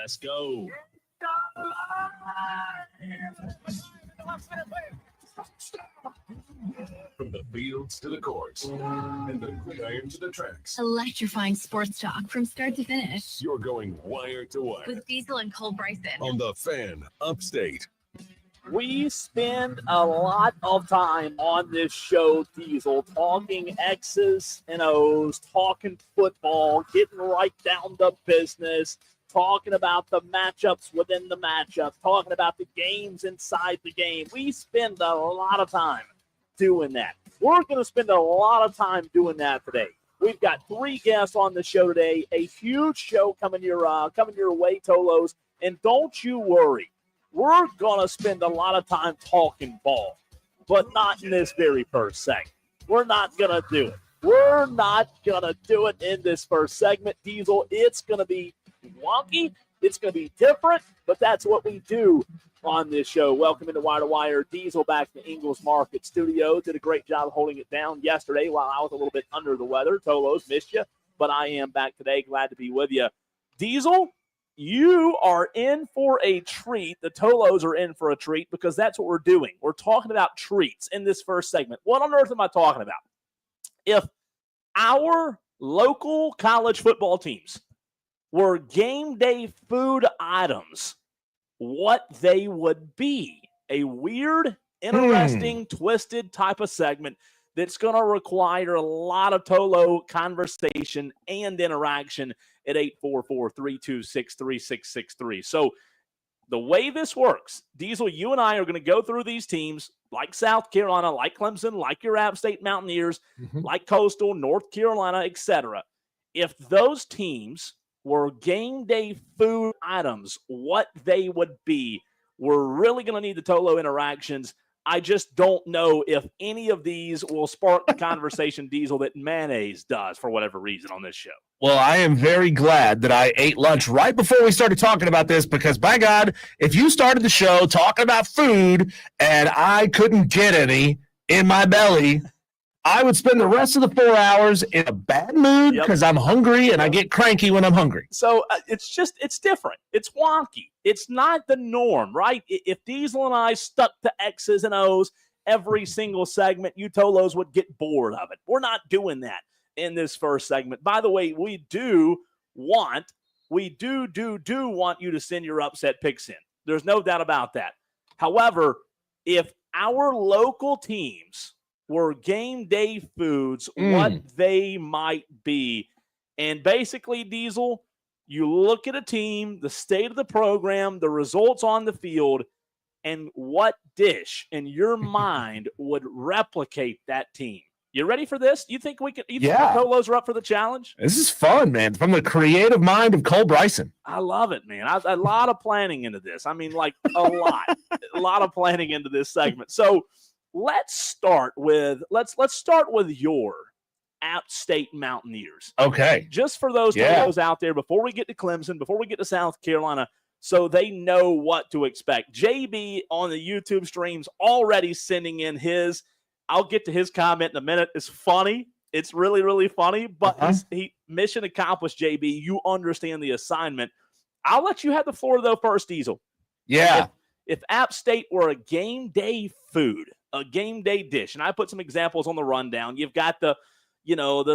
Let's go. From the fields to the courts and the gridiron to the tracks. Electrifying sports talk from start to finish. You're going wire to wire. With Diesel and Cole Bryson. On the Fan Upstate. We spend a lot of time on this show, Diesel, talking X's and O's, talking football, getting right down to business, talking about the matchups within the matchup, talking about the games inside the game. We spend a lot of time doing that. We're going to spend a lot of time doing that today. We've got 3 guests on the show today, a huge show coming your way, Tolos, and don't you worry. We're going to spend a lot of time talking ball, but not in this very first segment. We're not going to do it. We're not going to do it in this first segment, Diesel. It's going to be wonky. It's going to be different, but that's what we do on this show. Welcome into Wire to Wire. Diesel back to Ingles Market Studio. Did a great job holding it down yesterday while I was a little bit under the weather. Tolos, missed you, but I am back today. Glad to be with you. Diesel, you are in for a treat. The Tolos are in for a treat because that's what we're doing. We're talking about treats in this first segment. What on earth am I talking about? If our local college football teams were game day food items, what they would be. A weird, interesting, twisted type of segment that's going to require a lot of Tolo conversation and interaction at 844-326-3663. So the way this works, Diesel, you and I are going to go through these teams like South Carolina, like Clemson, like your App State Mountaineers, like Coastal, North Carolina, etc. If those teams were game day food items, what they would be, we're really going to need the Tolo interactions. I just don't know if any of these will spark the conversation, Diesel, that mayonnaise does for whatever reason on this show. Well, I am very glad that I ate lunch right before we started talking about this because, by God, if you started the show talking about food and I couldn't get any in my belly, I would spend the rest of the 4 hours in a bad mood because I'm hungry and I get cranky when I'm hungry. So it's different. It's wonky. It's not the norm, right? If Diesel and I stuck to X's and O's every single segment, you Tolos would get bored of it. We're not doing that in this first segment. By the way, we do want you to send your upset picks in. There's no doubt about that. However, if our local teams were game day foods, what they might be. And basically, Diesel, you look at a team, the state of the program, the results on the field, and what dish in your mind would replicate that team. You ready for this? You think we can? You think the Tolos are up for the challenge? This is fun, man. From the creative mind of Cole Bryson. I love it, man. A lot of planning into this. I mean, like a lot of planning into this segment. So let's start with your App State Mountaineers. Okay. Just for those Tolos out there, before we get to Clemson, before we get to South Carolina, so they know what to expect. JB on the YouTube streams already sending in his. I'll get to his comment in a minute. It's funny. It's really, really funny. But he mission accomplished, JB. You understand the assignment. I'll let you have the floor, though, first, Diesel. Yeah. If App State were a game day food, a game day dish, and I put some examples on the rundown. You've got the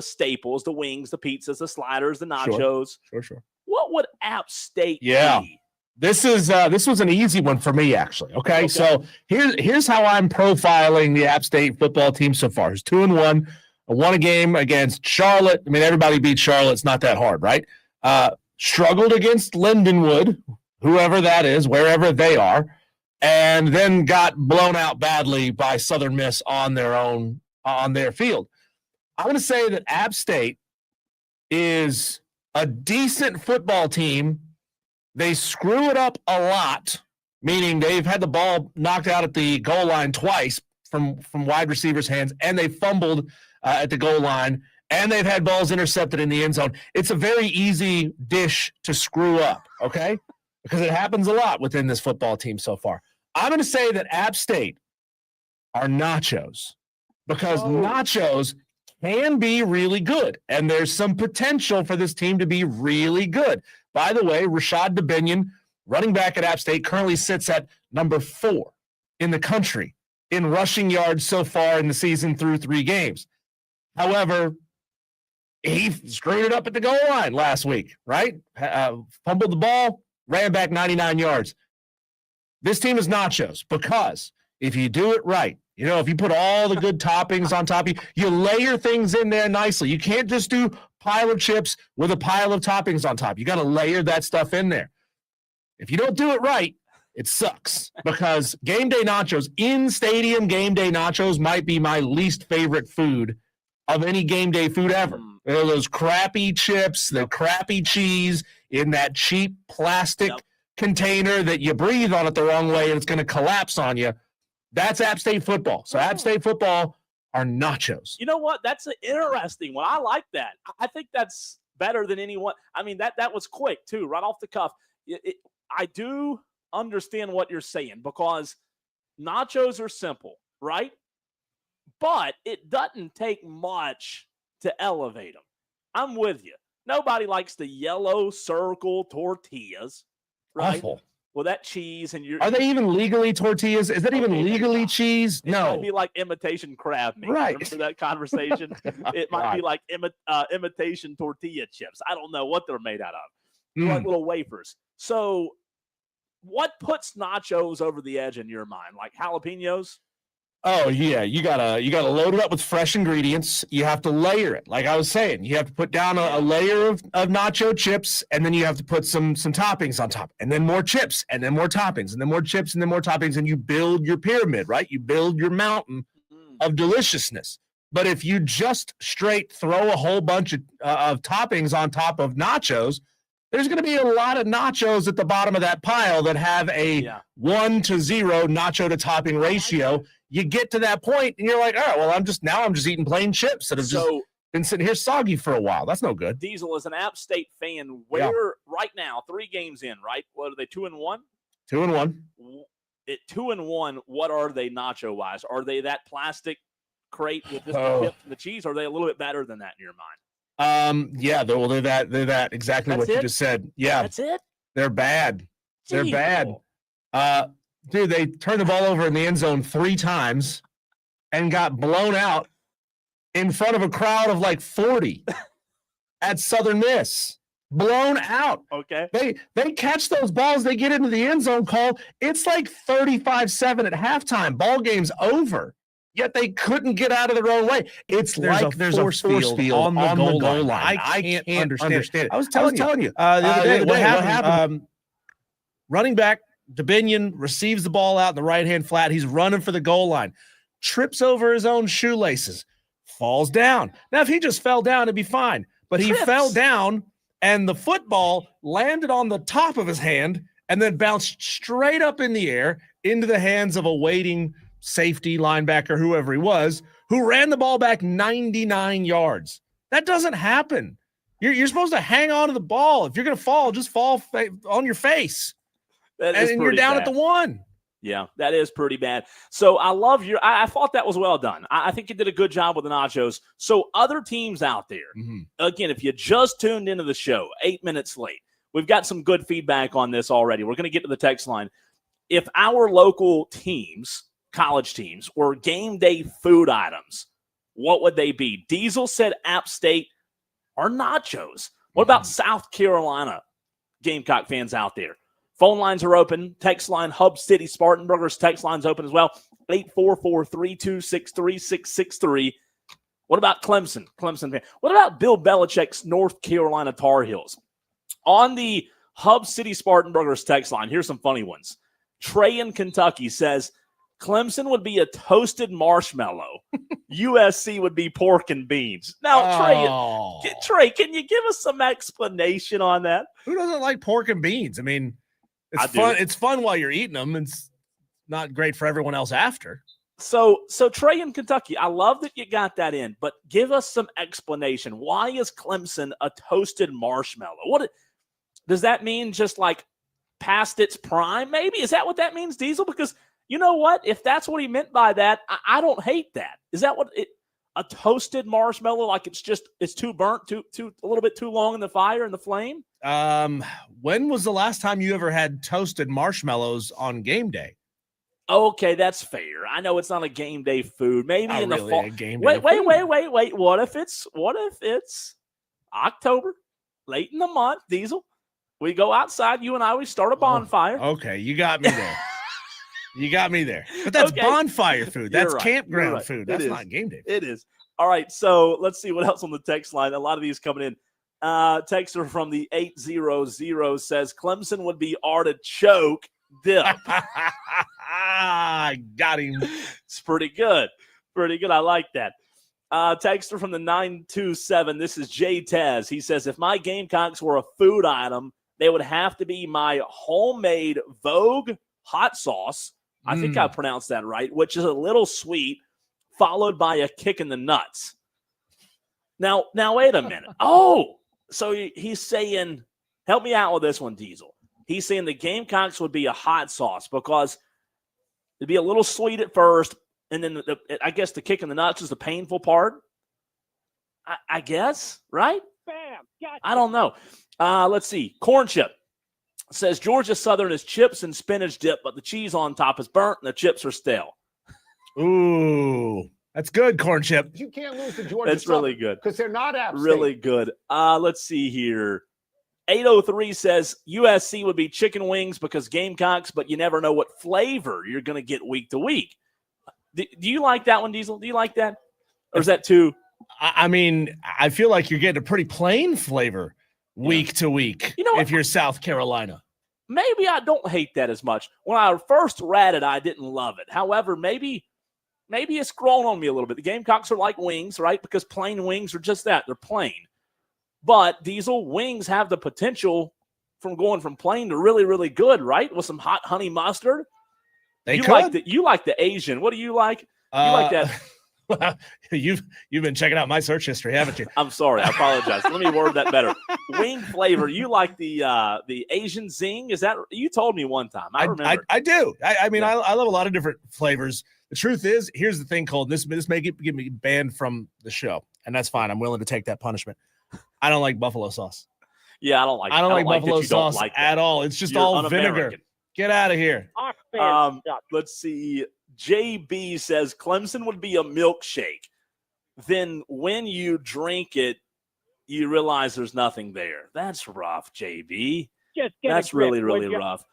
staples, the wings, the pizzas, the sliders, the nachos. Sure. What would App State be? This was an easy one for me, actually. Okay. So here's how I'm profiling the App State football team so far. It's 2-1, won a game against Charlotte. I mean, everybody beats Charlotte. It's not that hard, right? Struggled against Lindenwood, whoever that is, wherever they are, and then got blown out badly by Southern Miss on their field. I'm going to say that App State is a decent football team. They screw it up a lot, meaning they've had the ball knocked out at the goal line twice from wide receivers' hands, and they fumbled at the goal line, and they've had balls intercepted in the end zone. It's a very easy dish to screw up, okay? Because it happens a lot within this football team so far. I'm going to say that App State are nachos because nachos can be really good, and there's some potential for this team to be really good. By the way, Rashad Dubinion, running back at App State, currently sits at number 4 in the country in rushing yards so far in the season through 3 games. However, he screwed it up at the goal line last week, right? Fumbled the ball, ran back 99 yards. This team is nachos because if you do it right, if you put all the good toppings on top, you layer things in there nicely. You can't just do pile of chips with a pile of toppings on top. You got to layer that stuff in there. If you don't do it right, it sucks because game day nachos, in-stadium game day nachos might be my least favorite food of any game day food ever. Those crappy chips, the crappy cheese in that cheap plastic container that you breathe on it the wrong way and it's going to collapse on you. That's App State football. So App State football are nachos. You know what? That's an interesting one. I like that. I think that's better than anyone. I mean, that was quick too, right off the cuff. I do understand what you're saying because nachos are simple, right? But it doesn't take much to elevate them. I'm with you. Nobody likes the yellow circle tortillas, right? Awful. Well, that cheese and are they even legally tortillas? Is that even legally cheese? It might be like imitation crab meat. Right. Remember that conversation? It might be like imitation tortilla chips. I don't know what they're made out of. They're like little wafers. So what puts nachos over the edge in your mind? Like jalapenos? Oh yeah, you gotta load it up with fresh ingredients. You have to layer it, like I was saying. You have to put down a layer of nacho chips, and then you have to put some toppings on top, and then more chips, and then more toppings, and then more chips, and then more toppings, and you build your pyramid, right? You build your mountain of deliciousness. But if you just straight throw a whole bunch of toppings on top of nachos, there's going to be a lot of nachos at the bottom of that pile that have a 1-0 nacho to topping ratio. You get to that point and you're like, all right, well, I'm just eating plain chips that have just been sitting here soggy for a while. That's no good. Diesel is an App State fan. Where right now, 3 games in, right? What are they, 2-1? 2-1. At 2-1, what are they nacho wise? Are they that plastic crate with just the chip and the cheese? Or are they a little bit better than that in your mind? Yeah, they're that exactly what you just said. Yeah. That's it? They're bad. They're Jeez. bad. Dude, they turned the ball over in the end zone 3 times and got blown out in front of a crowd of like 40 at Southern Miss. Blown out. Okay. They catch those balls, they get into the end zone call. It's like 35-7 at halftime. Ball game's over. Yet they couldn't get out of their own way. It's like there's a force field on the goal line. I can't understand it. I was telling you the other day what happened. Running back Dubinion receives the ball out in the right-hand flat. He's running for the goal line. Trips over his own shoelaces. Falls down. Now, if he just fell down, it'd be fine. But he fell down, and the football landed on the top of his hand and then bounced straight up in the air into the hands of a waiting safety, linebacker, whoever he was, who ran the ball back 99 yards. That doesn't happen. You're supposed to hang on to the ball. If you're going to fall, just fall on your face. And you're down at the 1. Yeah, that is pretty bad. So I love I thought that was well done. I think you did a good job with the nachos. So other teams out there, again, if you just tuned into the show 8 minutes late, we've got some good feedback on this already. We're going to get to the text line. If our local teams, college teams, were game day food items, what would they be? Diesel said App State or nachos. What about South Carolina Gamecock fans out there? Phone lines are open. Text line, Hub City Spartanburgers. Text line's open as well. 844-326-3663. What about Clemson? Clemson fan. What about Bill Belichick's North Carolina Tar Heels? On the Hub City Spartanburgers text line, here's some funny ones. Trey in Kentucky says, Clemson would be a toasted marshmallow. USC would be pork and beans. Now, Trey, can you give us some explanation on that? Who doesn't like pork and beans? I mean, it's fun. It's fun while you're eating them. It's not great for everyone else after. So Trey in Kentucky, I love that you got that in, but give us some explanation. Why is Clemson a toasted marshmallow? What does that mean? Just like past its prime, maybe? Is that what that means, Diesel? Because you know what? If that's what he meant by that, I don't hate that. Is that what it? A toasted marshmallow, like it's too burnt, too a little bit too long in the fire and the flame. When was the last time you ever had toasted marshmallows on game day? Okay, that's fair. I know it's not a game day food. Maybe Not in really the fall. a game day Wait. What if it's October, late in the month, Diesel? We go outside. You and I, we start a bonfire. Okay, you got me there. You got me there. But that's bonfire food. That's campground food. That's not game day food. It is. All right, so let's see what else on the text line. A lot of these coming in. Texter from the 800 says Clemson would be artichoke dip. Got him. It's pretty good. Pretty good. I like that. Texter from the 927. This is Jay Taz. He says, if my Gamecocks were a food item, they would have to be my homemade Vogue hot sauce. I think I pronounced that right, which is a little sweet, followed by a kick in the nuts. Now wait a minute. Oh, so he's saying, help me out with this one, Diesel. He's saying the Gamecocks would be a hot sauce because it'd be a little sweet at first, and then I guess the kick in the nuts is the painful part. I guess, right? Bam, gotcha. I don't know. Let's see. Corn chip says Georgia Southern is chips and spinach dip, but the cheese on top is burnt and the chips are stale. Ooh, that's good, corn chip. You can't lose to Georgia. That's really good. Because they're not App State. Really good. Let's see here. 803 says USC would be chicken wings because Gamecocks, but you never know what flavor you're going to get week to week. Do you like that one, Diesel? Do you like that? Or is that too? I mean, I feel like you're getting a pretty plain flavor week to week. You know what? If you're South Carolina. Maybe I don't hate that as much. When I first read it, I didn't love it. However, maybe it's grown on me a little bit. The Gamecocks are like wings, right? Because plain wings are just that. They're plain. But Diesel, wings have the potential from going from plain to really, really good, right? With some hot honey mustard. You like the Asian. What do you like? You like that? Well, you've been checking out my search history, haven't you? I'm sorry. I apologize. Let me word that better. Wing flavor. You like the Asian zing? Is that you told me one time? I remember. I do. I mean, I love a lot of different flavors. The truth is, here's the thing, Cole. This may get me banned from the show, and that's fine. I'm willing to take that punishment. I don't like buffalo sauce. Yeah, I don't like buffalo sauce at all. It's just all vinegar. Get out of here. Let's see. JB says Clemson would be a milkshake. Then when you drink it, you realize there's nothing there. That's rough, JB. That's really, really rough.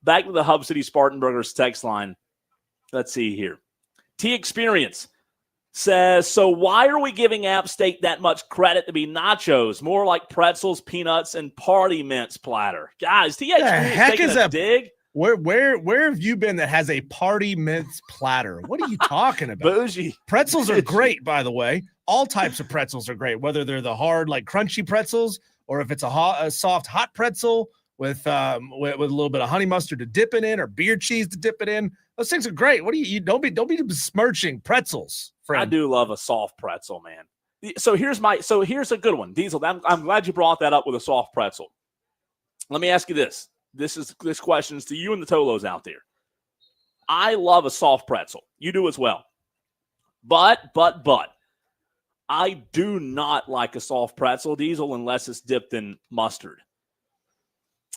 Back to the Hub City Spartanburgers text line. Let's see here. T-Experience says, so why are we giving App State that much credit to be nachos? More like pretzels, peanuts, and party mince platter. Guys, T-Experience taking a dig. Where have you been that has a party mince platter? What are you talking about? Bougie. Pretzels are great, by the way. All types of pretzels are great, whether they're the hard, like crunchy pretzels, or if it's a soft, hot pretzel with a little bit of honey mustard to dip it in, or beer cheese to dip it in. Those things are great. What do you don't be besmirching pretzels, friend. I do love a soft pretzel, man. So here's a good one, Diesel. I'm glad you brought that up with a soft pretzel. Let me ask you this. This question is to you and the Tolos out there. I love a soft pretzel. You do as well. But I do not like a soft pretzel, Diesel, unless it's dipped in mustard.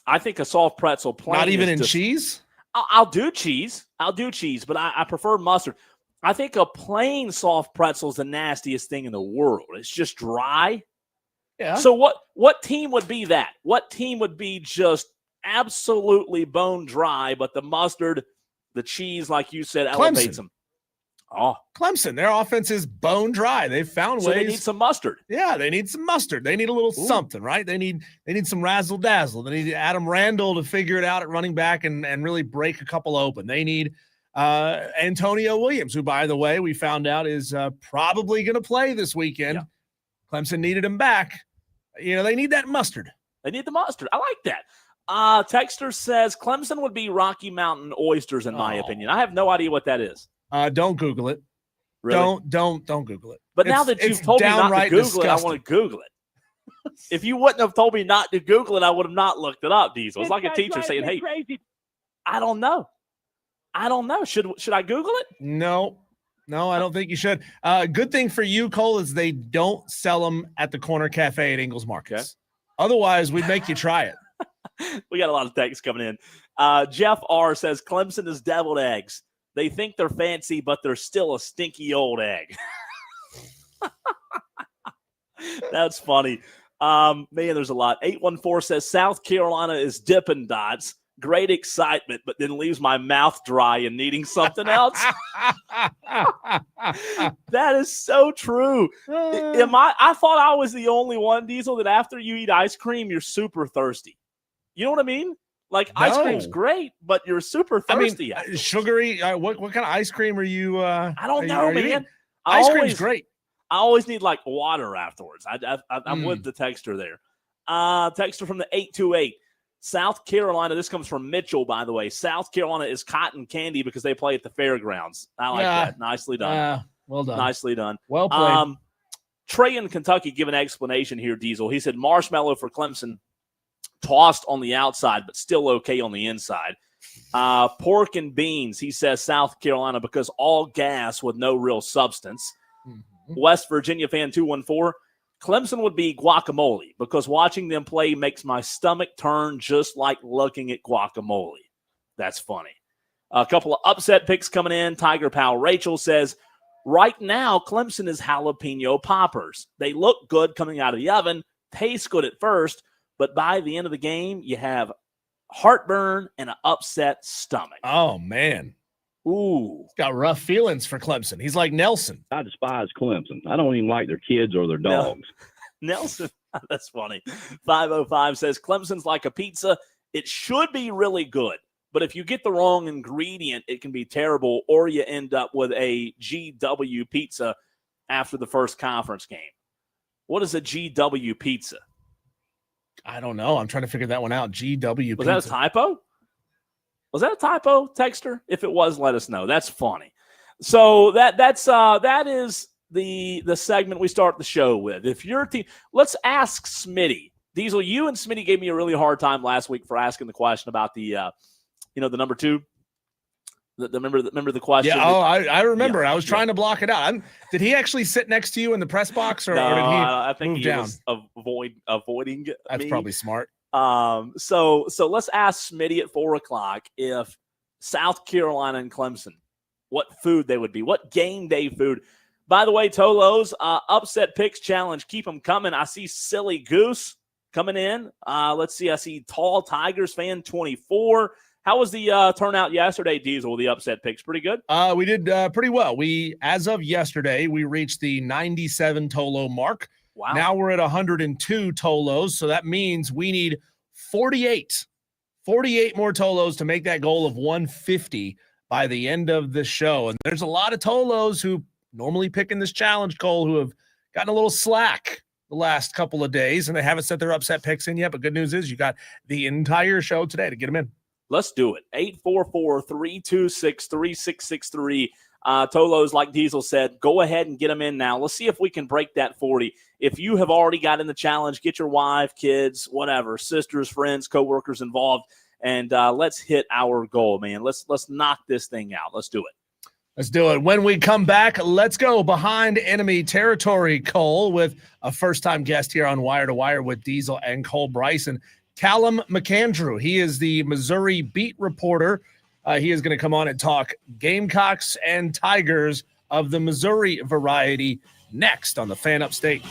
I think a soft pretzel plain. Not even in cheese? I'll do cheese. But I prefer mustard. I think a plain soft pretzel is the nastiest thing in the world. It's just dry. Yeah. So what team would be that? What team would be just absolutely bone dry, but the mustard, the cheese, like you said, elevates them? Oh, Clemson, their offense is bone dry. They've found ways. They need some mustard. Yeah, they need some mustard. They need a little something, right? They need some razzle dazzle. They need Adam Randall to figure it out at running back and really break a couple open. They need Antonio Williams, who, by the way, we found out is probably going to play this weekend. Yeah. Clemson needed him back. They need that mustard. They need the mustard. I like that. Texter says Clemson would be Rocky Mountain oysters, in my opinion. I have no idea what that is. Don't Google it. Really? Don't Google it. But now that you've told me not to Google it, I want to Google it. If you wouldn't have told me not to Google it, I would have not looked it up, Diesel. It's like a teacher saying, hey, crazy. I don't know. Should I Google it? No. No, I don't think you should. Good thing for you, Cole, is they don't sell them at the corner cafe at Ingles Markets. Okay. Otherwise, we'd make you try it. We got a lot of texts coming in. Jeff R. says Clemson is deviled eggs. They think they're fancy, but they're still a stinky old egg. That's funny. Man, there's a lot. 814 says South Carolina is Dippin' Dots. Great excitement, but then leaves my mouth dry and needing something else. That is so true. I thought I was the only one, Diesel, that after you eat ice cream, you're super thirsty. You know what I mean? Like, ice cream's great, but you're super thirsty. I mean, sugary. What kind of ice cream are you? I don't know, man. Ice cream's great. I always need like water afterwards. I'm with the texter there. Texter from the 828. South Carolina, this comes from Mitchell, by the way. South Carolina is cotton candy because they play at the fairgrounds. I like that. Nicely done. Well done. Nicely done. Well played. Trey in Kentucky give an explanation here, Diesel. He said marshmallow for Clemson, tossed on the outside, but still okay on the inside. Pork and beans, he says South Carolina because all gas with no real substance. Mm-hmm. West Virginia fan 214. Clemson would be guacamole because watching them play makes my stomach turn just like looking at guacamole. That's funny. A couple of upset picks coming in. Tiger Pal Rachel says, right now, Clemson is jalapeno poppers. They look good coming out of the oven, taste good at first, but by the end of the game, you have heartburn and an upset stomach. Oh, man. Ooh. He's got rough feelings for Clemson. He's like Nelson. I despise Clemson. I don't even like their kids or their dogs. Nelson, that's funny. 505 says Clemson's like a pizza. It should be really good, but if you get the wrong ingredient, it can be terrible, or you end up with a GW pizza after the first conference game. What is a GW pizza? I don't know. I'm trying to figure that one out. GW pizza. Was that a typo? Was that a typo, texter? If it was, let us know. That's funny. So that is the segment we start the show with. If your team, let's ask Smitty. Diesel, you and Smitty gave me a really hard time last week for asking the question about the number two. Remember the question? Yeah. I remember. Yeah, I was trying to block it out. Did he actually sit next to you in the press box, or, no, or did he I think move he down? was avoiding. That's probably smart. So let's ask Smitty at 4:00 if South Carolina and Clemson, what food they would be, what game day food. By the way, Tolos, upset picks challenge, keep them coming. I see Silly Goose coming in. Let's see. I see Tall Tigers fan 24. How was the turnout yesterday, Diesel, with the upset picks? Pretty good? We did pretty well. As of yesterday, we reached the 97 Tolo mark. Wow. Now we're at 102 Tolos, so that means we need 48 more Tolos to make that goal of 150 by the end of the show. And there's a lot of Tolos who normally pick in this challenge, Cole, who have gotten a little slack the last couple of days, and they haven't set their upset picks in yet. But good news is you got the entire show today to get them in. Let's do it. 844-326-3663. Tolos, like Diesel said, go ahead and get them in now. Let's see if we can break that 40. If you have already got in the challenge, get your wife, kids, whatever, sisters, friends, coworkers involved, and let's hit our goal, man. Let's knock this thing out. Let's do it. Let's do it. When we come back, let's go behind enemy territory, Cole, with a first-time guest here on Wire to Wire with Diesel and Cole Bryson. Callum McAndrew. He is the Missouri beat reporter. He is going to come on and talk Gamecocks and Tigers of the Missouri variety next on the Fan Upstate.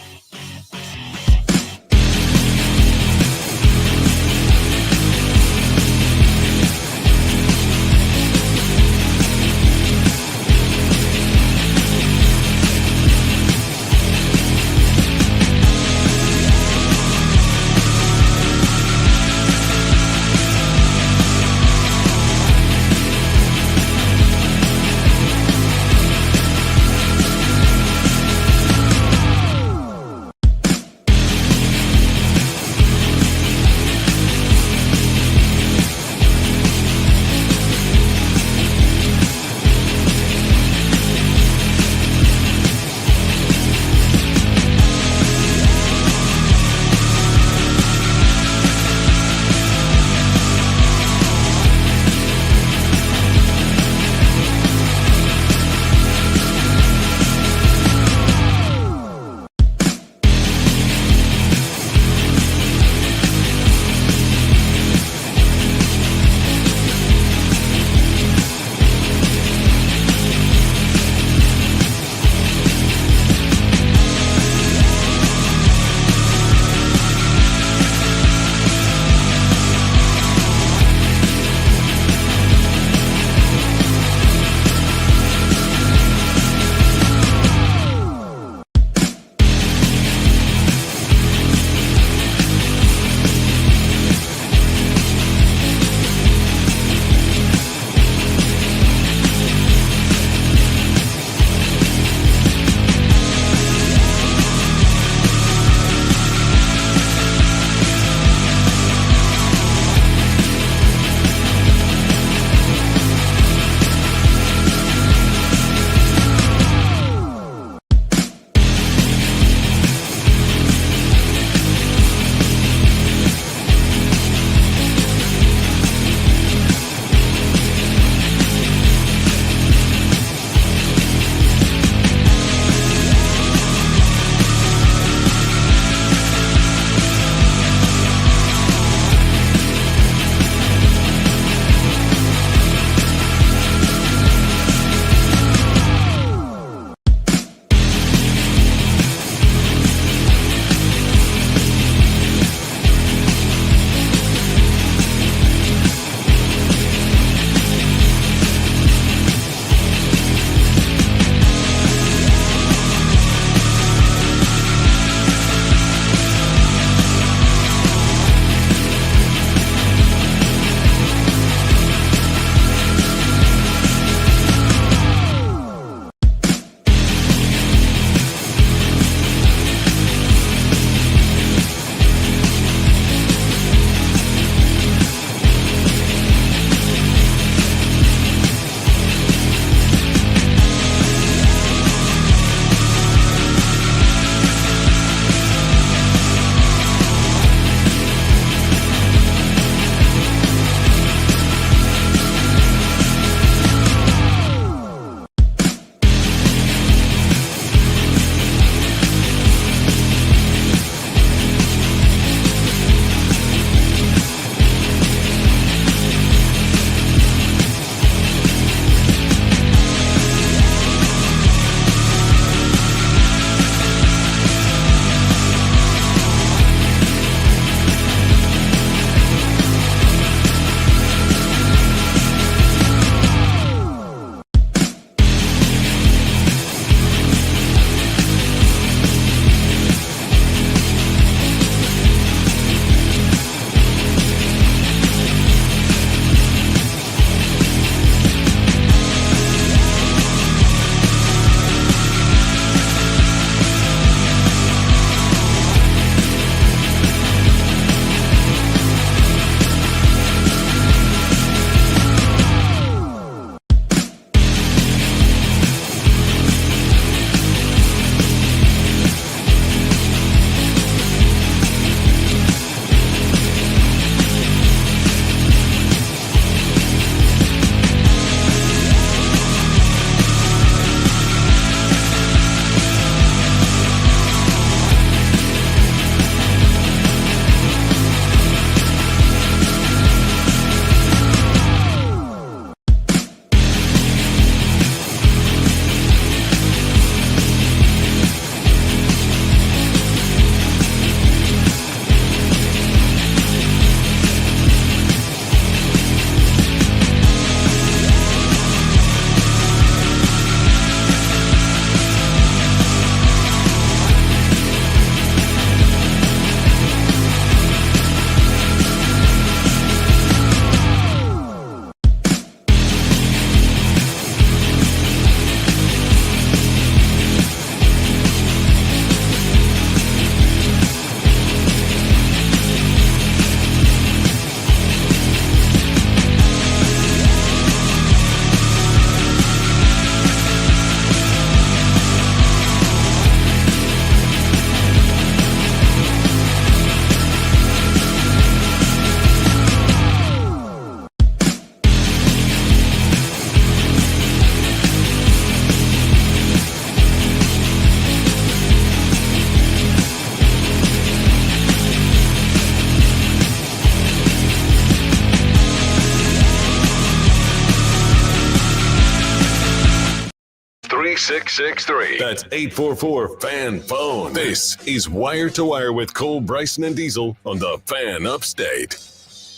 3663. That's 844-FAN-PHONE. This is Wire to Wire with Cole, Bryson, and Diesel on the Fan Upstate.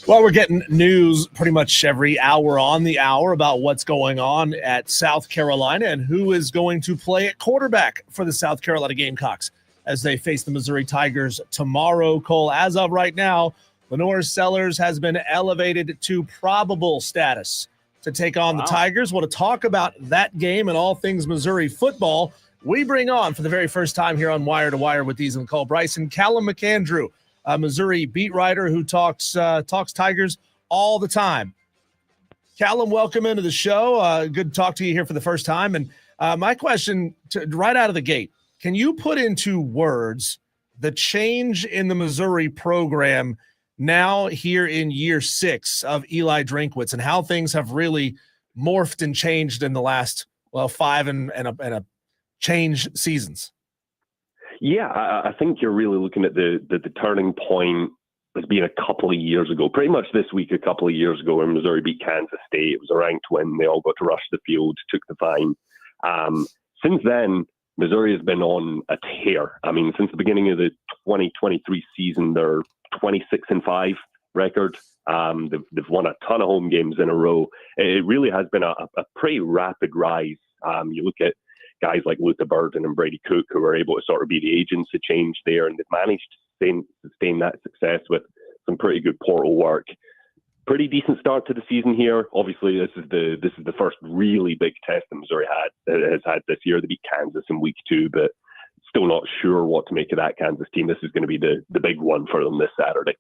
Well, we're getting news pretty much every hour on the hour about what's going on at South Carolina and who is going to play at quarterback for the South Carolina Gamecocks as they face the Missouri Tigers tomorrow. Cole, as of right now, Lenore Sellers has been elevated to probable status to take on the Tigers. Well, to talk about that game and all things Missouri football, we bring on for the very first time here on Wire to Wire with Diesel and Cole Bryson, Callum McAndrew, a Missouri beat writer who talks Tigers all the time. Callum, welcome into the show. Good to talk to you here for the first time. And my question right out of the gate, can you put into words the change in the Missouri program now here in year 6 of Eli Drinkwitz and how things have really morphed and changed in the last, 5 and a change seasons? Yeah, I think you're really looking at the turning point as being a couple of years ago, pretty much this week, a couple of years ago when Missouri beat Kansas State. It was a ranked win. They all got to rush the field, took the fine. Since then, Missouri has been on a tear. I mean, since the beginning of the 2023 season, they're 26-5 record. They've won a ton of home games in a row. It really has been a pretty rapid rise. You look at guys like Luther Burden and Brady Cook, who were able to sort of be the agents of change there, and they've managed to sustain that success with some pretty good portal work. Pretty decent start to the season here. Obviously, this is the first really big test that Missouri has had this year. They beat Kansas in week 2, but still not sure what to make of that Kansas team. This is going to be the big one for them this Saturday.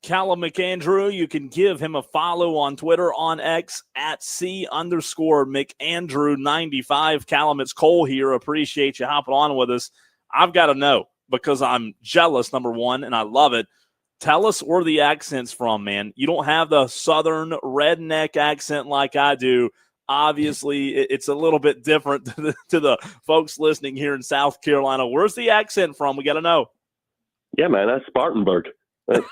Callum McAndrew, you can give him a follow on Twitter, on X, at @C_McAndrew95. Callum, it's Cole here. Appreciate you hopping on with us. I've got to know, because I'm jealous, number one, and I love it. Tell us where the accent's from, man. You don't have the southern redneck accent like I do. Obviously, it's a little bit different to the folks listening here in South Carolina. Where's the accent from? We got to know. Yeah, man, that's Spartanburg. That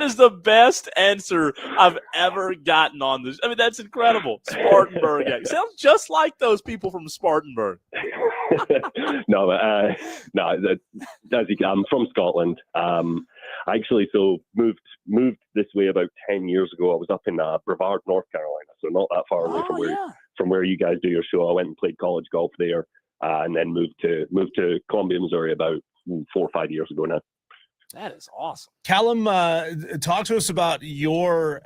is the best answer I've ever gotten on this. I mean, that's incredible. Spartanburg. Sounds just like those people from Spartanburg. I'm from Scotland. I actually moved this way about 10 years ago. I was up in Brevard, North Carolina, so not that far away from where you guys do your show. I went and played college golf there, and then moved to Columbia, Missouri about 4 or 5 years ago now. That is awesome. Callum, talk to us about your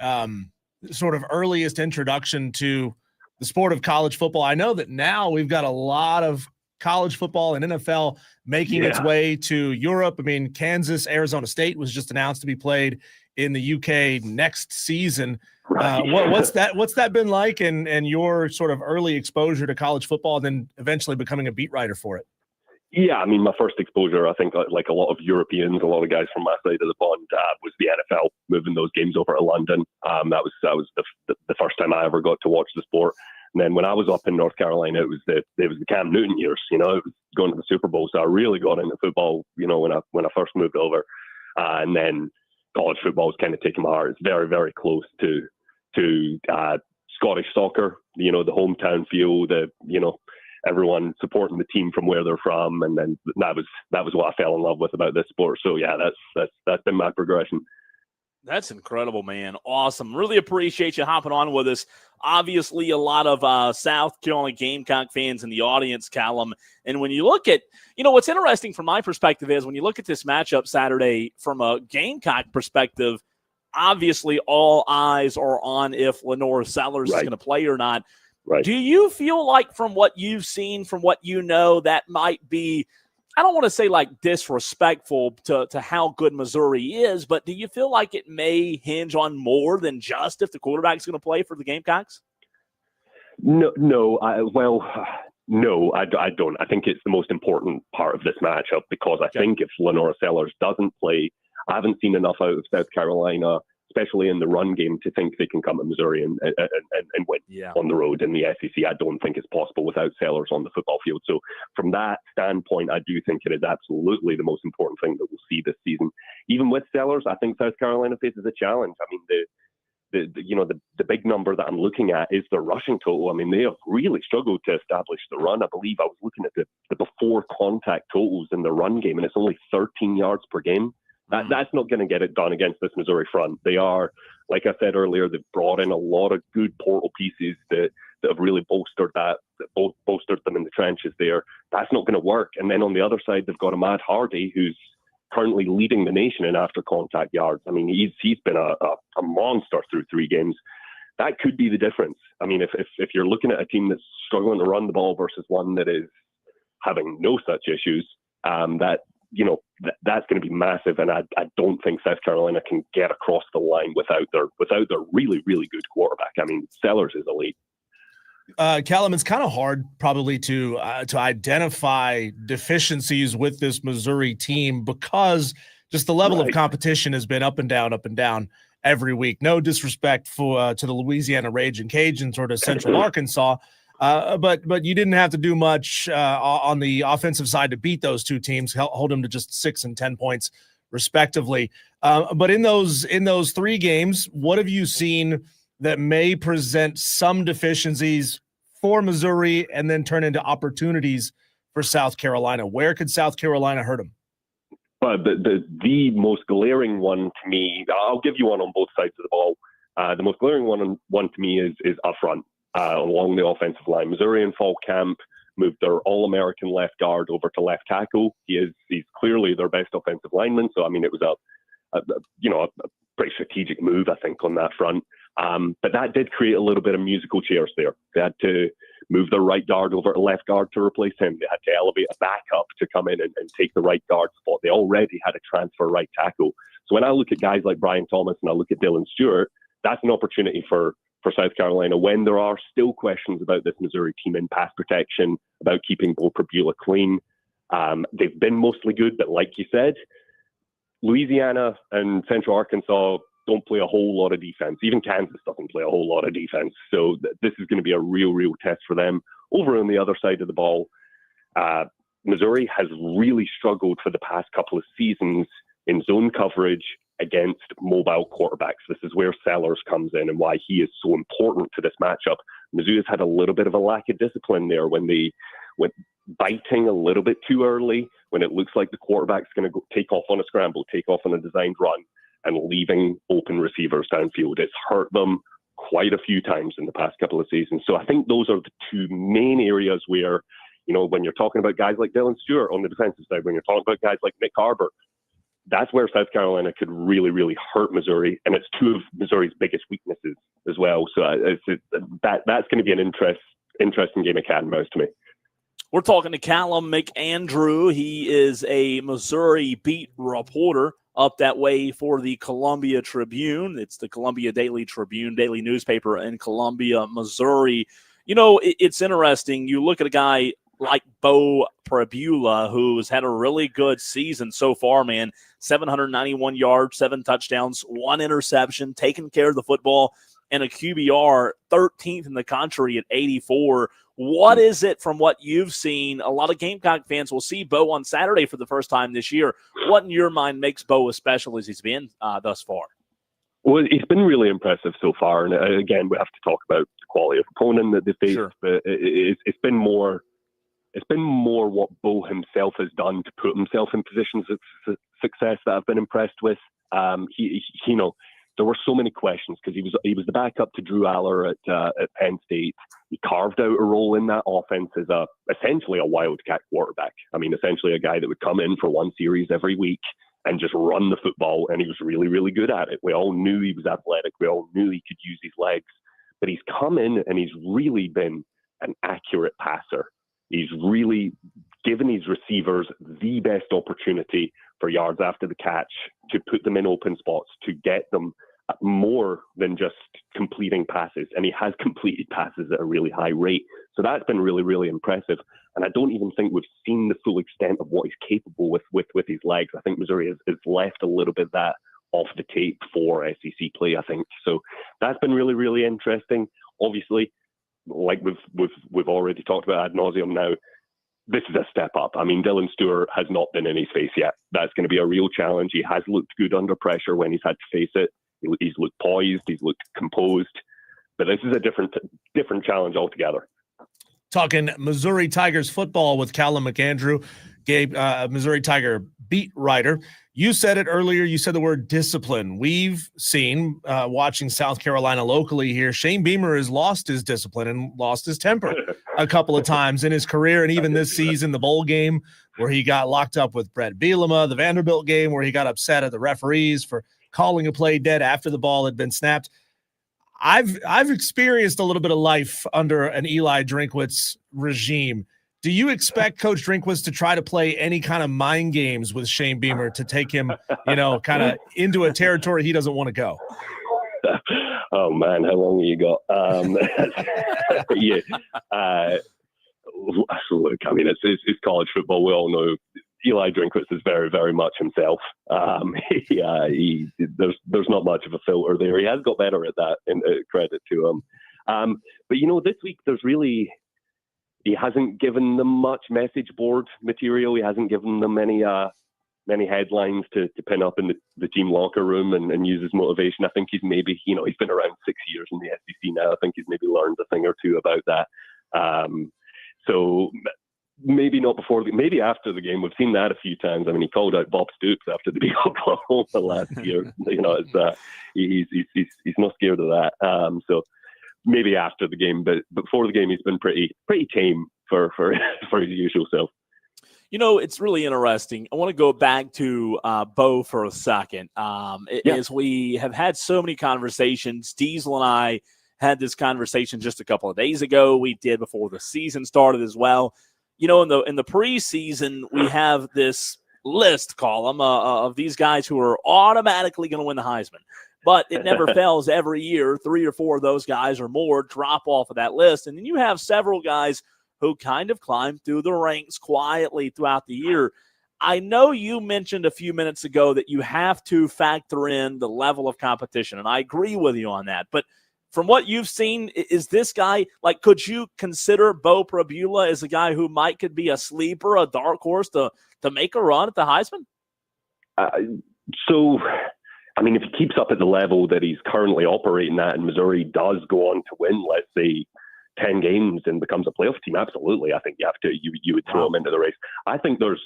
sort of earliest introduction to the sport of college football. I know that now we've got a lot of college football and NFL making its way to Europe. I mean, Kansas, Arizona State was just announced to be played in the UK next season. What's that been like, and your sort of early exposure to college football, and then eventually becoming a beat writer for it? Yeah, I mean, my first exposure, I think, like a lot of Europeans, a lot of guys from my side of the pond, was the NFL, moving those games over to London. That was the first time I ever got to watch the sport. And then when I was up in North Carolina, it was the Cam Newton years. It was going to the Super Bowl, so I really got into football. When I first moved over, and then college football was kind of taking my heart. It's very, very close to Scottish soccer. The hometown feel, everyone supporting the team from where they're from, and then that was what I fell in love with about this sport. So yeah, that's been my progression. That's incredible, man. Awesome. Really appreciate you hopping on with us. Obviously, a lot of South Carolina Gamecock fans in the audience, Callum. And when you look at, what's interesting from my perspective is when you look at this matchup Saturday from a Gamecock perspective, obviously all eyes are on if Lenore Sellers is going to play or not. Right. Do you feel like from what you've seen, from what you know, that might be, I don't want to say like disrespectful to how good Missouri is, but do you feel like it may hinge on more than just if the quarterback is going to play for the Gamecocks? No, I don't. I think it's the most important part of this matchup because I think if Lenore Sellers doesn't play, I haven't seen enough out of South Carolina, especially in the run game, to think they can come to Missouri and win on the road in the SEC. I don't think it's possible without Sellers on the football field. So from that standpoint, I do think it is absolutely the most important thing that we'll see this season. Even with Sellers, I think South Carolina faces a challenge. I mean, the big number that I'm looking at is the rushing total. I mean, they have really struggled to establish the run. I believe I was looking at the before contact totals in the run game, and it's only 13 yards per game. That's not going to get it done against this Missouri front. They are, like I said earlier, they've brought in a lot of good portal pieces that have really bolstered them in the trenches there. That's not going to work. And then on the other side, they've got Ahmad Hardy, who's currently leading the nation in after contact yards. I mean, he's been a monster through 3 games. That could be the difference. I mean, if you're looking at a team that's struggling to run the ball versus one that is having no such issues, that's going to be massive. And I don't think South Carolina can get across the line without their really, really good quarterback. I mean, Sellers is elite. Callum, it's kind of hard probably to identify deficiencies with this Missouri team because just the level of competition has been up and down every week. No disrespect to the Louisiana Raging Cajuns or to Central Arkansas, but you didn't have to do much on the offensive side to beat those two teams, hold them to just 6 and 10 points respectively. But in those 3 games, what have you seen that may present some deficiencies for Missouri and then turn into opportunities for South Carolina? Where could South Carolina hurt them? The most glaring one to me, I'll give you one on both sides of the ball. The most glaring one to me is up front along the offensive line. Missouri in fall camp moved their All-American left guard over to left tackle. He's clearly their best offensive lineman. So, I mean, it was a pretty strategic move, I think, on that front. But that did create a little bit of musical chairs there. They had to move their right guard over to left guard to replace him. They had to elevate a backup to come in and take the right guard spot. They already had a transfer right tackle. So when I look at guys like Brian Thomas and I look at Dylan Stewart, that's an opportunity for South Carolina when there are still questions about this Missouri team in pass protection, about keeping Bo Prabula clean. They've been mostly good, but like you said, Louisiana and Central Arkansas don't play a whole lot of defense. Even Kansas doesn't play a whole lot of defense. So this is going to be a real test for them. Over on the other side of the ball, Missouri has really struggled for the past couple of seasons in zone coverage against mobile quarterbacks. This is where Sellers comes in and why he is so important to this matchup. Mizzou has had a little bit of a lack of discipline there when they went biting a little bit too early, when it looks like the quarterback's going to take off on a scramble, take off on a designed run, and leaving open receivers downfield. It's hurt them quite a few times in the past couple of seasons. So I think those are the 2 main areas where, when you're talking about guys like Dylan Stewart on the defensive side, when you're talking about guys like Nick Harbor, that's where South Carolina could really hurt Missouri. And it's 2 of Missouri's biggest weaknesses as well. So that's going to be an interesting game of cat and mouse to me. We're talking to Callum McAndrew. He is a Missouri beat reporter up that way for the Columbia Tribune. It's the Columbia Daily Tribune, daily newspaper in Columbia, Missouri. It's interesting. You look at a guy like Bo Prabula, who's had a really good season so far, man. 791 yards, 7 touchdowns, 1 interception, taking care of the football, and a QBR 13th in the country at 84. What is it from what you've seen? A lot of Gamecock fans will see Bo on Saturday for the first time this year. What in your mind makes Bo as special as he's been thus far? Well, he's been really impressive so far. And again, we have to talk about the quality of opponent that they faced. Sure. But it's been more what Bo himself has done to put himself in positions of success that I've been impressed with. There were so many questions because he was the backup to Drew Aller at Penn State. He carved out a role in that offense as essentially a wildcat quarterback. I mean, essentially a guy that would come in for 1 series every week and just run the football, and he was really good at it. We all knew he was athletic. We all knew he could use his legs. But he's come in and he's really been an accurate passer. He's really given his receivers the best opportunity for yards after the catch, to put them in open spots, to get them more than just completing passes. And he has completed passes at a really high rate. So that's been really impressive. And I don't even think we've seen the full extent of what he's capable with his legs. I think Missouri has left a little bit of that off the tape for SEC play, I think. So that's been really interesting. Obviously, like we've already talked about ad nauseum now, this is a step up. I mean, Dylan Stewart has not been in his face yet. That's going to be a real challenge. He has looked good under pressure when he's had to face it. He's looked poised. He's looked composed. But this is a different challenge altogether. Talking Missouri Tigers football with Callum McAndrew, Gabe, Missouri Tiger beat writer. You said it earlier. You said the word discipline. We've seen, watching South Carolina locally here, Shane Beamer has lost his discipline and lost his temper a couple of times in his career. And even this season, the bowl game where he got locked up with Brett Bielema, the Vanderbilt game where he got upset at the referees for calling a play dead after the ball had been snapped. I've experienced a little bit of life under an Eli Drinkwitz regime. Do you expect Coach Drinkwitz to try to play any kind of mind games with Shane Beamer to take him, kind of into a territory he doesn't want to go? Oh man, how long have you got? Look, I mean, it's college football. We all know Eli Drinkwitz is very, very much himself. There's not much of a filter there. He has got better at that, and credit to him. But this week he hasn't given them much message board material. He hasn't given them many headlines to pin up in the team locker room and use as motivation. I think he's maybe, he's been around 6 years in the SEC now. I think he's maybe learned a thing or two about that. So maybe not before, maybe after the game. We've seen that a few times. I mean, he called out Bob Stoops after the beat Oklahoma last year. He's not scared of that. So maybe after the game, but before the game, he's been pretty tame for his usual self. It's really interesting. I want to go back to Bo for a second. As we have had so many conversations, Diesel and I had this conversation just a couple of days ago. We did before the season started as well. In the preseason, we have this list column of these guys who are automatically going to win the Heisman. But it never fails every year. 3 or 4 of those guys or more drop off of that list. And then you have several guys who kind of climb through the ranks quietly throughout the year. I know you mentioned a few minutes ago that you have to factor in the level of competition, and I agree with you on that. But from what you've seen, is this guy, could you consider Bo Prabula as a guy who could be a sleeper, a dark horse to make a run at the Heisman? If he keeps up at the level that he's currently operating at and Missouri does go on to win, let's say, 10 games and becomes a playoff team, absolutely. I think you would throw him into the race. I think to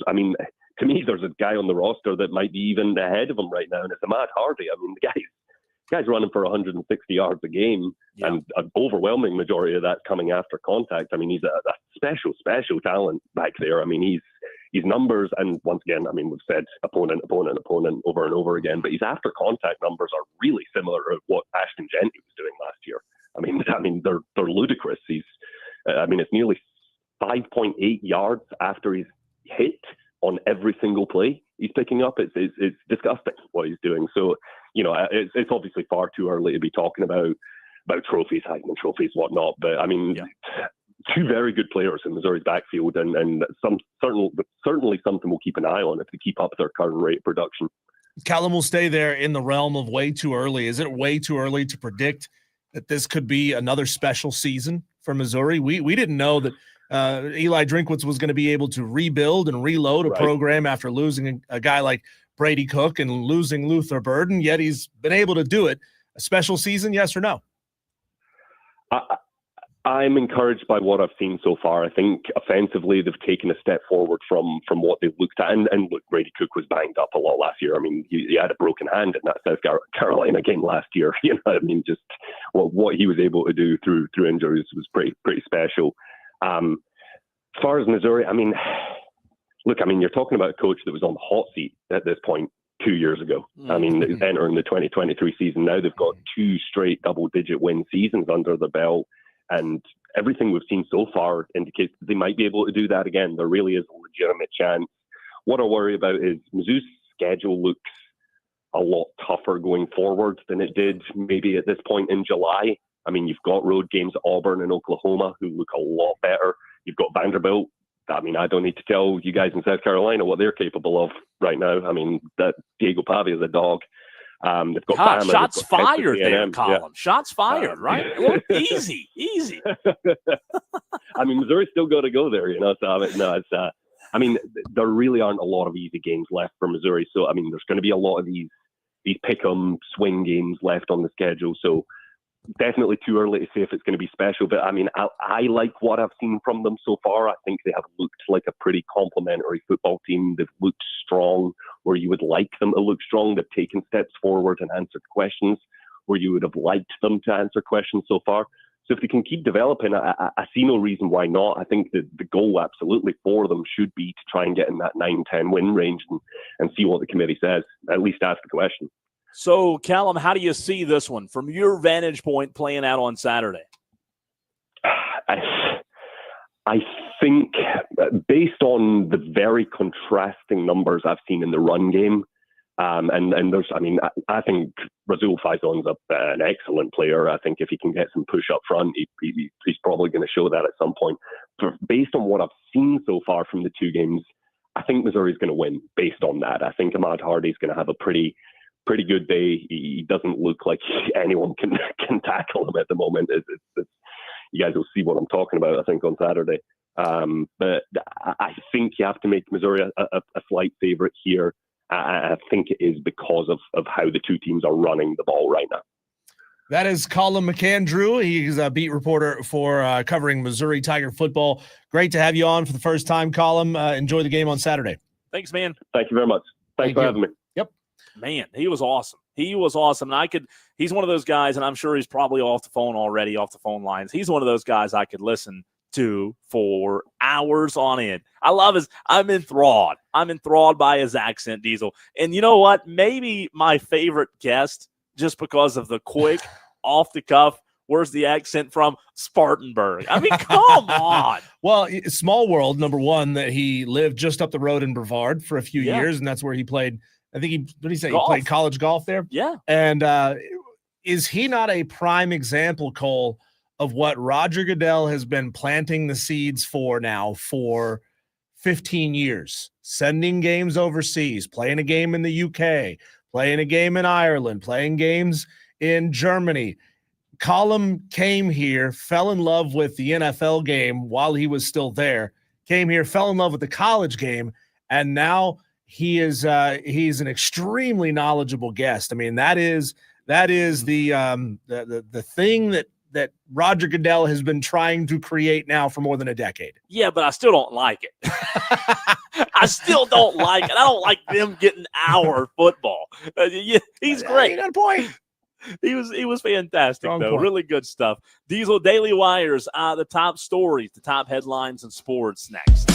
me, there's a guy on the roster that might be even ahead of him right now, and it's Ahmad Hardy. I mean, the guy's running for 160 yards a game, and an overwhelming majority of that coming after contact. I mean, he's a special talent back there. I mean, his numbers, and once again, I mean, we've said opponent over and over again, but his after contact numbers are really similar to what Ashton Genty was doing last year. I mean, they're ludicrous. It's nearly 5.8 yards after he's hit on every single play he's picking up. It's disgusting what he's doing. So, it's obviously far too early to be talking about trophies, Heisman trophies, whatnot. But I mean, two very good players in Missouri's backfield, and certainly something we'll keep an eye on if they keep up their current rate of production. Callum will stay there in the realm of way too early. Is it way too early to predict that this could be another special season for Missouri? We didn't know that Eli Drinkwitz was going to be able to rebuild and reload a program after losing a guy like Brady Cook and losing Luther Burden, yet he's been able to do it. A special season, yes or no? I'm encouraged by what I've seen so far. I think offensively they've taken a step forward from what they've looked at. And look, Brady Cook was banged up a lot last year. I mean, he had a broken hand in that South Carolina game last year. Just what he was able to do through injuries was pretty special. As far as Missouri, you're talking about a coach that was on the hot seat at this point 2 years ago. I mean, entering the 2023 season now, they've got 2 straight double-digit win seasons under the belt. And everything we've seen so far indicates that they might be able to do that again. There really is a legitimate chance. What I worry about is Mizzou's schedule looks a lot tougher going forward than it did maybe at this point in July. I mean, you've got road games at Auburn and Oklahoma who look a lot better. You've got Vanderbilt. I mean, I don't need to tell you guys in South Carolina what they're capable of right now. I mean, that Diego Pavia is a dog. They've got Bama, shots they've got fired there, Colin. Yeah. Shots fired, right? Easy. I mean, Missouri's still got to go there, So, there really aren't a lot of easy games left for Missouri. So, I mean, there's going to be a lot of these pick-em swing games left on the schedule. So definitely too early to say if it's going to be special. But I mean, I like what I've seen from them so far. I think they have looked like a pretty complementary football team. They've looked strong where you would like them to look strong. They've taken steps forward and answered questions where you would have liked them to answer questions so far. So if they can keep developing, I see no reason why not. I think the goal absolutely for them should be to try and get in that 9-10 win range and see what the committee says, at least ask the question. So, Callum, how do you see this one from your vantage point playing out on Saturday? I think based on the very contrasting numbers I've seen in the run game, and there's, I mean, I think Rasul Faison's an excellent player. I think if he can get some push up front, he's probably going to show that at some point. Based on what I've seen so far from the two games, I think Missouri's going to win based on that. I think Ahmad Hardy's going to have a pretty good day. He doesn't look like anyone can tackle him at the moment. You guys will see what I'm talking about, I think, on Saturday. But I think you have to make Missouri a slight favorite here. I think it is because of how the two teams are running the ball right now. That is Colin McAndrew. He's a beat reporter for covering Missouri Tiger football. Great to have you on for the first time, Colin. Enjoy the game on Saturday. Thanks, man. Thank you very much. Thanks for having me. Yep. Man, he was awesome. He was awesome. And he's one of those guys, and I'm sure he's probably off the phone already, off the phone lines. He's one of those guys I could listen to for hours on end. I'm enthralled. I'm enthralled by his accent, Diesel. And you know what? Maybe my favorite guest, just because of the quick, off the cuff, where's the accent from? Spartanburg. I mean, come on. Well, small world, number one, that he lived just up the road in Brevard for a few years, and that's where he played. I think he played college golf there? Yeah. And is he not a prime example, Cole, of what Roger Goodell has been planting the seeds for now for 15 years? Sending games overseas, playing a game in the UK, playing a game in Ireland, playing games in Germany. Colin came here, fell in love with the NFL game while he was still there, came here, fell in love with the college game, and now he's an extremely knowledgeable guest. I mean, that is the thing that Roger Goodell has been trying to create now for more than a decade. Yeah, but I still don't like it. I still don't like it. I don't like them getting our football. He's great. You got a point. He was fantastic, Strong though. point. Really good stuff. Diesel Daily Wires, the top stories, the top headlines in sports next.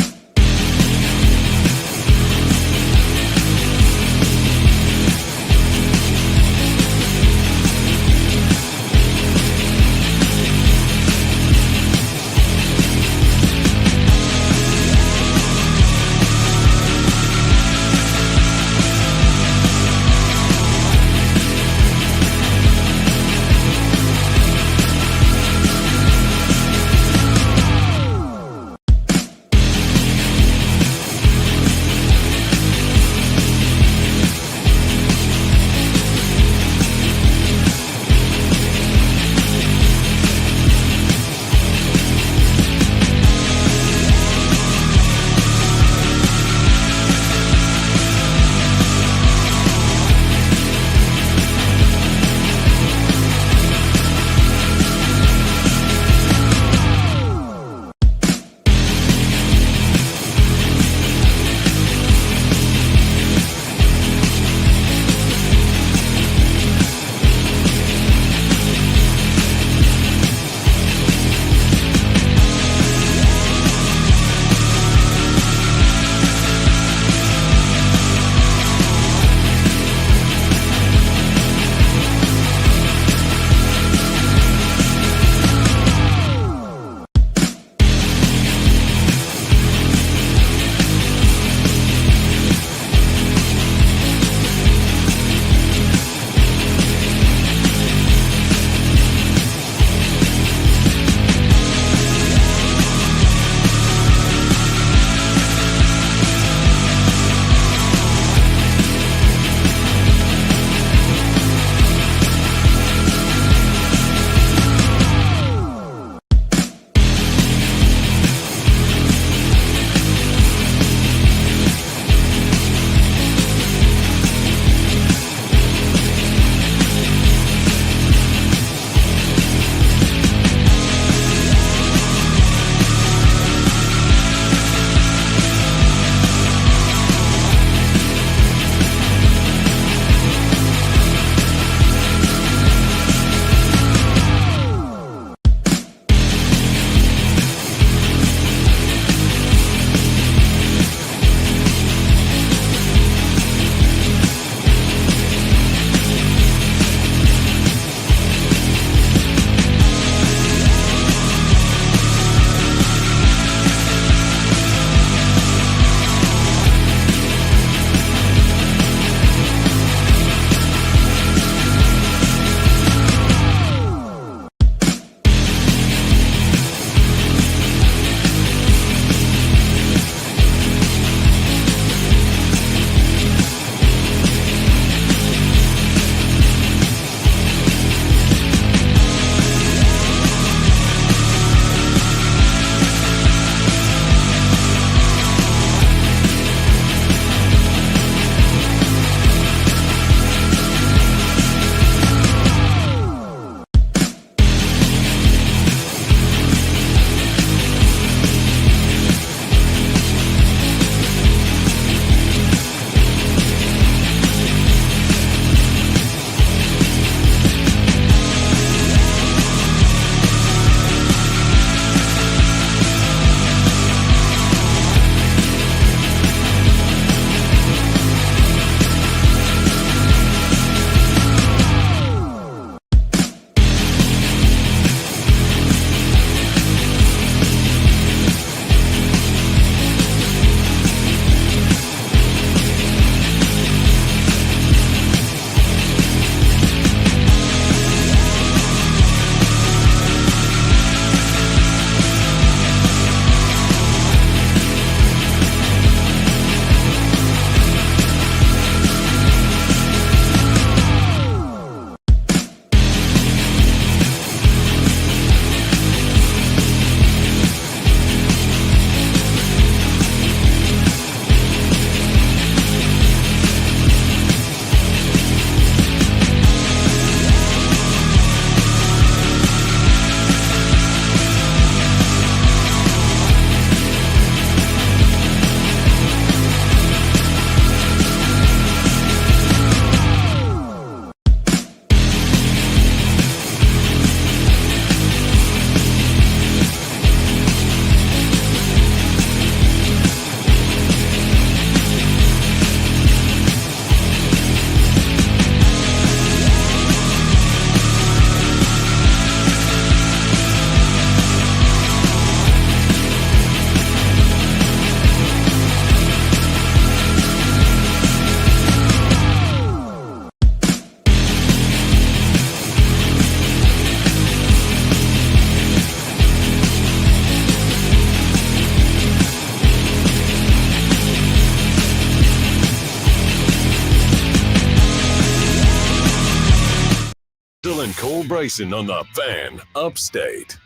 and Cole Bryson on the Fan Upstate.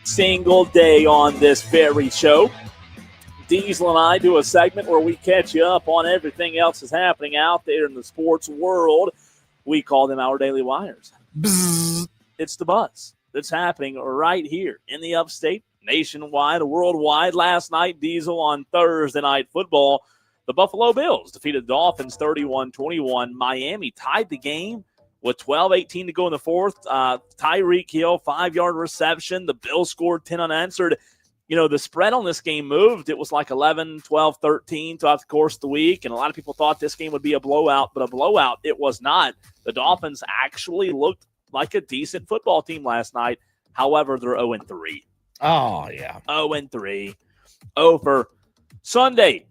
Single day on this very show. Diesel and I do a segment where we catch you up on everything else that's happening out there in the sports world. We call them our Daily Wires. Bzzz. It's the buzz that's happening right here in the upstate, nationwide, worldwide. Last night, Diesel, on Thursday Night Football, the Buffalo Bills defeated the Dolphins 31-21. Miami tied the game with 12:18 to go in the fourth. Tyreek Hill, 5-yard reception. The Bills scored 10 unanswered. You know, the spread on this game moved. It was like 11, 12, 13 throughout the course of the week, and a lot of people thought this game would be a blowout, but a blowout it was not. The Dolphins actually looked like a decent football team last night. However, they're 0-3. Oh, yeah. 0-3. Over Sunday,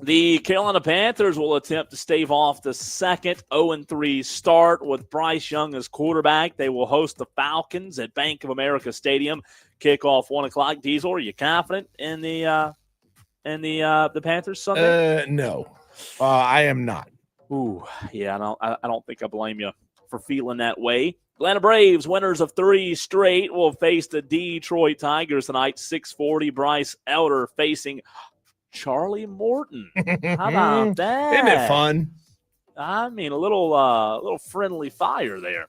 the Carolina Panthers will attempt to stave off the second 0-3 start with Bryce Young as quarterback. They will host the Falcons at Bank of America Stadium. Kickoff 1 o'clock. Diesel, are you confident in the Panthers Sunday? No, I am not. Ooh, yeah, I don't think I blame you for feeling that way. Atlanta Braves, winners of 3 straight, will face the Detroit Tigers tonight. 6:40. Bryce Elder facing Charlie Morton. How about that? Isn't it fun? I mean, a little friendly fire there.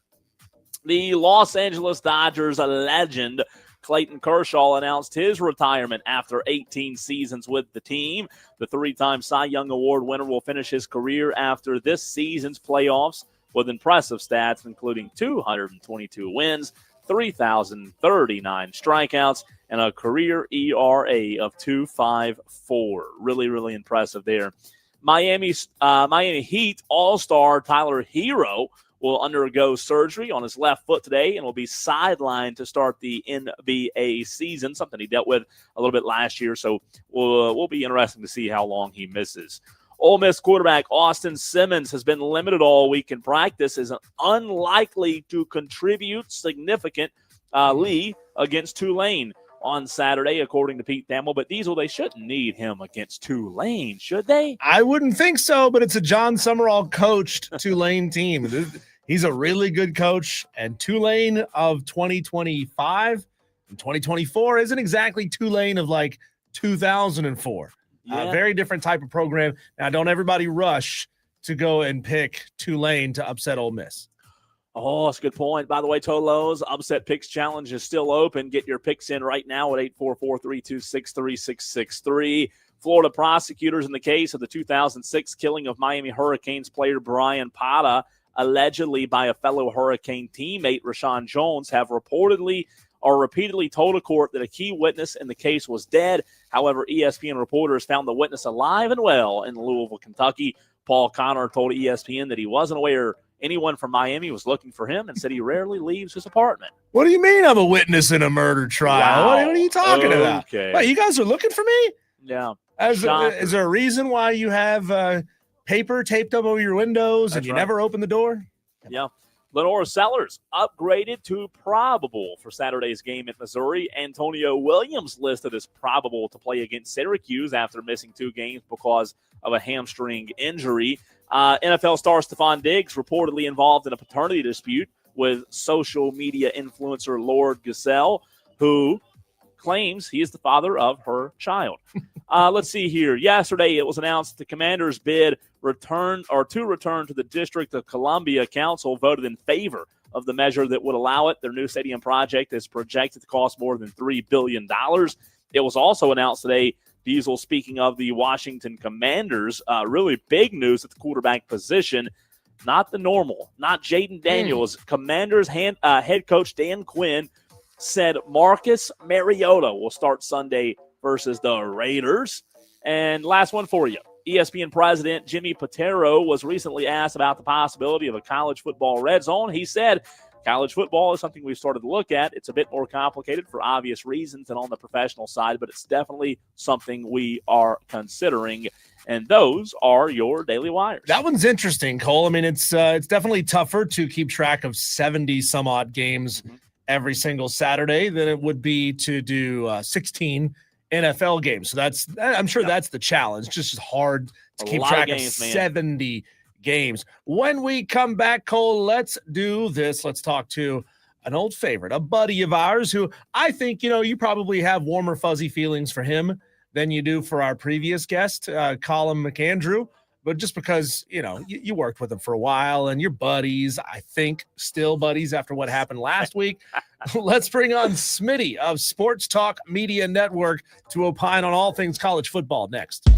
The Los Angeles Dodgers, a legend, Clayton Kershaw, announced his retirement after 18 seasons with the team. The 3-time Cy Young Award winner will finish his career after this season's playoffs with impressive stats, including 222 wins, 3,039 strikeouts, and a career ERA of 2.54. Really, really impressive there. Miami Heat All-Star Tyler Hero will undergo surgery on his left foot today and will be sidelined to start the NBA season, something he dealt with a little bit last year. So we'll be interesting to see how long he misses. Ole Miss quarterback Austin Simmons has been limited all week in practice, is unlikely to contribute significantly against Tulane on Saturday, according to Pete Thamel. But Diesel, they shouldn't need him against Tulane, should they? I wouldn't think so, but it's a John Summerall coached Tulane team. He's a really good coach, and Tulane of 2025 and 2024 isn't exactly Tulane of like 2004. Yeah. Very different type of program. Now, don't everybody rush to go and pick Tulane to upset Ole Miss. Oh, that's a good point. By the way, Tolo's Upset Picks Challenge is still open. Get your picks in right now at 844-326-3663. Florida prosecutors in the case of the 2006 killing of Miami Hurricanes player Brian Pata, allegedly by a fellow Hurricane teammate, Rashawn Jones, have repeatedly told a court that a key witness in the case was dead. However, ESPN reporters found the witness alive and well in Louisville, Kentucky. Paul Connor told ESPN that he wasn't aware anyone from Miami was looking for him and said he rarely leaves his apartment. What do you mean I'm a witness in a murder trial? Wow. What are you talking about? Okay. Wait, you guys are looking for me? Yeah. Is there a reason why you have paper taped up over your windows and you never open the door? Yeah. Lenora Sellers upgraded to probable for Saturday's game at Missouri. Antonio Williams listed as probable to play against Syracuse after missing 2 games because of a hamstring injury. NFL star Stephon Diggs reportedly involved in a paternity dispute with social media influencer Lord Gazelle, who claims he is the father of her child. Let's see here. Yesterday, it was announced the Commanders' bid to return to the District of Columbia Council voted in favor of the measure that would allow it. Their new stadium project is projected to cost more than $3 billion. It was also announced today, Diesel, speaking of the Washington Commanders, really big news at the quarterback position. Not the normal, not Jaden Daniels. Commanders head coach Dan Quinn said Marcus Mariota will start Sunday versus the Raiders. And last one for you. ESPN president Jimmy Patero was recently asked about the possibility of a college football red zone. He said, college football is something we've started to look at. It's a bit more complicated for obvious reasons than on the professional side, but it's definitely something we are considering. And those are your Daily Wires. That one's interesting, Cole. I mean, it's definitely tougher to keep track of 70-some-odd games every single Saturday than it would be to do 16 NFL games. So I'm sure that's the challenge. Just hard to keep track of 70 games. When we come back, Cole, let's do this. Let's talk to an old favorite, a buddy of ours who I think, you probably have warmer, fuzzy feelings for him than you do for our previous guest, Colin McAndrew. But just because, you worked with him for a while and you're buddies, I think still buddies after what happened last week. Let's bring on Smitty of Sports Talk Media Network to opine on all things college football next.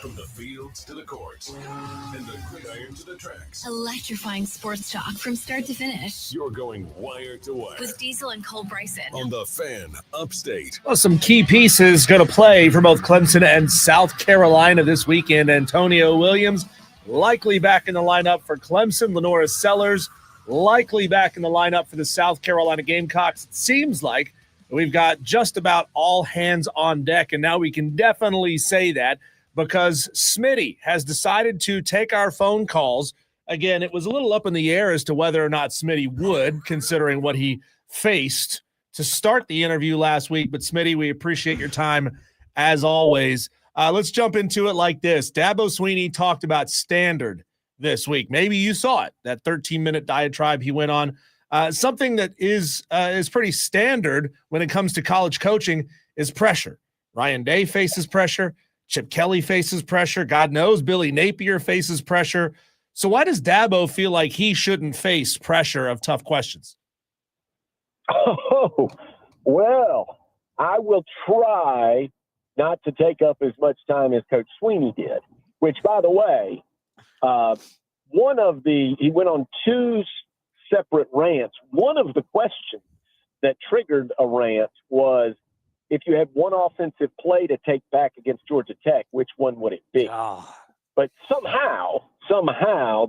From the fields to the courts and the gridiron to the tracks. Electrifying sports talk from start to finish. You're going wire to wire. With Diesel and Cole Bryson. On the Fan Upstate. Well, some key pieces going to play for both Clemson and South Carolina this weekend. Antonio Williams likely back in the lineup for Clemson. Lenora Sellers likely back in the lineup for the South Carolina Gamecocks. It seems like we've got just about all hands on deck, and now we can definitely say that because Smitty has decided to take our phone calls. Again, it was a little up in the air as to whether or not Smitty would, considering what he faced to start the interview last week. But Smitty, we appreciate your time as always. Let's jump into it like this. Dabo Swinney talked about standard this week. Maybe you saw it, that 13-minute diatribe he went on. Something that is pretty standard when it comes to college coaching is pressure. Ryan Day faces pressure. Chip Kelly faces pressure. God knows Billy Napier faces pressure. So why does Dabo feel like he shouldn't face pressure of tough questions? Oh, well, I will try not to take up as much time as Coach Swinney did, which, by the way, he went on two separate rants. One of the questions that triggered a rant was, if you had one offensive play to take back against Georgia Tech, which one would it be? But somehow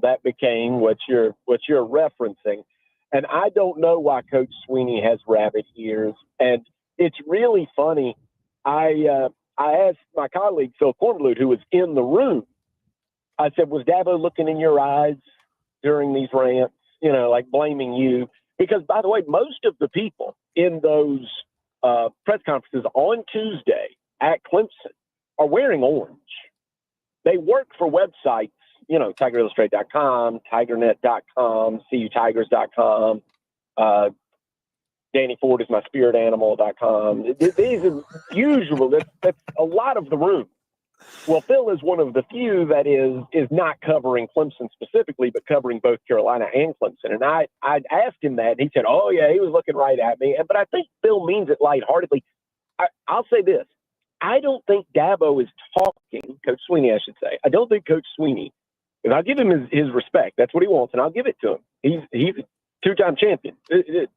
that became what you're referencing. And I don't know why Coach Swinney has rabbit ears. And it's really funny. I asked my colleague, Phil Kornblut, who was in the room, I said, was Dabo looking in your eyes during these rants, like blaming you? Because, by the way, most of the people in those press conferences on Tuesday at Clemson are wearing orange. They work for websites, TigerIllustrated.com, TigerNet.com, CUTigers.com, Danny Ford is my spirit animal.com. These are usual. That's a lot of the room. Well, Phil is one of the few that is not covering Clemson specifically, but covering both Carolina and Clemson. And I asked him that, and he said, oh, yeah, he was looking right at me. But I think Phil means it lightheartedly. I'll say this. I don't think Dabo is talking, Coach Swinney, I should say. I don't think Coach Swinney, and I'll give him his respect. That's what he wants, and I'll give it to him. He's a two-time champion.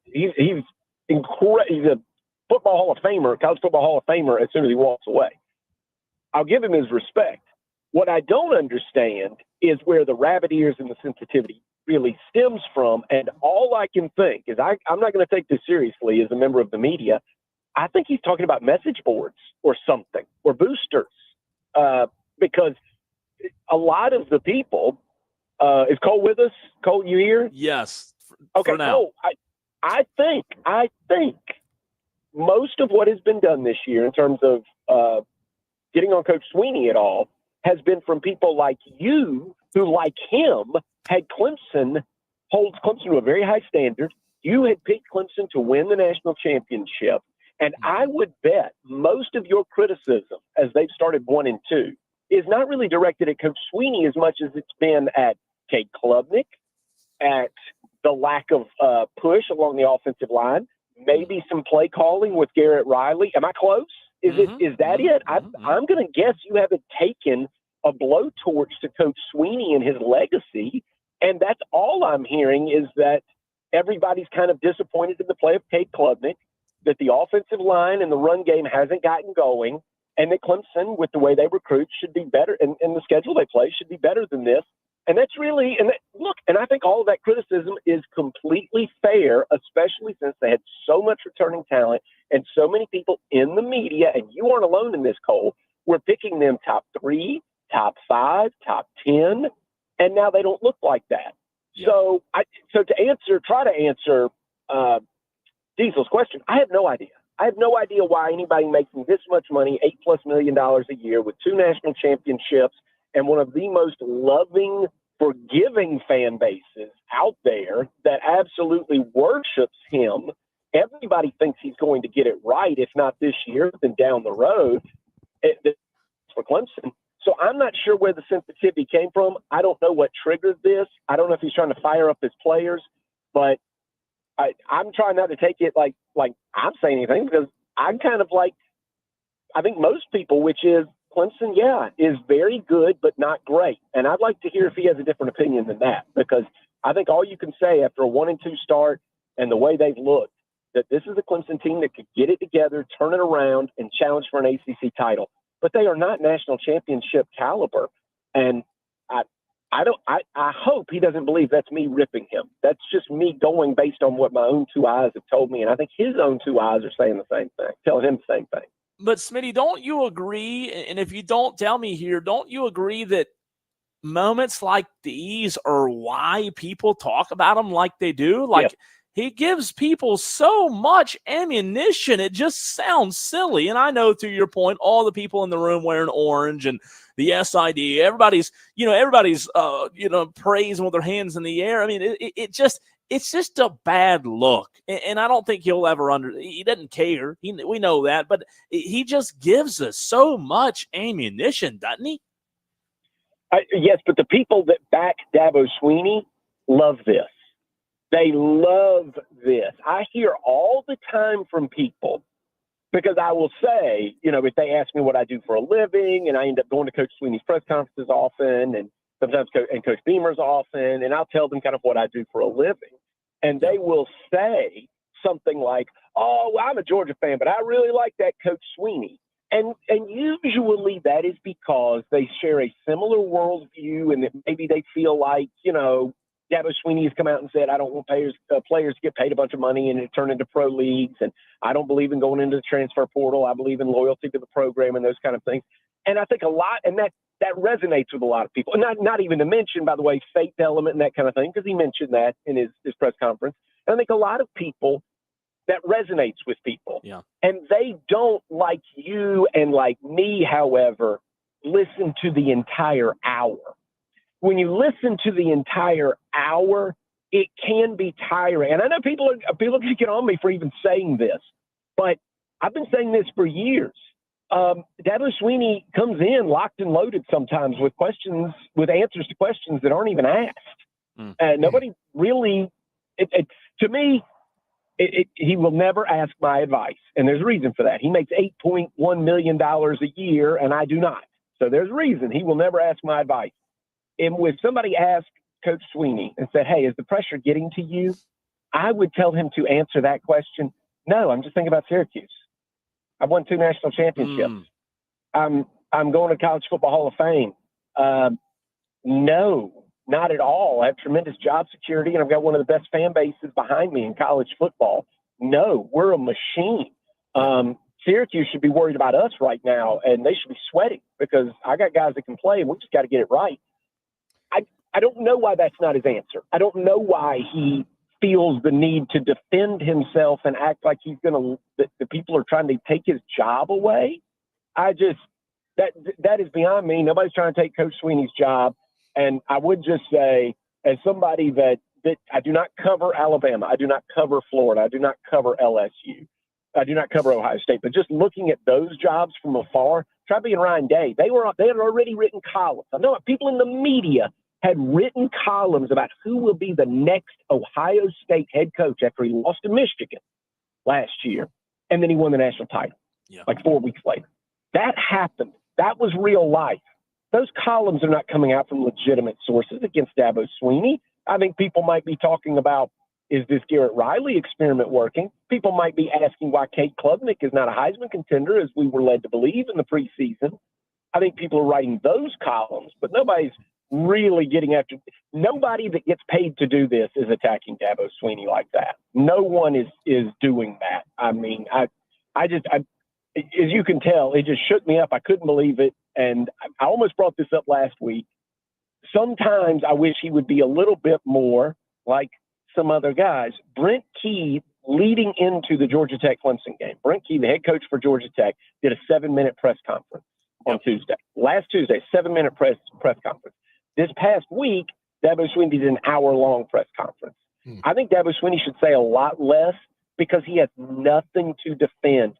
He's a football Hall of Famer, college football Hall of Famer as soon as he walks away. I'll give him his respect. What I don't understand is where the rabbit ears and the sensitivity really stems from. And all I can think is I'm not going to take this seriously as a member of the media. I think he's talking about message boards or something, or boosters, because a lot of the people, is Cole with us? Cole, you here? Yes. Okay, for now. Cole, I think most of what has been done this year in terms of getting on Coach Swinney at all has been from people like you who, like him, holds Clemson to a very high standard. You had picked Clemson to win the national championship. And I would bet most of your criticism as they've started 1-2 is not really directed at Coach Swinney as much as it's been at Kate Klubnik, at the lack of push along the offensive line, maybe some play calling with Garrett Riley. Am I close? Is that it? I'm going to guess you haven't taken a blowtorch to Coach Swinney and his legacy, and that's all I'm hearing is that everybody's kind of disappointed in the play of Kate Klubnik, that the offensive line and the run game hasn't gotten going, and that Clemson, with the way they recruit, should be better, and the schedule they play should be better than this. And that's really, and I think all of that criticism is completely fair, especially since they had so much returning talent and so many people in the media, and you aren't alone in this, Cole. We're picking them top 3, top 5, top 10, and now they don't look like that. Yeah. So try to answer Diesel's question, I have no idea. I have no idea why anybody making this much money, $8+ million a year with 2 national championships and one of the most loving, forgiving fan bases out there that absolutely worships him. Everybody thinks he's going to get it right, if not this year, then down the road for Clemson. So I'm not sure where the sensitivity came from. I don't know what triggered this. I don't know if he's trying to fire up his players, but I'm trying not to take it like I'm saying anything, because I'm kind of like, I think most people, which is Clemson, is very good, but not great. And I'd like to hear if he has a different opinion than that, because I think all you can say after a 1-2 start and the way they've looked, that this is a Clemson team that could get it together, turn it around, and challenge for an ACC title. But they are not national championship caliber. And I hope he doesn't believe that's me ripping him. That's just me going based on what my own two eyes have told me. And I think his own two eyes are saying the same thing, telling him the same thing. But Smitty, don't you agree? And if you don't tell me here, don't you agree that moments like these are why people talk about him like they do? Like, he gives people so much ammunition. It just sounds silly. And I know, to your point, all the people in the room wearing orange and the SID, everybody's praising with their hands in the air. I mean, it's just a bad look. And I don't think he'll ever he doesn't care. We know that, but he just gives us so much ammunition, doesn't he? Yes, but the people that back Dabo Swinney love this. They love this. I hear all the time from people, because I will say, if they ask me what I do for a living, and I end up going to Coach Swinney's press conferences often, and sometimes Coach Beamer's often, and I'll tell them kind of what I do for a living. And they will say something like, oh, well, I'm a Georgia fan, but I really like that Coach Swinney. And usually that is because they share a similar worldview, and that maybe they feel like, Dabo Swinney has come out and said, I don't want players to get paid a bunch of money and it turn into pro leagues. And I don't believe in going into the transfer portal. I believe in loyalty to the program and those kind of things. And I think a lot, and that resonates with a lot of people. And not even to mention, by the way, faith element and that kind of thing, because he mentioned that in his press conference. And I think a lot of people, that resonates with people. Yeah. And they don't, like you and like me, however, listen to the entire hour. When you listen to the entire hour, it can be tiring. And I know people are going to get on me for even saying this, but I've been saying this for years. Dabo Swinney comes in locked and loaded sometimes with answers to questions that aren't even asked. Nobody really, to me, he will never ask my advice. And there's a reason for that. He makes $8.1 million a year, and I do not. So there's a reason he will never ask my advice. And when somebody asked Coach Swinney and said, hey, is the pressure getting to you? I would tell him to answer that question. No, I'm just thinking about Syracuse. I've won 2 national championships. I'm going to College Football Hall of Fame. No, not at all. I have tremendous job security, and I've got one of the best fan bases behind me in college football. No, we're a machine. Syracuse should be worried about us right now, and they should be sweating because I got guys that can play, and we just got to get it right. I don't know why that's not his answer. I don't know why he feels the need to defend himself and act like he's the people are trying to take his job away. That is beyond me. Nobody's trying to take Coach Swinney's job. And I would just say, as somebody that I do not cover Alabama, I do not cover Florida, I do not cover LSU, I do not cover Ohio State, but just looking at those jobs from afar, try being Ryan Day. They had already written columns. I know people in the media had written columns about who will be the next Ohio State head coach after he lost to Michigan last year, and then he won the national title like 4 weeks later. That happened. That was real life. Those columns are not coming out from legitimate sources against Dabo Swinney. I think people might be talking about, is this Garrett Riley experiment working? People might be asking why Kate Klubnik is not a Heisman contender, as we were led to believe in the preseason. I think people are writing those columns, but nobody's really getting after. Nobody that gets paid to do this is attacking Dabo Swinney like that. No one is doing that. I mean, I as you can tell, it just shook me up. I couldn't believe it. And I almost brought this up last week. Sometimes I wish he would be a little bit more like some other guys. Brent Key, leading into the Georgia Tech Clemson game, Brent Key, the head coach for Georgia Tech, did a 7-minute press conference on Tuesday. Last Tuesday, 7-minute press conference. This past week, Dabo Swinney did an hour-long press conference. I think Dabo Swinney should say a lot less because he has nothing to defend.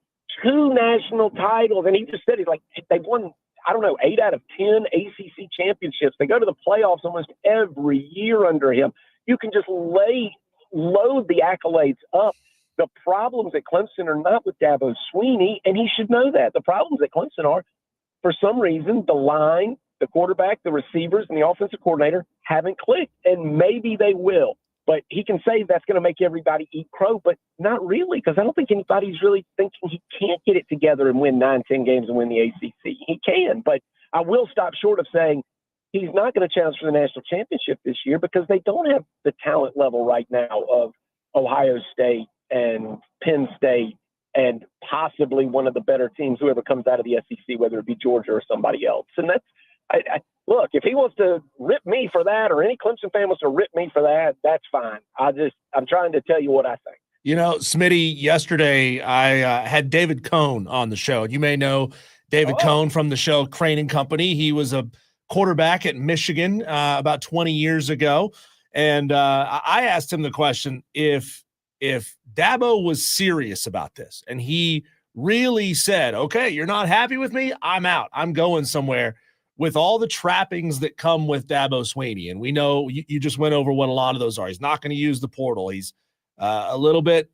2 national titles, and he just said they've won, 8 out of 10 ACC championships. They go to the playoffs almost every year under him. You can just load the accolades up. The problems at Clemson are not with Dabo Swinney, and he should know that. The problems at Clemson are, for some reason, the line, the quarterback, the receivers, and the offensive coordinator haven't clicked, and maybe they will. But he can say that's going to make everybody eat crow, but not really, because I don't think anybody's really thinking he can't get it together and win 9-10 games and win the ACC. He can, but I will stop short of saying he's not going to challenge for the national championship this year because they don't have the talent level right now of Ohio State and Penn State and possibly one of the better teams, whoever comes out of the SEC, whether it be Georgia or somebody else. And that's, look, if he wants to rip me for that, or any Clemson fan wants to rip me for that, that's fine. I'm trying to tell you what I think. You know, Smitty, yesterday I had David Cohn on the show. You may know David Cohn from the show Crane and Company. He was a quarterback at Michigan about 20 years ago. And I asked him the question, if Dabo was serious about this and he really said, okay, you're not happy with me, I'm out, I'm going somewhere, with all the trappings that come with Dabo Swinney. And we know you just went over what a lot of those are. He's not going to use the portal. He's a little bit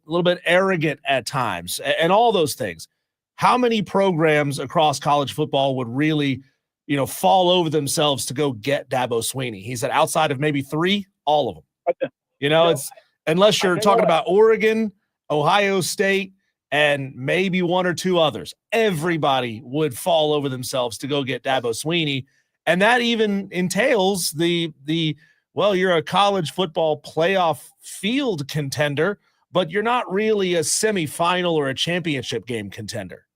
arrogant at times and all those things. How many programs across college football would really, fall over themselves to go get Dabo Swinney? He said outside of maybe 3, all of them. It's unless you're talking about Oregon, Ohio State, and maybe 1 or 2 others, everybody would fall over themselves to go get Dabo Swinney. And that even entails you're a college football playoff field contender, but you're not really a semifinal or a championship game contender.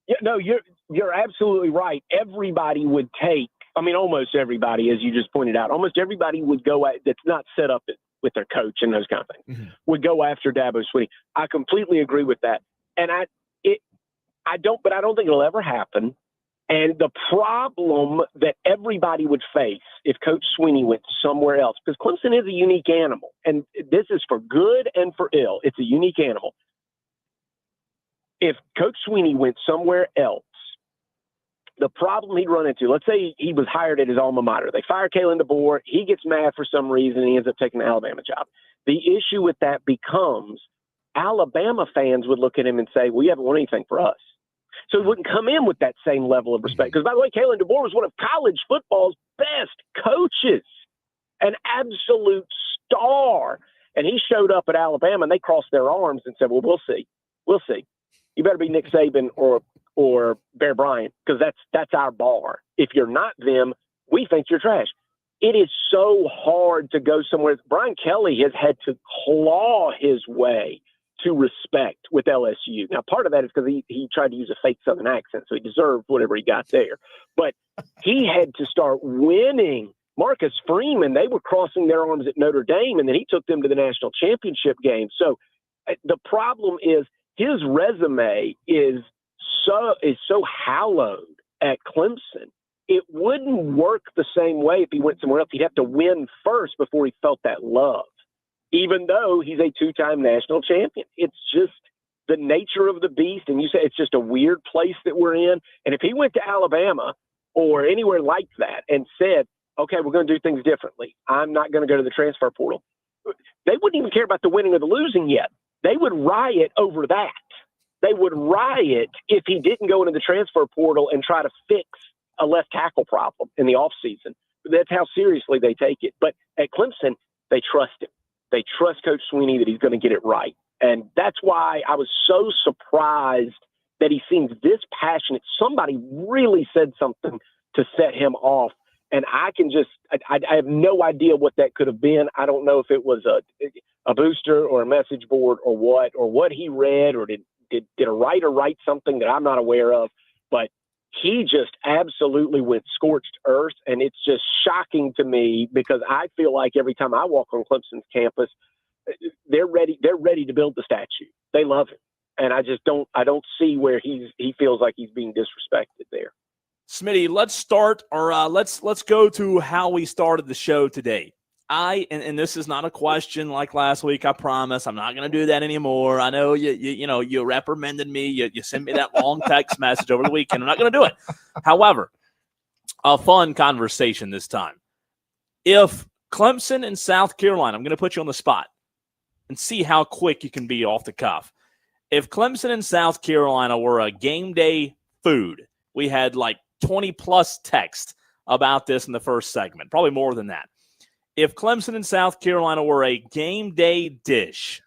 Yeah, no, you're absolutely right. Everybody would take, almost everybody, as you just pointed out, almost everybody would go at, that's not set up with their coach and those kind of things, would go after Dabo Swinney. I completely agree with that. And I don't think it'll ever happen. And the problem that everybody would face if Coach Swinney went somewhere else, because Clemson is a unique animal, and this is for good and for ill. It's a unique animal. If Coach Swinney went somewhere else, the problem he'd run into, let's say he was hired at his alma mater. They fire Kalen DeBoer. He gets mad for some reason, and he ends up taking the Alabama job. The issue with that becomes Alabama fans would look at him and say, well, you haven't won anything for us. So he wouldn't come in with that same level of respect. Because, by the way, Kalen DeBoer was one of college football's best coaches, an absolute star. And he showed up at Alabama, and they crossed their arms and said, well, we'll see. We'll see. You better be Nick Saban or Bear Bryant, because that's our bar. If you're not them, we think you're trash. It is so hard to go somewhere. Brian Kelly has had to claw his way to respect with LSU. Now, part of that is because he tried to use a fake Southern accent, so he deserved whatever he got there. But he had to start winning. Marcus Freeman, they were crossing their arms at Notre Dame, and then he took them to the national championship game. So the problem is his resume is so hallowed at Clemson. It wouldn't work the same way if he went somewhere else. He'd have to win first before he felt that love, even though he's a 2-time national champion. It's just the nature of the beast. And you say it's just a weird place that we're in. And if he went to Alabama or anywhere like that and said, okay, we're going to do things differently, I'm not going to go to the transfer portal, they wouldn't even care about the winning or the losing yet. They would riot over that. They would riot if he didn't go into the transfer portal and try to fix a left tackle problem in the offseason. That's how seriously they take it. But at Clemson, they trust him. They trust Coach Swinney that he's going to get it right. And that's why I was so surprised that he seems this passionate. Somebody really said something to set him off. And I have no idea what that could have been. I don't know if it was a booster or a message board or what he read, or did a writer write something that I'm not aware of. But he just absolutely went scorched earth. And it's just shocking to me, because I feel like every time I walk on Clemson's campus, they're ready to build the statue. They love him. And I don't see where he feels like he's being disrespected there. Smitty, let's start, or let's go to how we started the show today. And this is not a question like last week. I promise I'm not going to do that anymore. I know you reprimanded me. You sent me that long text message over the weekend. I'm not going to do it. However, a fun conversation this time. If Clemson and South Carolina, I'm going to put you on the spot and see how quick you can be off the cuff. If Clemson and South Carolina were a game day food, We had like 20-plus texts about this in the first segment, probably more than that. If Clemson and South Carolina were a game day dish,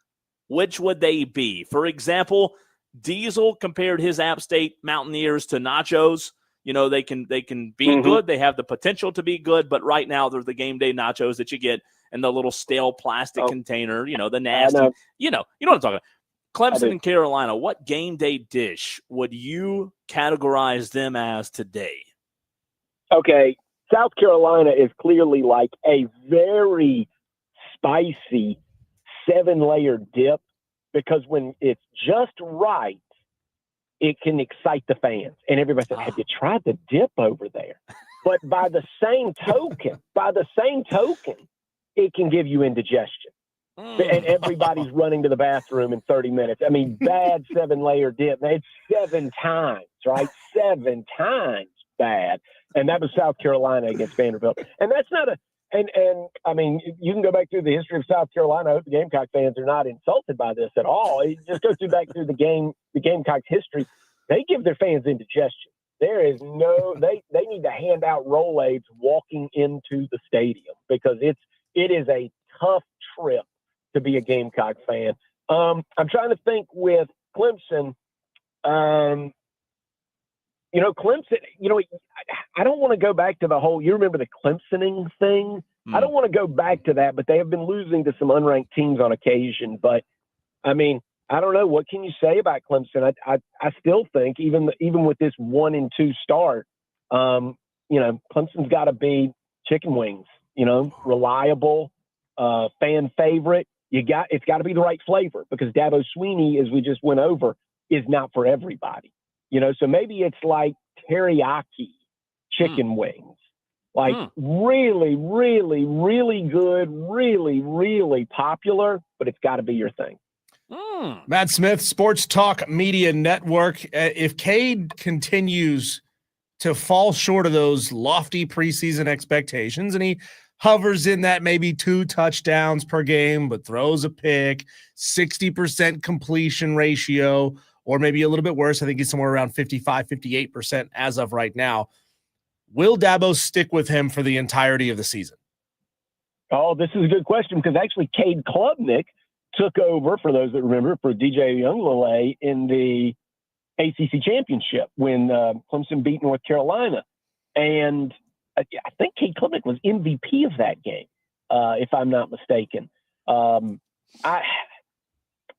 which would they be? For example, Diesel compared his App State Mountaineers to nachos. They can be good. They have the potential to be good, but right now they're the game day nachos that you get in the little stale plastic container, the nasty. You know what I'm talking about. Clemson and Carolina, what game day dish would you categorize them as today? Okay, South Carolina is clearly like a very spicy 7-layer dip, because when it's just right, it can excite the fans. And everybody said, have you tried the dip over there? But by the same token, it can give you indigestion. And everybody's running to the bathroom in 30 minutes. I mean, bad 7-layer dip. It's 7 times, right? 7 times bad. And that was South Carolina against Vanderbilt. And that's not and I mean, you can go back through the history of South Carolina. I hope the Gamecock fans are not insulted by this at all. You just go back through the Gamecocks history. They give their fans indigestion. There is they need to hand out Rolaids walking into the stadium, because it is a tough trip to be a Gamecock fan. I'm trying to think with Clemson. Clemson, I don't want to go back to the whole, you remember the Clemsoning thing? I don't want to go back to that, but they have been losing to some unranked teams on occasion. But, I mean, I don't know. What can you say about Clemson? I still think, even with this 1-2 start, Clemson's got to be chicken wings, reliable, fan favorite. It's got to be the right flavor, because Dabo Sweeney, as we just went over, is not for everybody. So maybe it's like teriyaki chicken wings, like really, really, really good, really, really popular, but it's got to be your thing. Matt Smith, Sports Talk Media Network. If Cade continues to fall short of those lofty preseason expectations, and he hovers in that maybe 2 touchdowns per game, but throws a pick, 60% completion ratio, or maybe a little bit worse, I think he's somewhere around 55, 58% as of right now. Will Dabo stick with him for the entirety of the season? Oh, this is a good question, because actually Cade Klubnik took over, for those that remember, for DJ Younglele in the ACC championship when Clemson beat North Carolina. And I think Cade Klubnik was MVP of that game, if I'm not mistaken.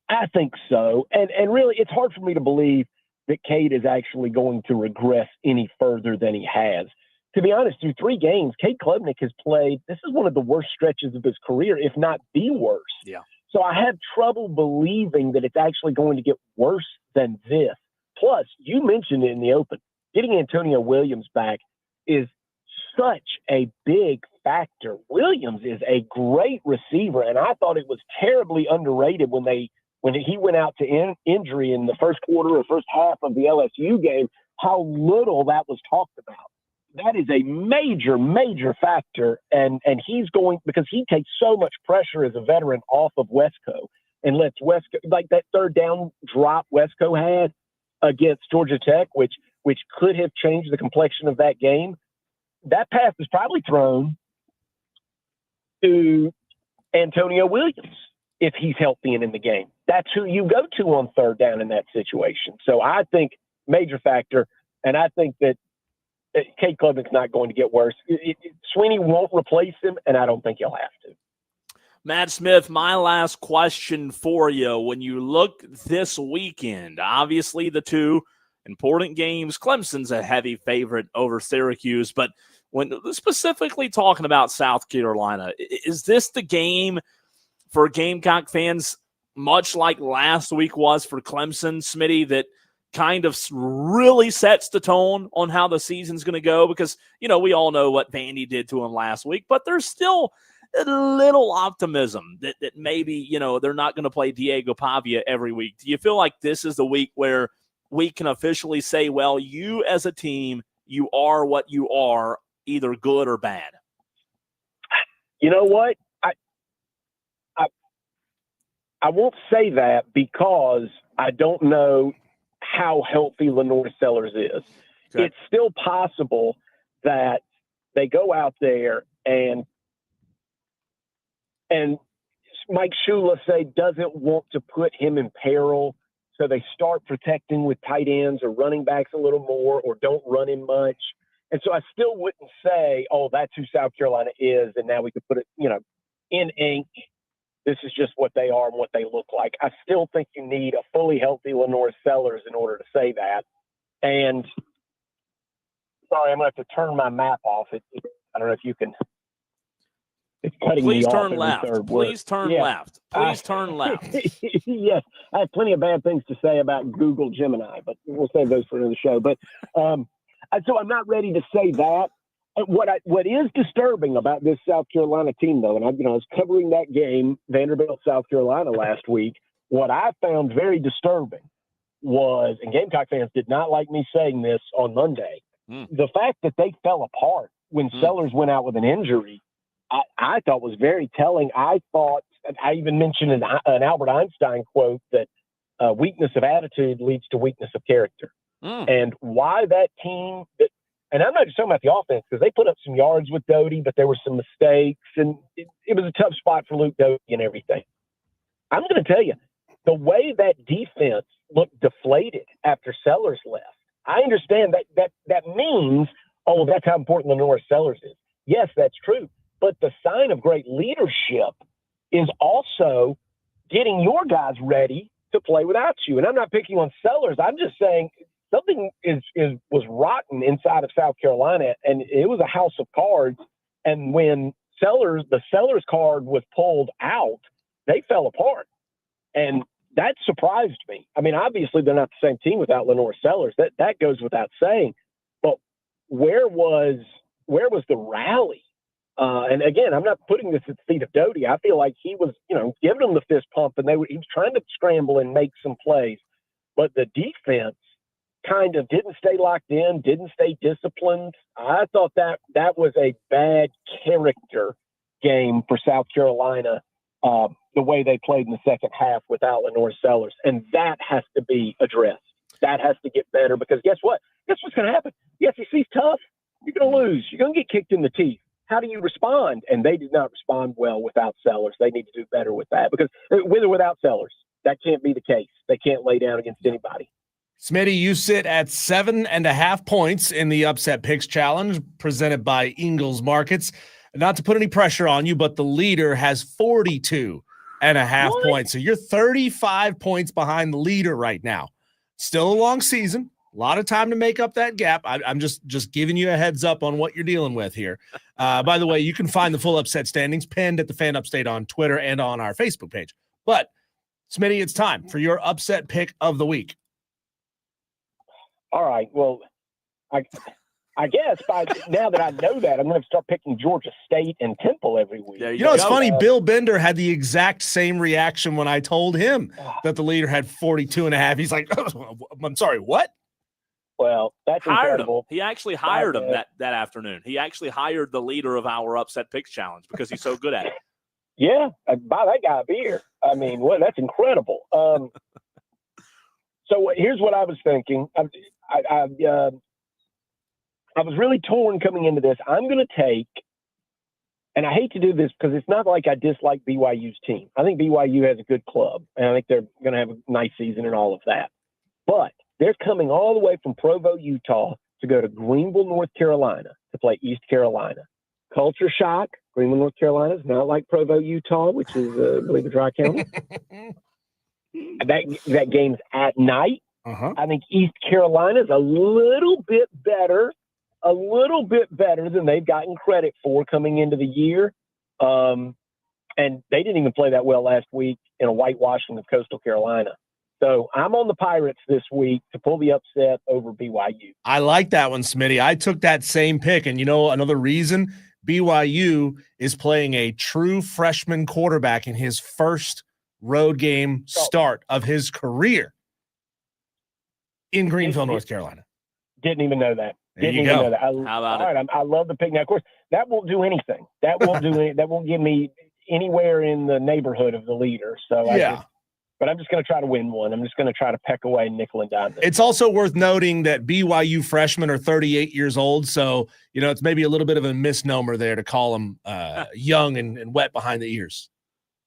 I think so. And really, it's hard for me to believe that Cade is actually going to regress any further than he has. To be honest, through 3 games, Cade Klubnik has played, this is one of the worst stretches of his career, if not the worst. Yeah. So I have trouble believing that it's actually going to get worse than this. Plus, you mentioned it in the open, getting Antonio Williams back is such a big factor. Williams is a great receiver, and I thought it was terribly underrated when he went out to injury in the first quarter or first half of the LSU game, how little that was talked about. That is a major, major factor, and he's going, because he takes so much pressure as a veteran off of Wesco and lets Wesco, like that third down drop Wesco had against Georgia Tech, which could have changed the complexion of that game. That pass is probably thrown to Antonio Williams if he's healthy and in the game. That's who you go to on third down in that situation. So I think major factor, and I think that Cade Klubnik's not going to get worse. Sweeney won't replace him, and I don't think he'll have to. Matt Smith, my last question for you. When you look this weekend, obviously the 2 important games, Clemson's a heavy favorite over Syracuse, but when specifically talking about South Carolina, is this the game for Gamecock fans, much like last week was for Clemson, Smitty, that kind of really sets the tone on how the season's going to go? Because, we all know what Vandy did to him last week, but there's still a little optimism that maybe, they're not going to play Diego Pavia every week. Do you feel like this is the week where we can officially say, well, you as a team, you are what you are, either good or bad? You know what? I won't say that, because I don't know how healthy Lenore Sellers is. it's still possible that they go out there and Mike Shula doesn't want to put him in peril, so they start protecting with tight ends or running backs a little more, or don't run him much. And so I still wouldn't say, oh, that's who South Carolina is, and now we could put it, in ink. This is just what they are and what they look like. I still think you need a fully healthy Lenore Sellers in order to say that. And sorry, I'm going to have to turn my map off. I don't know if you can. It's cutting me off. Please turn left. Please turn left. Yes, I have plenty of bad things to say about Google Gemini, but we'll save those for another show. But so I'm not ready to say that. What is disturbing about this South Carolina team, though, and I was covering that game, Vanderbilt, South Carolina, last week. What I found very disturbing was, and Gamecock fans did not like me saying this on Monday, the fact that they fell apart when Sellers went out with an injury. I thought was very telling. I even mentioned an Albert Einstein quote that weakness of attitude leads to weakness of character. And why that team, and I'm not just talking about the offense, because they put up some yards with Doty, but there were some mistakes, and it was a tough spot for Luke Doty and everything. I'm going to tell you, the way that defense looked deflated after Sellers left, I understand that means, oh, that's how important Lenore Sellers is. Yes, that's true. But the sign of great leadership is also getting your guys ready to play without you. And I'm not picking on Sellers. I'm just saying something was rotten inside of South Carolina, and it was a house of cards. And when the Sellers card was pulled out, they fell apart. And that surprised me. I mean, obviously they're not the same team without Lenore Sellers. That goes without saying. But where was the rally? And again, I'm not putting this at the feet of Doty. I feel like he was, giving them the fist pump, and he was trying to scramble and make some plays. But the defense kind of didn't stay locked in, didn't stay disciplined. I thought that was a bad character game for South Carolina, the way they played in the second half without Lenore Sellers. And that has to be addressed. That has to get better, because guess what? Guess what's going to happen? The SEC's tough. You're going to lose. You're going to get kicked in the teeth. How do you respond? And they did not respond well without Sellers. They need to do better with that, because with or without Sellers, that can't be the case. They can't lay down against anybody. Smitty, you sit at 7.5 points in the Upset Picks Challenge presented by Ingalls Markets. Not to put any pressure on you, but the leader has 42.5 points. So you're 35 points behind the leader right now. Still a long season. A lot of time to make up that gap. I'm just giving you a heads up on what you're dealing with here. By the way, you can find the full upset standings pinned at the Fan Upstate on Twitter and on our Facebook page. But, Smitty, it's time for your upset pick of the week. All right. Well, I guess now that I know that, I'm going to start picking Georgia State and Temple every week. It's funny. Bill Bender had the exact same reaction when I told him that the leader had 42.5. He's like, oh, I'm sorry, what? Well, that's incredible. He actually hired him that afternoon. He actually hired the leader of our Upset Picks Challenge because he's so good at it. Yeah, I'd buy that guy a beer. I mean, that's incredible. So here's what I was thinking. I was really torn coming into this. I'm going to take, and I hate to do this because it's not like I dislike BYU's team. I think BYU has a good club, and I think they're going to have a nice season and all of that. But they're coming all the way from Provo, Utah, to go to Greenville, North Carolina, to play East Carolina. Culture shock. Greenville, North Carolina is not like Provo, Utah, which is, I believe, a dry county. That game's at night. I think East Carolina is a little bit better than they've gotten credit for coming into the year. And they didn't even play that well last week in a whitewashing of Coastal Carolina. So I'm on the Pirates this week to pull the upset over BYU. I like that one, Smitty. I took that same pick. And another reason, BYU is playing a true freshman quarterback in his first road game start of his career in Greenville, North Carolina. Didn't even know that. There you go. How about it? I love the pick. Now, of course, that won't do anything. That won't give me anywhere in the neighborhood of the leader. So but I'm just going to try to win one. I'm just going to try to peck away nickel and dime. It's also worth noting that BYU freshmen are 38 years old, so it's maybe a little bit of a misnomer there to call them young and wet behind the ears.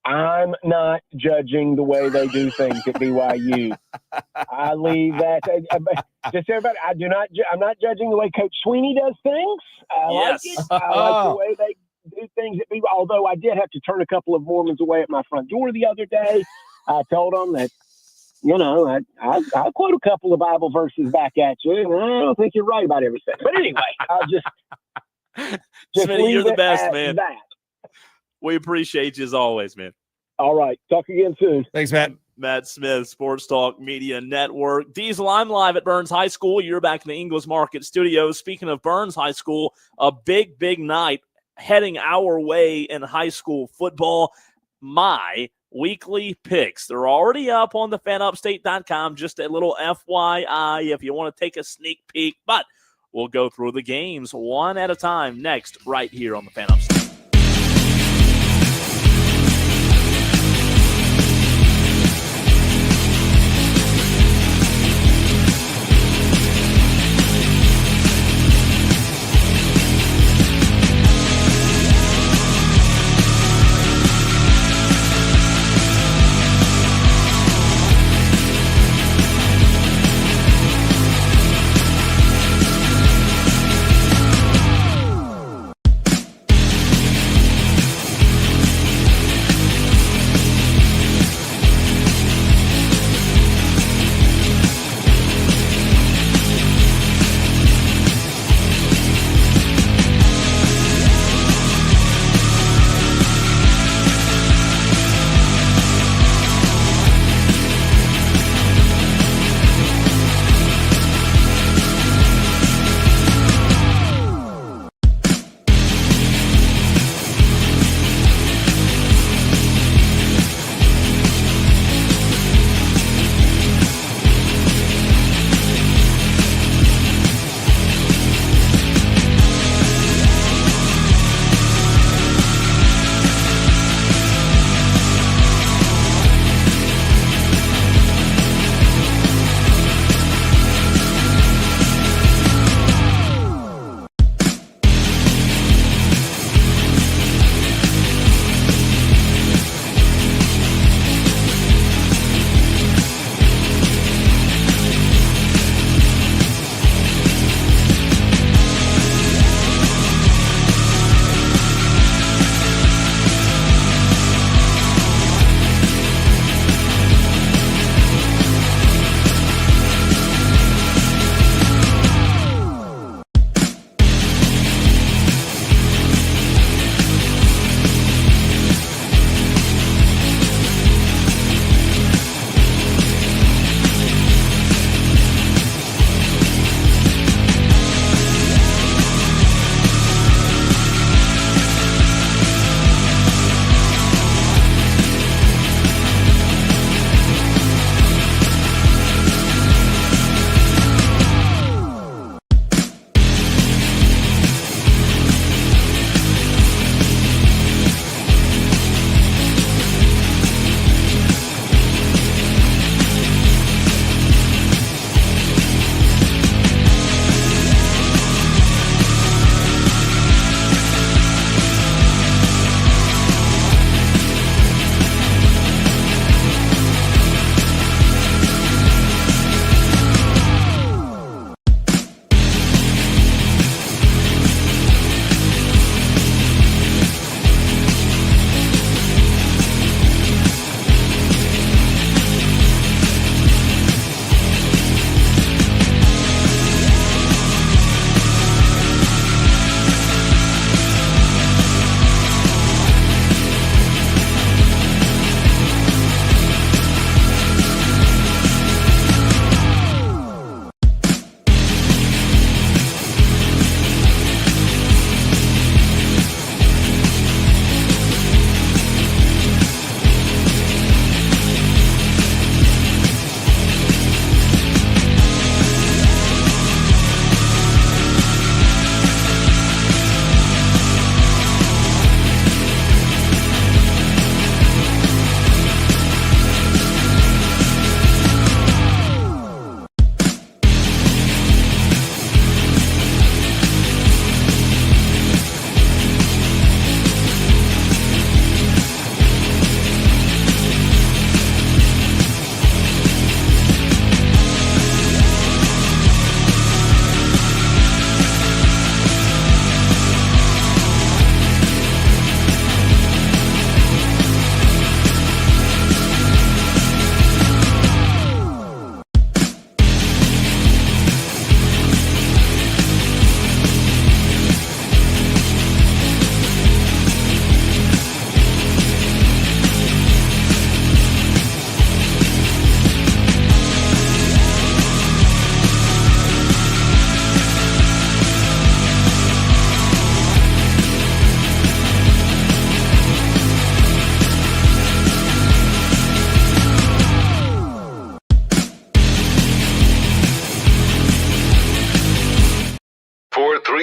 I'm not judging the way they do things at BYU. I leave that. Just everybody. I'm not judging the way Coach Sweeney does things. I like it. I like the way they do things at BYU. Although I did have to turn a couple of Mormons away at my front door the other day. I told them that, I'll quote a couple of Bible verses back at you, and I don't think you're right about everything. But anyway, I'll just Smitty, you're the best, man. That. We appreciate you as always, man. All right. Talk again soon. Thanks, Matt. Matt Smith, Sports Talk Media Network. Diesel, I'm live at Burns High School. You're back in the Ingles Market Studios. Speaking of Burns High School, a big, big night heading our way in high school football. My weekly picks. They're already up on the fanupstate.com. Just a little FYI if you want to take a sneak peek. But we'll go through the games one at a time next right here on the Fan Upstate.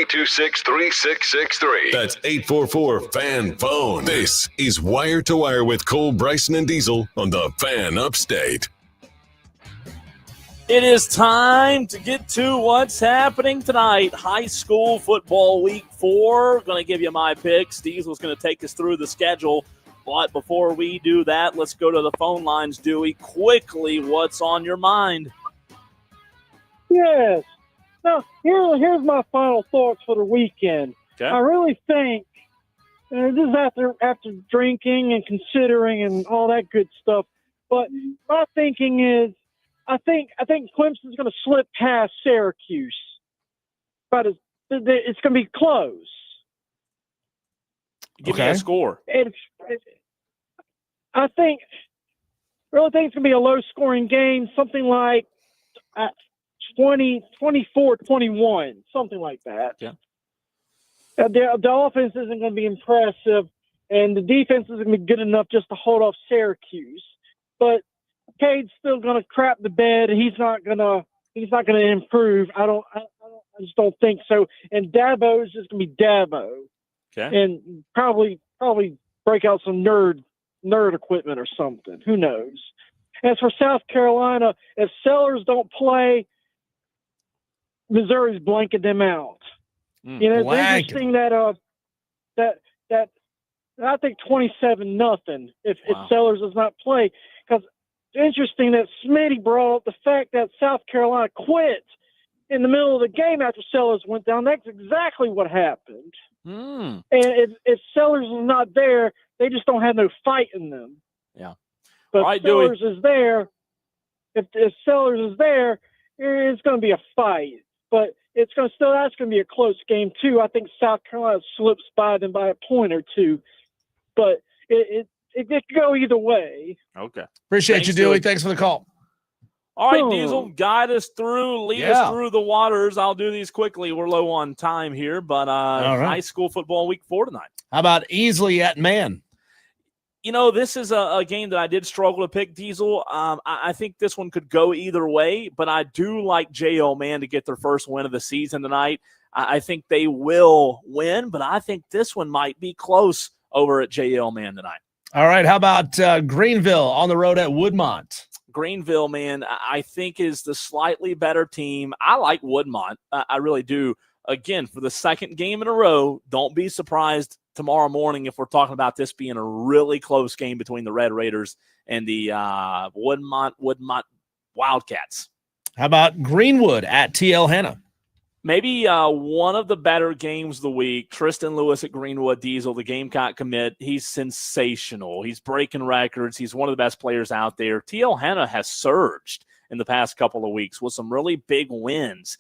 844-326-3663. That's 844-FAN-PHONE. This is Wire to Wire with Cole, Bryson, and Diesel on the Fan Upstate. It is time to get to what's happening tonight. High school football week 4. Going to give you my picks. Diesel's going to take us through the schedule. But before we do that, let's go to the phone lines, Dewey. Quickly, what's on your mind? Yes. Now, here's my final thoughts for the weekend. Okay. I really think, this is after drinking and considering and all that good stuff, but my thinking is, I think Clemson's going to slip past Syracuse, but it's going to be close. Give me a score. I really think it's going to be a low-scoring game, something like 24-21, something like that. Yeah. The offense isn't going to be impressive, and the defense isn't going to be good enough just to hold off Syracuse. But Cade's still going to crap the bed. He's not going to improve. I just don't think so. And Dabo is just going to be Dabo. Okay. And probably break out some nerd equipment or something. Who knows? As for South Carolina, if Sellers don't play, Missouri's blanking them out. It's interesting that I think 27-0 if Sellers does not play, because it's interesting that Smitty brought up the fact that South Carolina quit in the middle of the game after Sellers went down. That's exactly what happened. And if Sellers is not there, they just don't have no fight in them. Yeah. But right, Sellers is there. If Sellers is there, it's going to be a fight. But that's going to be a close game too. I think South Carolina slips by them by a point or two, but it could go either way. Okay. Appreciate you, Dewey. Thanks for the call. All right, Diesel, guide us through, lead us through the waters. I'll do these quickly. We're low on time here, but high school football week 4 tonight. How about Easley at Man? This is a game that I did struggle to pick, Diesel. I think this one could go either way, but I do like J.O. Man to get their first win of the season tonight. I think they will win, but I think this one might be close over at J.L. Man tonight. All right, how about Greenville on the road at Woodmont? Greenville, man, I think is the slightly better team. I like Woodmont. I really do. Again, for the second game in a row, don't be surprised tomorrow morning if we're talking about this being a really close game between the Red Raiders and the Woodmont Wildcats. How about Greenwood at TL Hanna? Maybe one of the better games of the week. Tristan Lewis at Greenwood, Diesel, the Gamecock commit. He's sensational. He's breaking records. He's one of the best players out there. TL Hanna has surged in the past couple of weeks with some really big wins.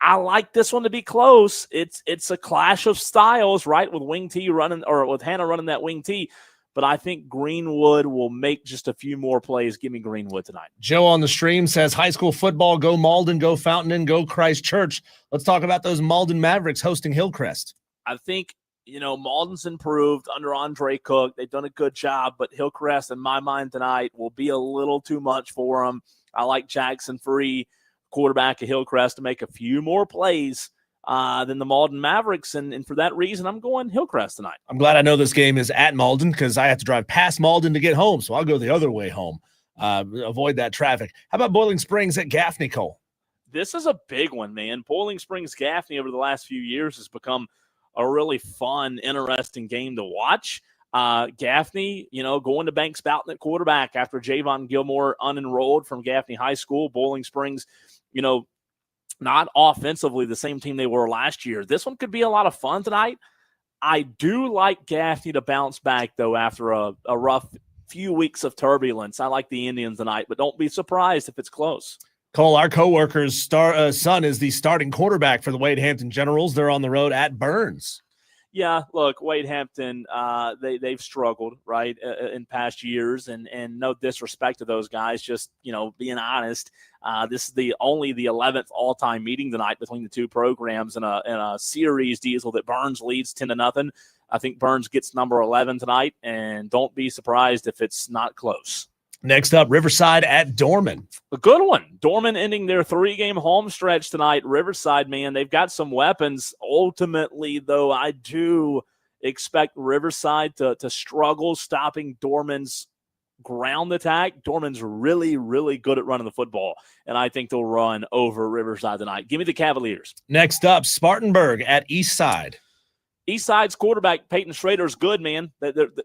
I like this one to be close. It's a clash of styles, right? With Wing T running, or with Hanna running that Wing T. But I think Greenwood will make just a few more plays. Give me Greenwood tonight. Joe on the stream says high school football, go Malden, go Fountain, go Christ Church. Let's talk about those Malden Mavericks hosting Hillcrest. I think, Malden's improved under Andre Cook. They've done a good job, but Hillcrest, in my mind tonight, will be a little too much for them. I like Jackson Free, quarterback of Hillcrest, to make a few more plays than the Malden Mavericks, and for that reason, I'm going Hillcrest tonight. I'm glad I know this game is at Malden because I have to drive past Malden to get home, so I'll go the other way home, avoid that traffic. How about Boiling Springs at Gaffney, Cole? This is a big one, man. Boiling Springs Gaffney over the last few years has become a really fun, interesting game to watch. Gaffney, going to Banks Boughton at quarterback after Javon Gilmore unenrolled from Gaffney High School. Boiling Springs, not offensively the same team they were last year. This one could be a lot of fun tonight. I do like Gaffney to bounce back, though, after a rough few weeks of turbulence. I like the Indians tonight, but don't be surprised if it's close. Cole, our coworker's son is the starting quarterback for the Wade Hampton Generals. They're on the road at Burns. Yeah, look, Wade Hampton, they've struggled, right, in past years, and no disrespect to those guys, just, being honest. This is only the 11th all-time meeting tonight between the two programs in a series, Diesel, that Burns leads 10-0. I think Burns gets number 11 tonight, and don't be surprised if it's not close. Next up, Riverside at Dorman. A good one. Dorman ending their 3-game home stretch tonight. Riverside, man, they've got some weapons. Ultimately, though, I do expect Riverside to struggle stopping Dorman's ground attack. Dorman's really, really good at running the football, and I think they'll run over Riverside tonight. Give me the Cavaliers. Next up, Spartanburg at Eastside. Eastside's quarterback, Peyton Schrader's good, man.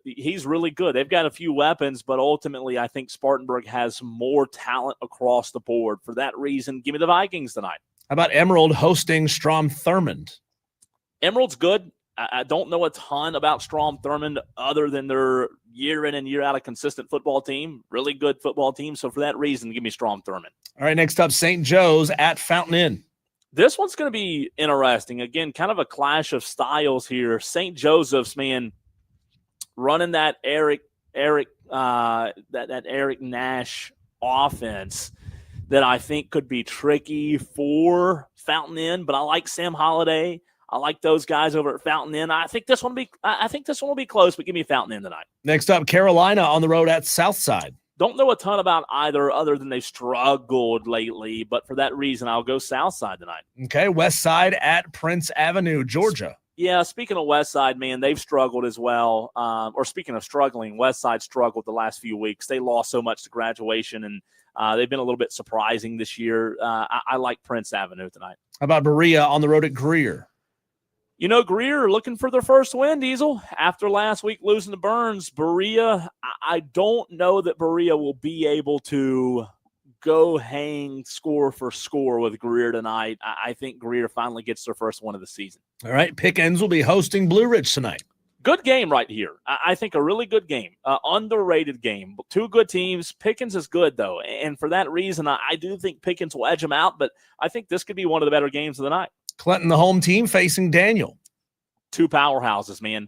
He's really good. They've got a few weapons, but ultimately I think Spartanburg has more talent across the board. For that reason, give me the Vikings tonight. How about Emerald hosting Strom Thurmond? Emerald's good. I don't know a ton about Strom Thurmond other than their year in and year out a consistent football team. Really good football team. So for that reason, give me Strom Thurmond. All right, next up, St. Joe's at Fountain Inn. This one's going to be interesting. Again, kind of a clash of styles here. St. Joseph's, man, running that Eric Nash offense that I think could be tricky for Fountain Inn. But I like Sam Holliday. I like those guys over at Fountain Inn. I think this one will be close. But give me Fountain Inn tonight. Next up, Carolina on the road at Southside. Don't know a ton about either other than they've struggled lately, but for that reason, I'll go Southside tonight. Okay, West Side at Prince Avenue, Georgia. Yeah, speaking of West Side, man, they've struggled as well. Or speaking of struggling, West Side struggled the last few weeks. They lost so much to graduation, and they've been a little bit surprising this year. I like Prince Avenue tonight. How about Berea on the road at Greer? You know, Greer looking for their first win, Diesel. After last week losing to Burns, Berea, I don't know that Berea will be able to go hang score for score with Greer tonight. I think Greer finally gets their first one of the season. All right, Pickens will be hosting Blue Ridge tonight. Good game right here. I think a really good game, underrated game. Two good teams. Pickens is good, though, and for that reason, I do think Pickens will edge them out, but I think this could be one of the better games of the night. Clinton, the home team, facing Daniel. Two powerhouses, man.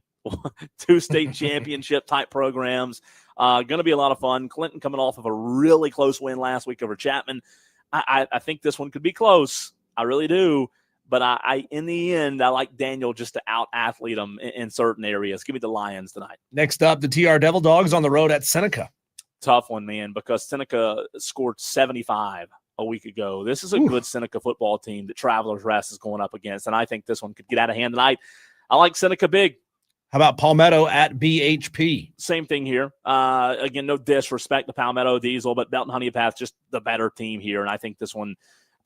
Two state championship type programs. Going to be a lot of fun. Clinton coming off of a really close win last week over Chapman. I think this one could be close. I really do. But I in the end, I like Daniel just to out-athlete them in certain areas. Give me the Lions tonight. Next up, the TR Devil Dogs on the road at Seneca. Tough one, man, because Seneca scored 75 a week ago. This is a good Seneca football team that Travelers Rest is going up against, and I think this one could get out of hand tonight. I like Seneca big. How about Palmetto at BHP? Same thing here. Again, no disrespect to Palmetto Diesel, but Belton Honeypath just the better team here, and I think this one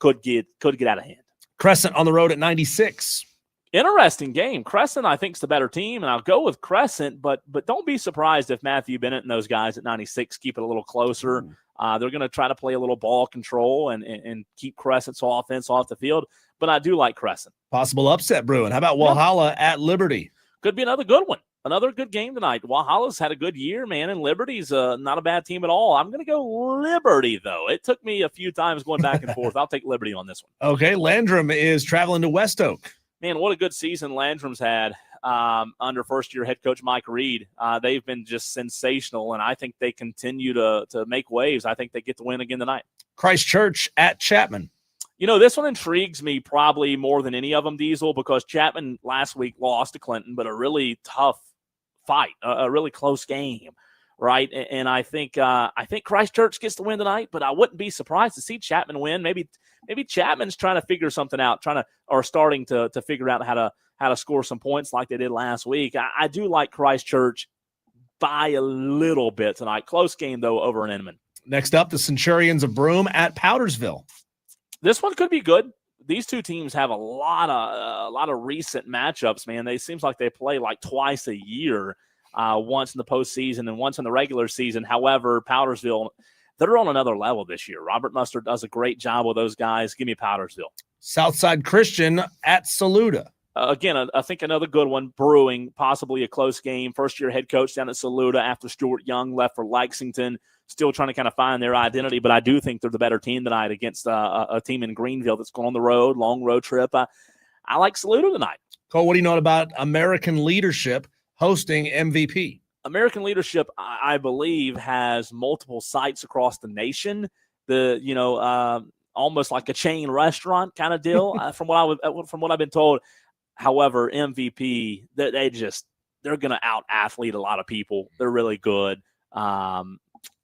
could get out of hand. Crescent on the road at 96. Interesting game. Crescent, I think, is the better team, and I'll go with Crescent, but don't be surprised if Matthew Bennett and those guys at 96 keep it a little closer. They're going to try to play a little ball control and keep Crescent's offense off the field, but I do like Crescent. Possible upset brewing. How about Walhalla at Liberty? Could be another good one. Another good game tonight. Walhalla's had a good year, man, and Liberty's not a bad team at all. I'm going to go Liberty, though. It took me a few times going back and forth. I'll take Liberty on this one. Okay, Landrum is traveling to West Oak. Man, what a good season Landrum's had under first-year head coach Mike Reed. They've been just sensational, and I think they continue to make waves. I think they get the win again tonight. Christchurch at Chapman. You know, this one intrigues me probably more than any of them, Diesel, because Chapman last week lost to Clinton, but a really tough fight, a really close game, right? And I think Christchurch gets the win tonight, but I wouldn't be surprised to see Chapman win. Maybe Chapman's trying to figure something out, starting to figure out how to score some points like they did last week. I do like Christchurch by a little bit tonight. Close game, though, over in Inman. Next up, the Centurions of Broome at Powdersville. This one could be good. These two teams have a lot of recent matchups, man. It seems like they play like twice a year, once in the postseason and once in the regular season. However, Powdersville, they're on another level this year. Robert Mustard does a great job with those guys. Give me Powdersville. Southside Christian at Saluda. Again, I think another good one brewing, possibly a close game. First-year head coach down at Saluda after Stuart Young left for Lexington. Still trying to kind of find their identity, but I do think they're the better team tonight against a team in Greenville that's going on the road, long road trip. I like Saluda tonight. Cole, what do you know about American Leadership hosting MVP? American Leadership, I believe, has multiple sites across the nation. Almost like a chain restaurant kind of deal, from what I've been told. However, MVP, they're going to out athlete a lot of people. They're really good.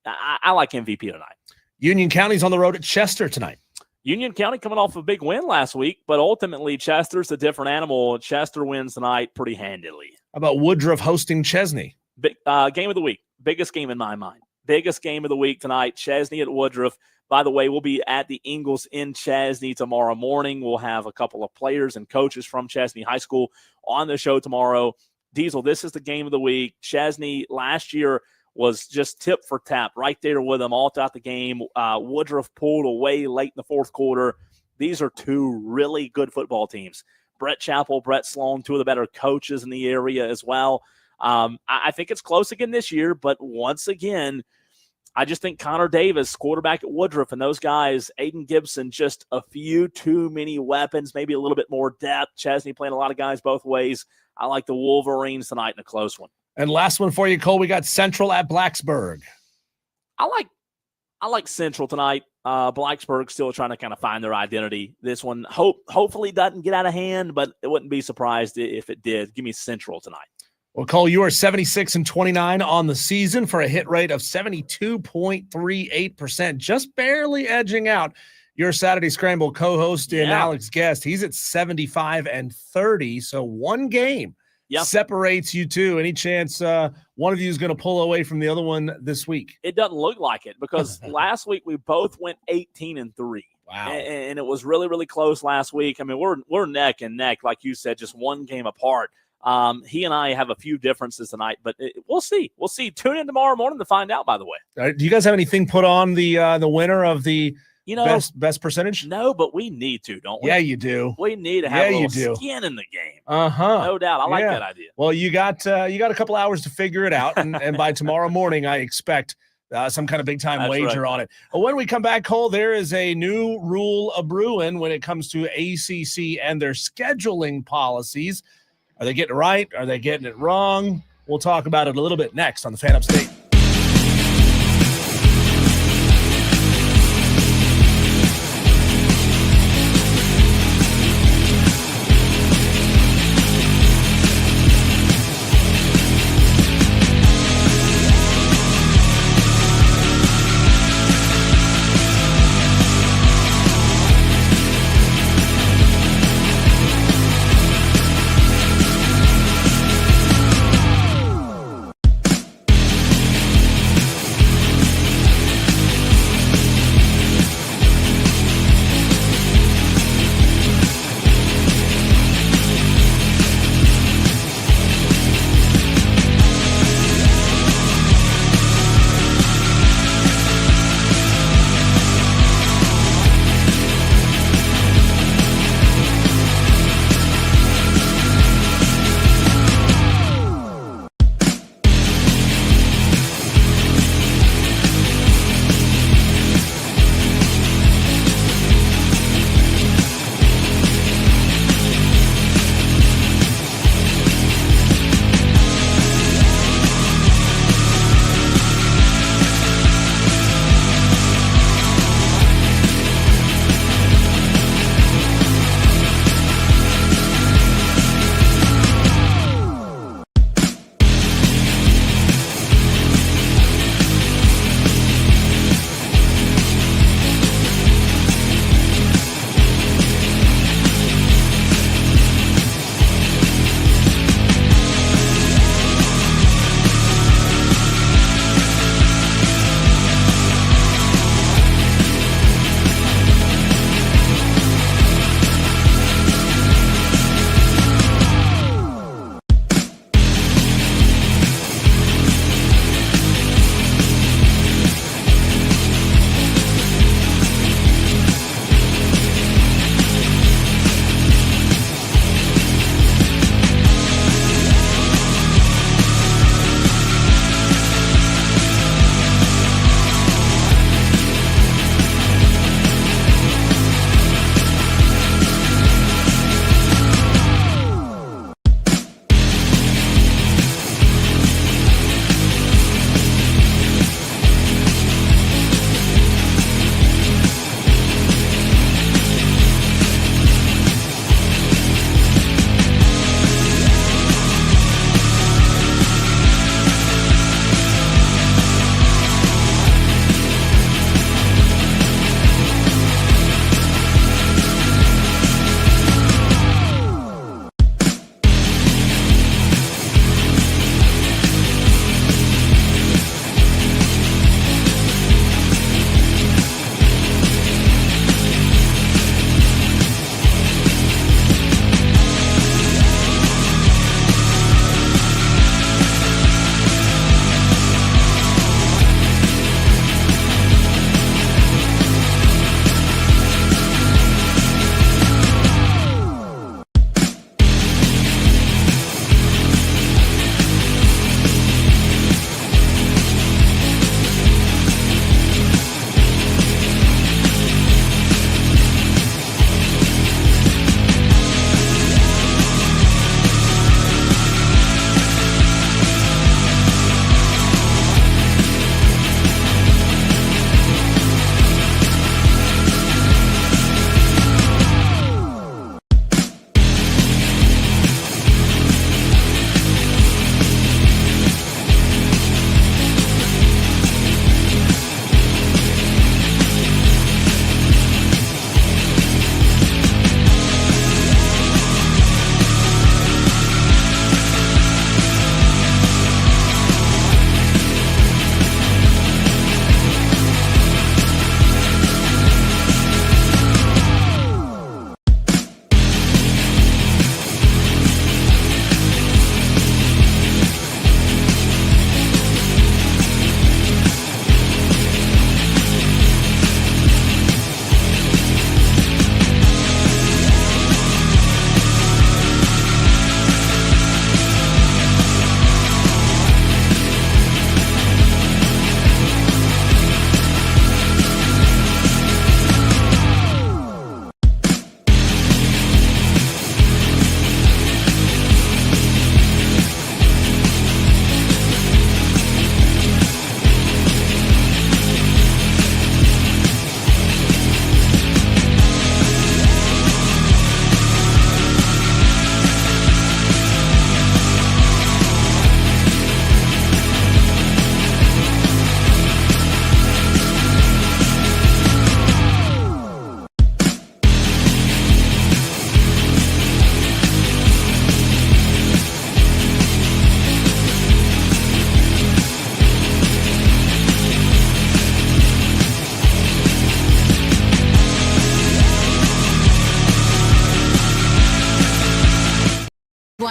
I like MVP tonight. Union County's on the road at Chester tonight. Union County coming off a big win last week, but ultimately Chester's a different animal. Chester wins tonight pretty handily. How about Woodruff hosting Chesney? Big, game of the week. Biggest game in my mind. Biggest game of the week tonight. Chesney at Woodruff. By the way, we'll be at the Ingalls in Chesney tomorrow morning. We'll have a couple of players and coaches from Chesney High School on the show tomorrow. Diesel, this is the game of the week. Chesney last year was just tip for tap right there with them all throughout the game. Woodruff pulled away late in the fourth quarter. These are two really good football teams. Brett Chappell, Brett Sloan, two of the better coaches in the area as well. I think it's close again this year, but once again, I just think Connor Davis, quarterback at Woodruff, and those guys, Aiden Gibson, just a few too many weapons, maybe a little bit more depth. Chesney playing a lot of guys both ways. I like the Wolverines tonight in a close one. And last one for you, Cole, we got Central at Blacksburg. I like Central tonight. Blacksburg still trying to kind of find their identity. This one hopefully doesn't get out of hand, but it wouldn't be surprised if it did. Give me Central tonight. Well, Cole, you are 76-29 on the season for a hit rate of 72.38%, just barely edging out your Saturday Scramble co-host and Alex Guest. He's at 75-30, so one game separates you two. Any chance one of you is going to pull away from the other one this week? It doesn't look like it because last week we both went 18-3. Wow. And it was really, really close last week. I mean, we're neck and neck, like you said, just one game apart. He and I have a few differences tonight, but we'll see. We'll see. Tune in tomorrow morning to find out, by the way. Do you guys have anything put on the winner of the best percentage? No, but we need to, don't we? Yeah, you do. We need to have a little skin in the game. Uh-huh. No doubt. I like that idea. Well, you got a couple hours to figure it out, and by tomorrow morning, I expect some kind of big-time wager on it. When we come back, Cole, there is a new rule a-brewing when it comes to ACC and their scheduling policies. Are they getting it right? Are they getting it wrong? We'll talk about it a little bit next on the Fan Upstate.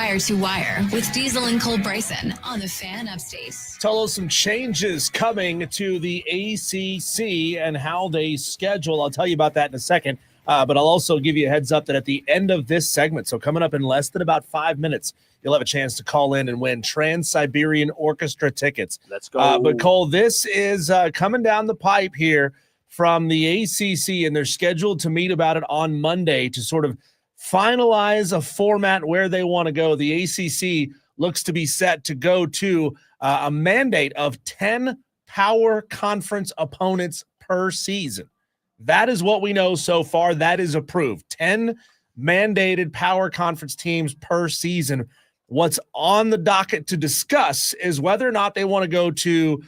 Wire to Wire with Diesel and Cole Bryson on the Fan Upstate. Tolo, some changes coming to the ACC and how they schedule. I'll tell you about that in a second, but I'll also give you a heads up that at the end of this segment, so coming up in less than about 5 minutes, you'll have a chance to call in and win Trans-Siberian Orchestra tickets. Let's go. But Cole, this is coming down the pipe here from the ACC, and they're scheduled to meet about it on Monday to sort of finalize a format where they want to go. The ACC looks to be set to go to a mandate of 10 power conference opponents per season. That is what we know so far. That is approved. 10 mandated power conference teams per season. What's on the docket to discuss is whether or not they want to go to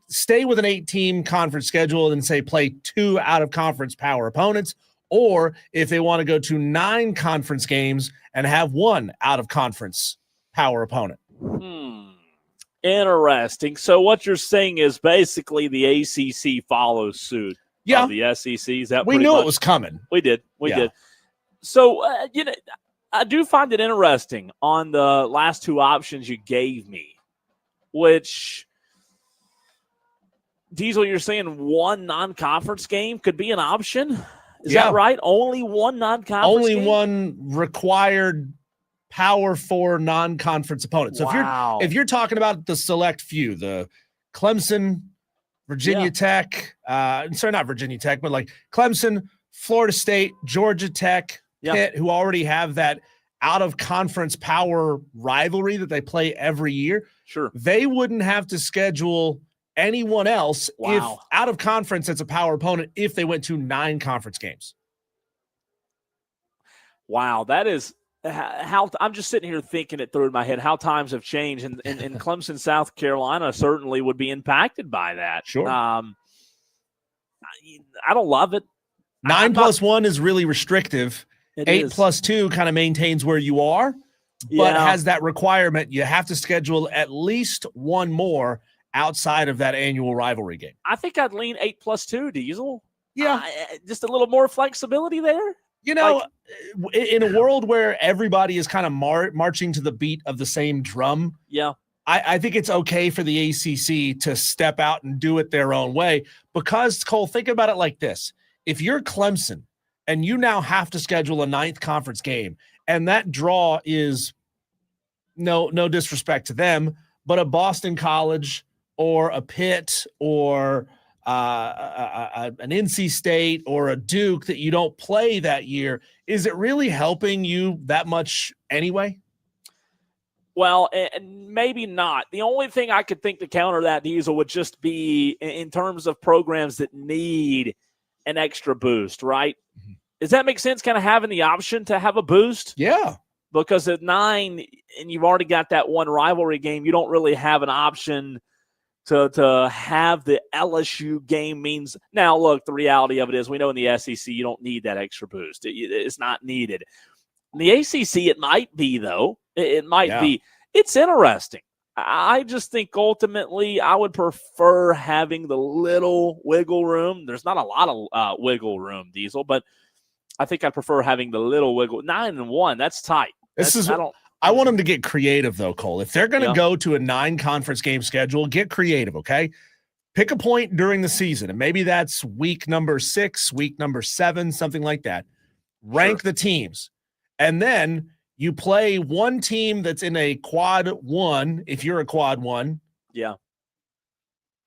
stay with an 8-team conference schedule and say play 2 out of conference power opponents, or if they want to go to 9 conference games and have 1 out of conference power opponent. Interesting. So what you're saying is basically the ACC follows suit. Yeah. Of the SEC. Is that we knew it was coming. We did. We did. So, I do find it interesting on the last 2 options you gave me, which, Diesel, you're saying 1 non-conference game could be an option? Is that right? Only 1 non-conference Only game? 1 required Power 4 non-conference opponent. So if you're talking about the select few, the Clemson, Virginia Tech, sorry, not Virginia Tech, but like Clemson, Florida State, Georgia Tech, Pitt, who already have that out-of-conference power rivalry that they play every year. Sure. They wouldn't have to schedule anyone else if out of conference it's a power opponent if they went to 9 conference games. Wow, that is how I'm just sitting here thinking it through in my head how times have changed, and Clemson, South Carolina certainly would be impacted by that. Sure. I don't love it. 9 plus 1 is really restrictive. 8 plus 2 kind of maintains where you are, but has that requirement. You have to schedule at least 1 more outside of that annual rivalry game. I think I'd lean 8 plus 2, Diesel. Yeah. Just a little more flexibility there. In a world where everybody is kind of marching to the beat of the same drum. Yeah. I think it's okay for the ACC to step out and do it their own way because, Cole, think about it like this. If you're Clemson and you now have to schedule a 9th conference game, and that draw is no disrespect to them, but a Boston College or a Pitt or an NC State or a Duke that you don't play that year, is it really helping you that much anyway? Well, maybe not. The only thing I could think to counter that, Diesel, would just be in terms of programs that need an extra boost, right? Mm-hmm. Does that make sense, kind of having the option to have a boost? Yeah. Because at 9, and you've already got that 1 rivalry game, you don't really have an option to have the LSU game means. Now, look, the reality of it is we know in the SEC you don't need that extra boost. It's not needed. In the ACC, it might be, though. It might be. It's interesting. I just think ultimately I would prefer having the little wiggle room. There's not a lot of wiggle room, Diesel, but I think I prefer having the little wiggle. 9-1, that's tight. I want them to get creative, though, Cole. If they're going to go to a 9-conference game schedule, get creative, okay? Pick a point during the season, and maybe that's week number 6, week number 7, something like that. Rank the teams, and then you play one team that's in a quad 1, if you're a quad 1. Yeah.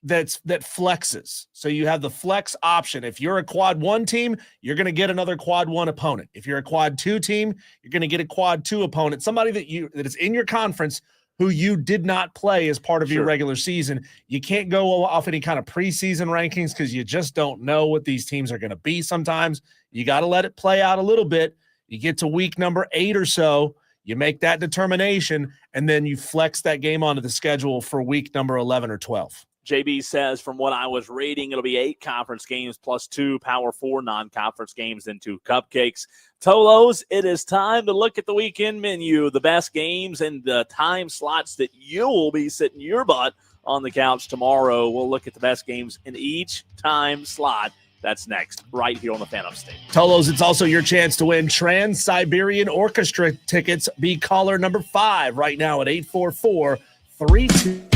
That flexes. So you have the flex option. If you're a quad 1 team, you're going to get another quad 1 opponent. If you're a quad 2 team, you're going to get a quad 2 opponent, somebody that is in your conference who you did not play as part of your regular season. You can't go off any kind of preseason rankings because you just don't know what these teams are going to be sometimes. You got to let it play out a little bit. You get to week number 8 or so, you make that determination, and then you flex that game onto the schedule for week number 11 or 12. JB says, from what I was reading, it'll be 8 conference games plus 2 Power 4 non-conference games and 2 cupcakes. Tolos, it is time to look at the weekend menu, the best games and the time slots that you will be sitting your butt on the couch tomorrow. We'll look at the best games in each time slot That's next, right here on the Fan Upstate. Tolos, it's also your chance to win Trans-Siberian Orchestra tickets. Be caller number 5 right now at 844-32.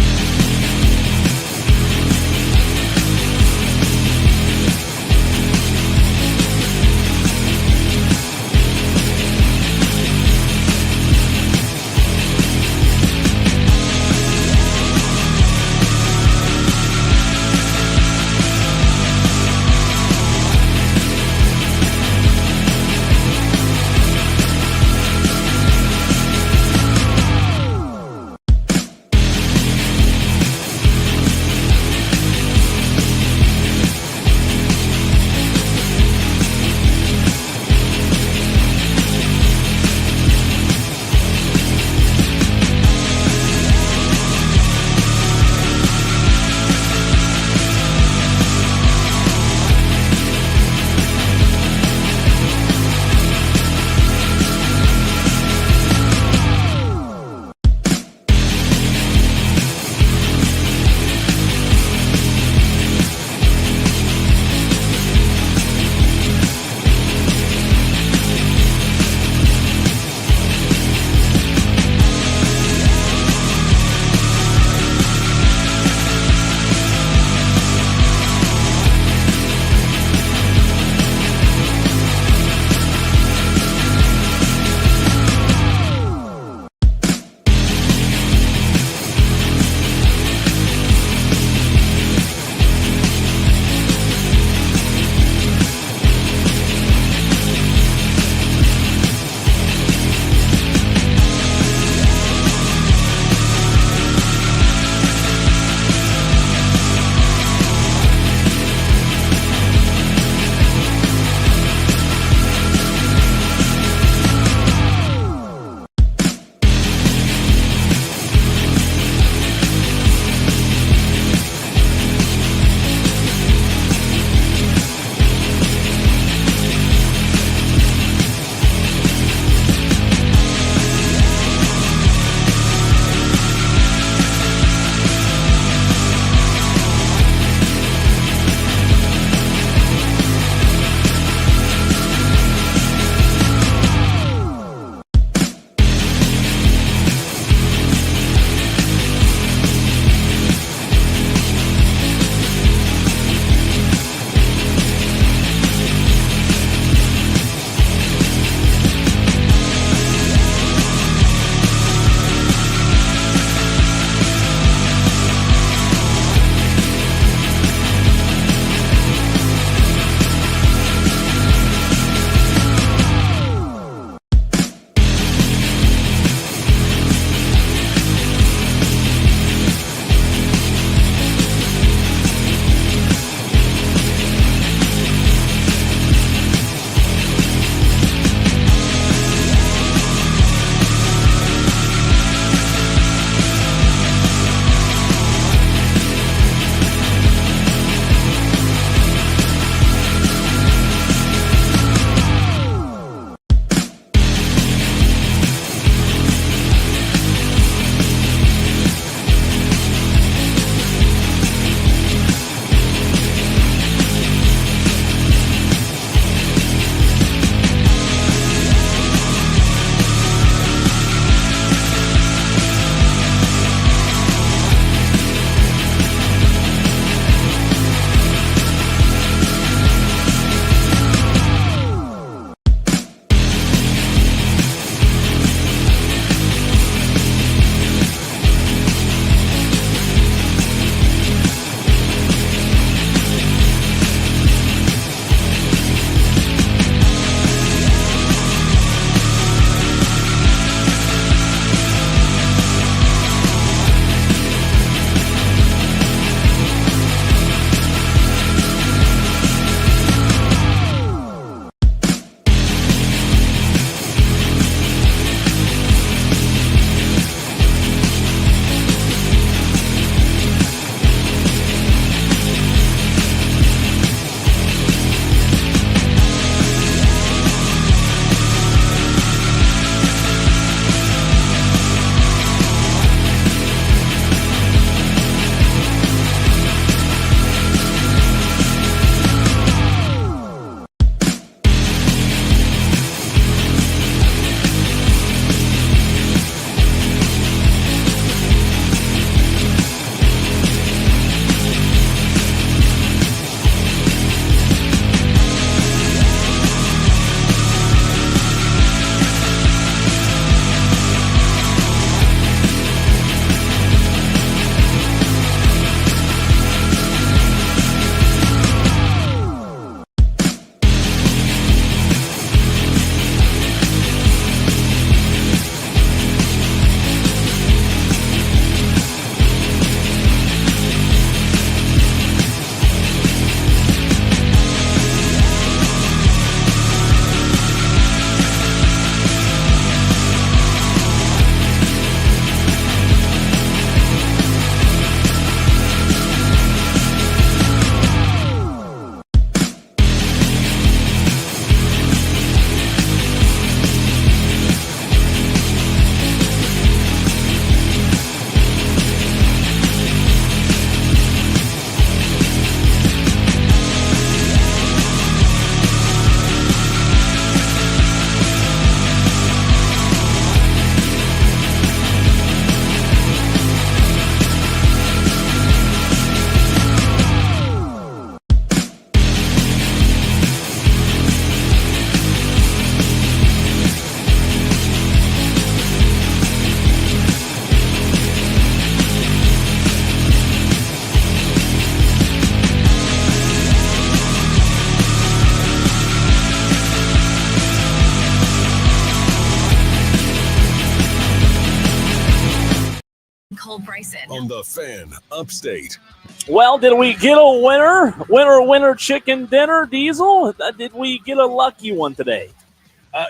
Bryson. On the Fan Upstate. Well, did we get a winner? Winner chicken dinner, Diesel? Did we get a lucky one today?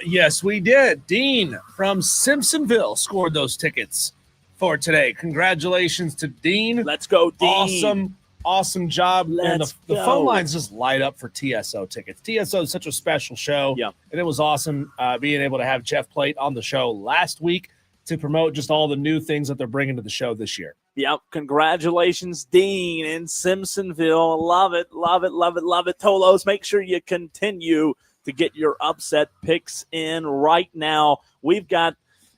Yes, we did. Dean from Simpsonville scored those tickets for today. Congratulations to Dean. Let's go, Dean. Awesome job. And the go. phone lines just light up for TSO tickets. TSO is such a special show. Yeah. And it was awesome being able to have Jeff Plate on the show last week to promote just all the new things that they're bringing to the show this year. Yep. Congratulations, Dean in Simpsonville. Love it, love it, love it, love it. Tolos, make sure you continue to get your upset picks in right now. We've got,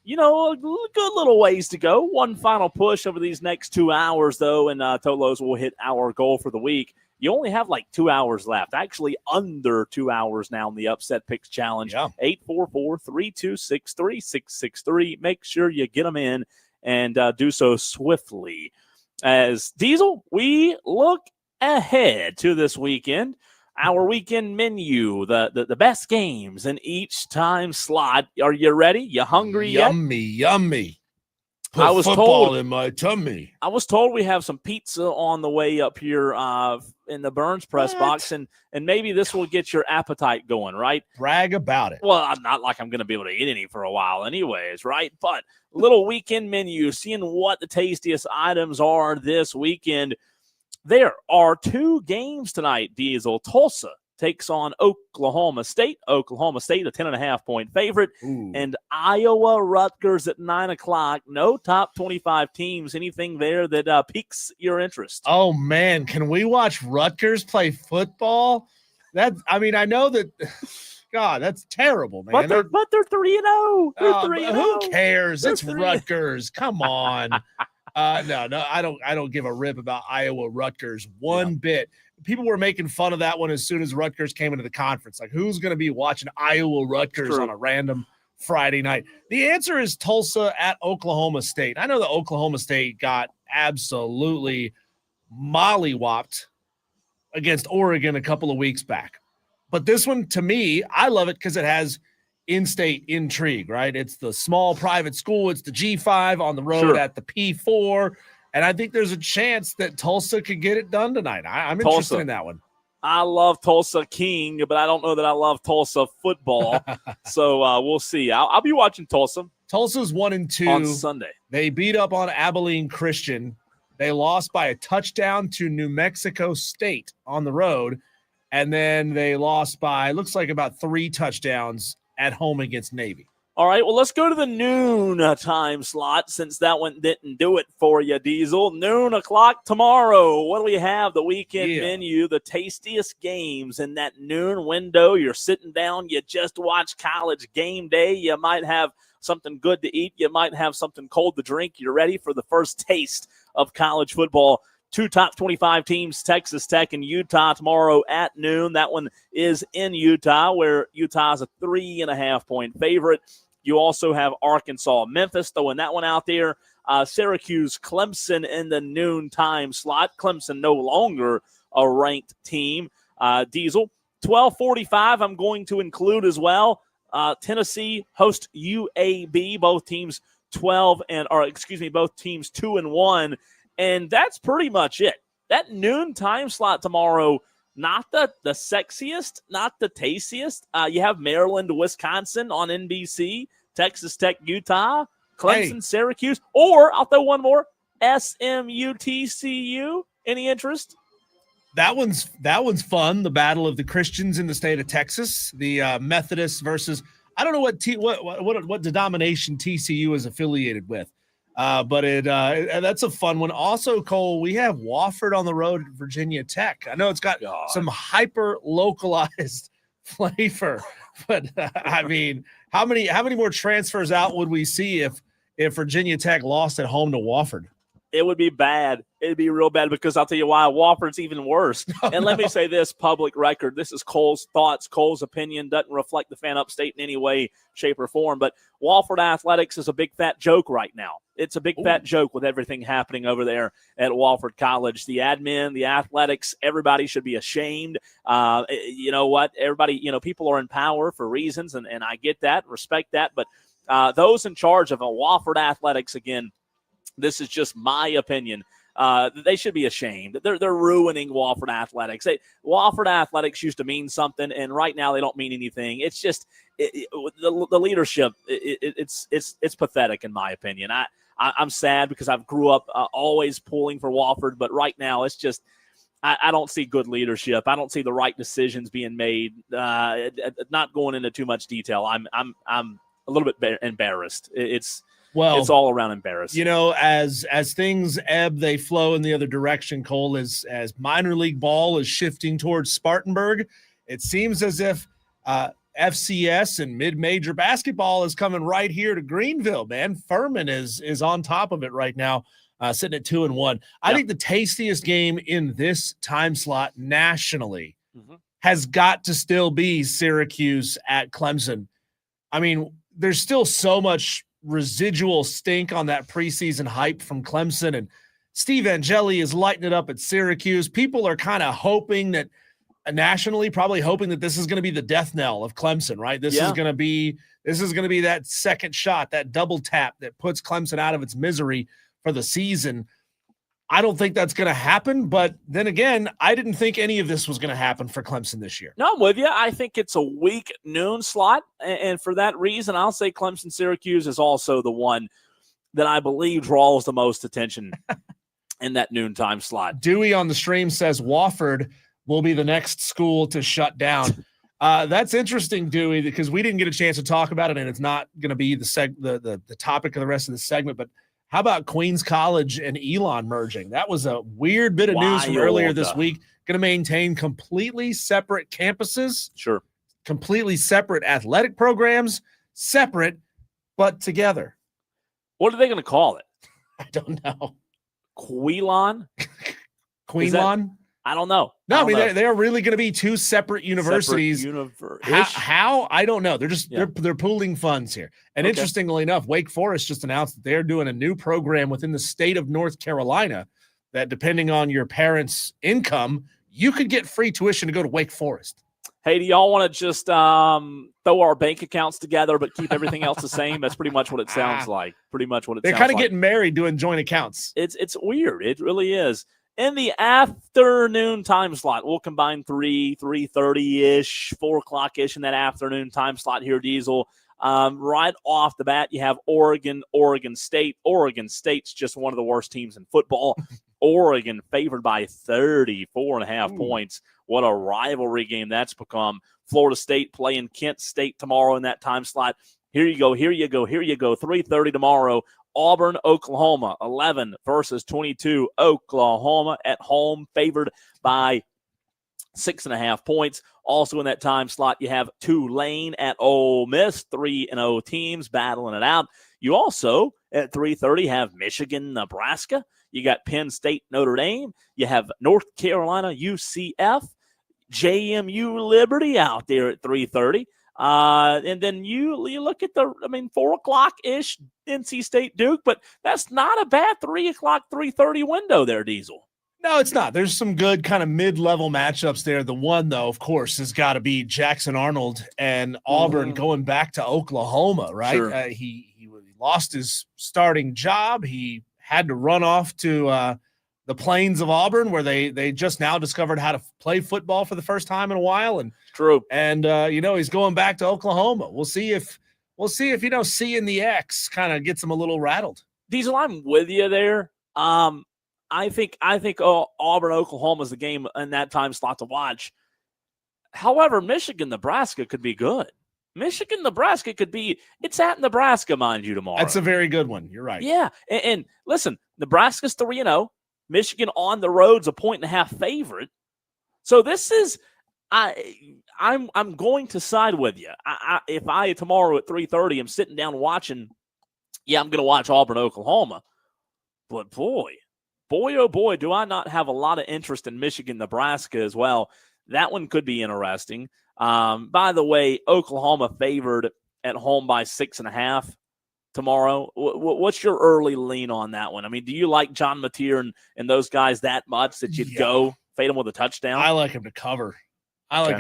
a good little ways to go. One final push over these next 2 hours, though, and Tolos will hit our goal for the week. You only have like 2 hours left, actually under 2 hours now in the Upset Picks Challenge. Yeah. 844-326-3663. Make sure you get them in and do so swiftly. As Diesel, we look ahead to this weekend. Our weekend menu, the best games in each time slot. Are you ready? You hungry yet? Yummy. Put I was football told in my tummy. I was told we have some pizza on the way up here in the Burns press box, and maybe this will get your appetite going, right? Brag about it. Well, I'm not like I'm going to be able to eat any for a while anyways, right? But little weekend menu, seeing what the tastiest items are this weekend. There are 2 games tonight, Diesel. Tulsa takes on Oklahoma State. Oklahoma State, a 10.5-point favorite. Ooh. And Iowa Rutgers at 9 o'clock. No top 25 teams. Anything there that piques your interest? Oh, man. Can we watch Rutgers play football? I know that – God, that's terrible, man. But they're 3-0. They're 3-0. Who cares? They're It's 3-0. Rutgers. Come on. No, I don't give a rip about Iowa Rutgers one bit. People were making fun of that one as soon as Rutgers came into the conference. Like, who's going to be watching Iowa Rutgers on a random Friday night? The answer is Tulsa at Oklahoma State. I know that Oklahoma State got absolutely mollywopped against Oregon a couple of weeks back. But this one, to me, I love it because it has in-state intrigue, right? It's the small private school. It's the G5 on the road at the P4. And I think there's a chance that Tulsa could get it done tonight. I'm interested in that one. I love Tulsa King, but I don't know that I love Tulsa football. So we'll see. I'll be watching Tulsa. Tulsa's 1-2 on Sunday. They beat up on Abilene Christian. They lost by a touchdown to New Mexico State on the road. And then they lost by, looks like about 3 touchdowns at home against Navy. All right, well, let's go to the noon time slot since that one didn't do it for you, Diesel. Noon o'clock tomorrow. What do we have? The weekend menu, the tastiest games in that noon window. You're sitting down. You just watch College game day. You might have something good to eat. You might have something cold to drink. You're ready for the first taste of college football. 2 top 25 teams, Texas Tech and Utah tomorrow at noon. That one is in Utah, where Utah is a 3.5-point favorite. You also have Arkansas, Memphis, throwing that one out there. Syracuse, Clemson in the noon time slot. Clemson no longer a ranked team. Diesel, 12:45 I'm going to include as well. Tennessee host UAB, both teams 2-1. And that's pretty much it. That noon time slot tomorrow, not the sexiest, not the tastiest. You have Maryland, Wisconsin on NBC, Texas Tech, Utah, Clemson, Syracuse, or I'll throw one more, SMU, TCU. Any interest? That one's fun. The battle of the Christians in the state of Texas, the Methodists versus, I don't know what denomination TCU is affiliated with. But that's a fun one. Also, Cole, we have Wofford on the road at Virginia Tech. I know it's got some hyper localized flavor, but I mean, how many more transfers out would we see if Virginia Tech lost at home to Wofford? It would be bad. It'd be real bad because I'll tell you why. Wofford's even worse. Let me say this, public record. This is Cole's thoughts. Cole's opinion doesn't reflect the Fan Upstate in any way, shape, or form. But Wofford Athletics is a big fat joke right now. It's a big fat joke with everything happening over there at Wofford College. The admin, the athletics, everybody should be ashamed. You know what? Everybody, people are in power for reasons, and I get that, respect that. But those in charge of a Wofford Athletics, again, This is just my opinion. They should be ashamed. They're ruining Wofford Athletics. Wofford Athletics used to mean something, and right now they don't mean anything. It's just the leadership. It's pathetic in my opinion. I'm sad because I've grew up always pulling for Wofford, but right now it's just I don't see good leadership. I don't see the right decisions being made. Not going into too much detail. I'm a little bit embarrassed. It's all around embarrassing. You know, as things ebb, they flow in the other direction, Cole. As minor league ball is shifting towards Spartanburg, it seems as if FCS and mid-major basketball is coming right here to Greenville, man. Furman is on top of it right now, sitting at 2-1. I think the tastiest game in this time slot nationally has got to still be Syracuse at Clemson. I mean, there's still so much residual stink on that preseason hype from Clemson, and Steve Angeli is lighting it up at Syracuse. People are kind of hoping that nationally, probably hoping that this is going to be the death knell of Clemson, right? This is going to be that second shot, that double tap that puts Clemson out of its misery for the season. I don't think that's going to happen, but then again, I didn't think any of this was going to happen for Clemson this year. No, I'm with you. I think it's a weak noon slot, and for that reason, I'll say Clemson-Syracuse is also the one that I believe draws the most attention in that noontime slot. Dewey on the stream says Wofford will be the next school to shut down. That's interesting, Dewey, because we didn't get a chance to talk about it, and it's not going to be the topic of the rest of the segment, but how about Queens College and Elon merging? That was a weird bit of news from earlier this week. Going to maintain completely separate campuses. Sure. Completely separate athletic programs, separate, but together. What are they going to call it? I don't know. Queelon? Queenlon? I don't know. No, I mean, they are really going to be two separate universities. How? I don't know. They're just they're pooling funds here. And interestingly enough, Wake Forest just announced that they're doing a new program within the state of North Carolina that, depending on your parents' income, you could get free tuition to go to Wake Forest. Hey, do y'all want to just throw our bank accounts together but keep everything else the same? That's pretty much what it sounds like. They're kind of getting married doing joint accounts. It's weird. It really is. In the afternoon time slot, we'll combine 3:30-ish, 4 o'clock-ish in that afternoon time slot here, Diesel. Right off the bat, you have Oregon State. Oregon State's just one of the worst teams in football. Oregon favored by 34.5 points. What a rivalry game that's become. Florida State playing Kent State tomorrow in that time slot. Here you go. 3:30 tomorrow. Auburn, Oklahoma, 11 versus 22. Oklahoma at home, favored by 6.5 points. Also in that time slot, you have Tulane at Ole Miss, 3-0 teams battling it out. You also, at 3:30, have Michigan, Nebraska. You got Penn State, Notre Dame. You have North Carolina, UCF. JMU Liberty out there at 3:30. And then you look at 4 o'clock-ish NC State Duke, but that's not a bad 3 o'clock, 3:30 window there, Diesel. No, it's not. There's some good kind of mid-level matchups there. The one, though, of course, has got to be Jackson Arnold and Auburn going back to Oklahoma, right? Sure. He lost his starting job. He had to run off to the plains of Auburn, where they just now discovered how to play football for the first time in a while. And true. And he's going back to Oklahoma. We'll see if seeing the X kind of gets him a little rattled. Diesel, I'm with you there. I think Auburn, Oklahoma is the game in that time slot to watch. However, Michigan, Nebraska could be good. Michigan, Nebraska could be. It's at Nebraska, mind you, tomorrow. That's a very good one. You're right. Yeah, and listen, Nebraska's 3-0. Michigan on the road's a 1.5 favorite. So this is, I'm going to side with you. If I tomorrow at 3:30 am sitting down watching, I'm going to watch Auburn, Oklahoma. But boy, oh boy, do I not have a lot of interest in Michigan, Nebraska as well. That one could be interesting. By the way, Oklahoma favored at home by 6.5 tomorrow. What's your early lean on that one? I mean, do you like John Mateer and those guys that much that you'd go fade them with a touchdown? I like him to cover. I like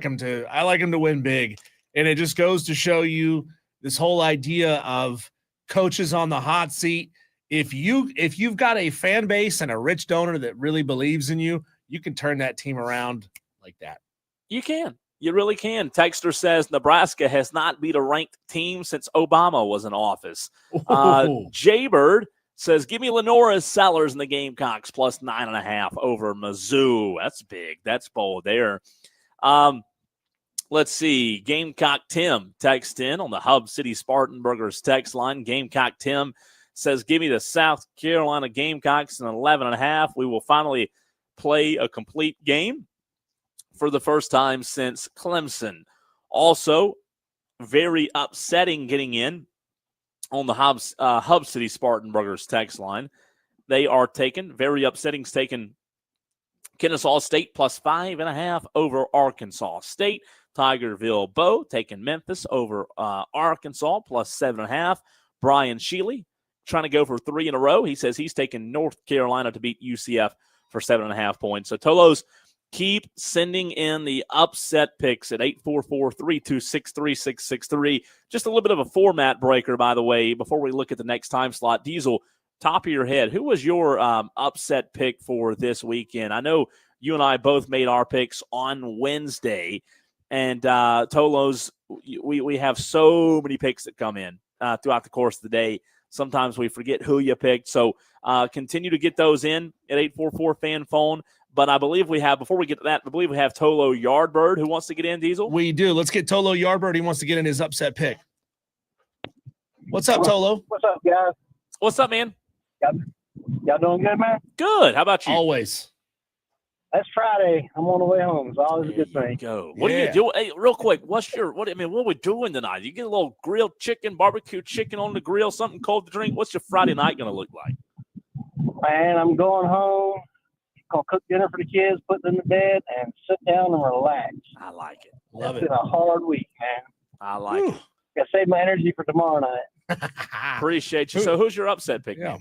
him to win big. And it just goes to show you this whole idea of coaches on the hot seat. if you've got a fan base and a rich donor that really believes in you, you can turn that team around like that. You can. You really can. Texter says Nebraska has not beat a ranked team since Obama was in office. Jaybird says, give me Lenora's Sellers and the Gamecocks plus 9.5 over Mizzou. That's big. That's bold there. Let's see. Gamecock Tim text in on the Hub City Spartanburgers text line. Gamecock Tim says, give me the South Carolina Gamecocks and 11.5. We will finally play a complete game for the first time since Clemson. Also, very upsetting getting in on the Hub City Spartanburgers text line. They are taking, very upsetting, taking Kennesaw State plus 5.5 over Arkansas State. Tigerville Bo taking Memphis over Arkansas plus 7.5. Brian Shealy trying to go for 3 in a row. He says he's taking North Carolina to beat UCF for 7.5 points. So Tolos, keep sending in the upset picks at 844-326-3663. Just a little bit of a format breaker, by the way, before we look at the next time slot. Diesel, top of your head, who was your upset pick for this weekend? I know you and I both made our picks on Wednesday, and Tolos, we have so many picks that come in throughout the course of the day. Sometimes we forget who you picked, so continue to get those in at 844-FAN-PHONE. But I believe we have, before we get to that, I believe we have Tolo Yardbird who wants to get in, Diesel. We do. Let's get Tolo Yardbird. He wants to get in his upset pick. What's up, Tolo? What's up, guys? What's up, man? Y'all doing good, man? Good. How about you? Always. That's Friday. I'm on the way home. It's always a good thing. Go. What are you doing? Hey, real quick, what are we doing tonight? You get a little grilled chicken, barbecue chicken on the grill, something cold to drink. What's your Friday night going to look like? Man, I'm going home. Gonna cook dinner for the kids, put them to bed, and sit down and relax. I like it. Love It's it. been a hard week, man. I like it. Gotta save my energy for tomorrow night. Appreciate you. So who's your upset pick? Yeah.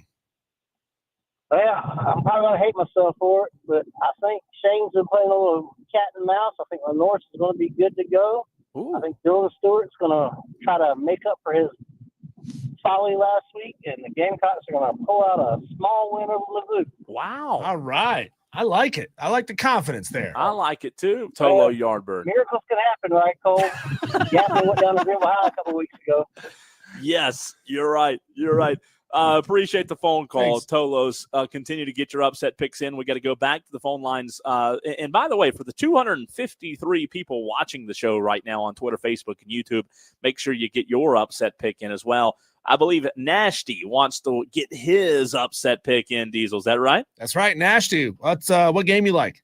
Well, I'm probably gonna hate myself for it, but I think Shane's been playing a little cat and mouse. I think Lenore's is gonna be good to go. Ooh. I think Dylan Stewart's gonna try to make up for his folly last week, and the Gamecocks are gonna pull out a small win over Mizzou. Wow. All right. I like it. I like the confidence there. I like it too. Tolo Yardbird. Miracles can happen, right, Cole? Gaffney went down to Greenville High a couple weeks ago. Yes, you're right. You're right. Appreciate the phone call. Thanks. Tolos, continue to get your upset picks in. We got to go back to the phone lines. And by the way, for the 253 people watching the show right now on Twitter, Facebook, and YouTube, make sure you get your upset pick in as well. I believe Nashty wants to get his upset pick in, Diesel. Is that right? That's right. Nashty. What game you like?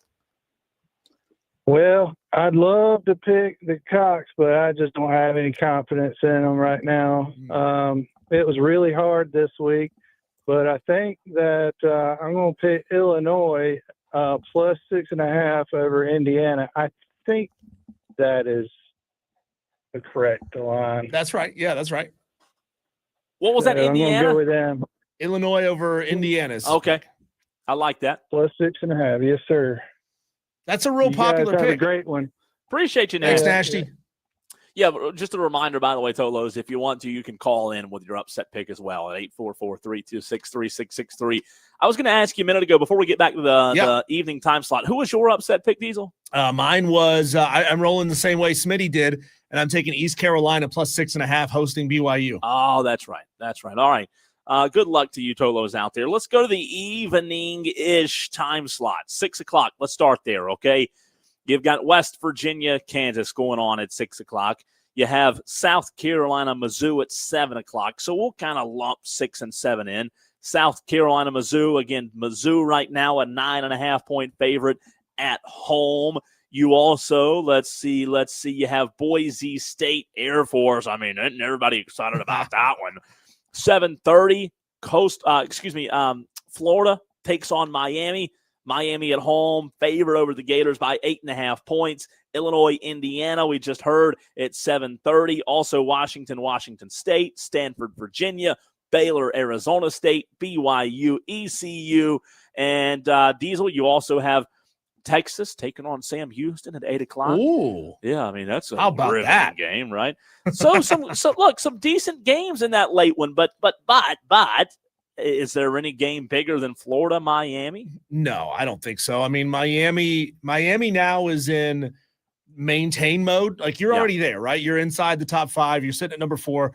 Well, I'd love to pick the Cox, but I just don't have any confidence in them right now. It was really hard this week, but I think that I'm going to pick Illinois plus 6.5 over Indiana. I think that is the correct line. That's right. Yeah, that's right. What was that, Indiana? I'm going to go with them. Illinois over Indiana's. Okay. I like that. Plus 6.5. Yes, sir. That's a real popular guys have pick. A great one. Appreciate you, Thanks, Nashty. Nashty. Yeah, but just a reminder, by the way, Tolos, if you want to, you can call in with your upset pick as well at 844-326-3663. I was going to ask you a minute ago, before we get back to the evening time slot, who was your upset pick, Diesel? Mine was, I'm rolling the same way Smitty did, and I'm taking East Carolina plus 6.5 hosting BYU. Oh, that's right. That's right. All right. Good luck to you, Tolos, out there. Let's go to the evening-ish time slot, 6 o'clock. Let's start there, okay? You've got West Virginia, Kansas going on at 6 o'clock. You have South Carolina, Mizzou at 7 o'clock. So we'll kind of lump 6 and 7 in. South Carolina, Mizzou. Again, Mizzou right now a 9.5-point favorite at home. You also, let's see, you have Boise State, Air Force. I mean, isn't everybody excited about that one? 7:30, Florida takes on Miami. Miami at home, favor over the Gators by 8.5 points. Illinois, Indiana, we just heard at 7:30. Also Washington, Washington State, Stanford, Virginia, Baylor, Arizona State, BYU, ECU, and Diesel. You also have Texas taking on Sam Houston at 8 o'clock. Ooh. Yeah, I mean, that's a How about riveting that? game, right? So look, some decent games in that late one, but Is there any game bigger than Florida, Miami? No, I don't think so. I mean, Miami now is in maintain mode. Like you're already there, right? You're inside the top 5. You're sitting at number 4.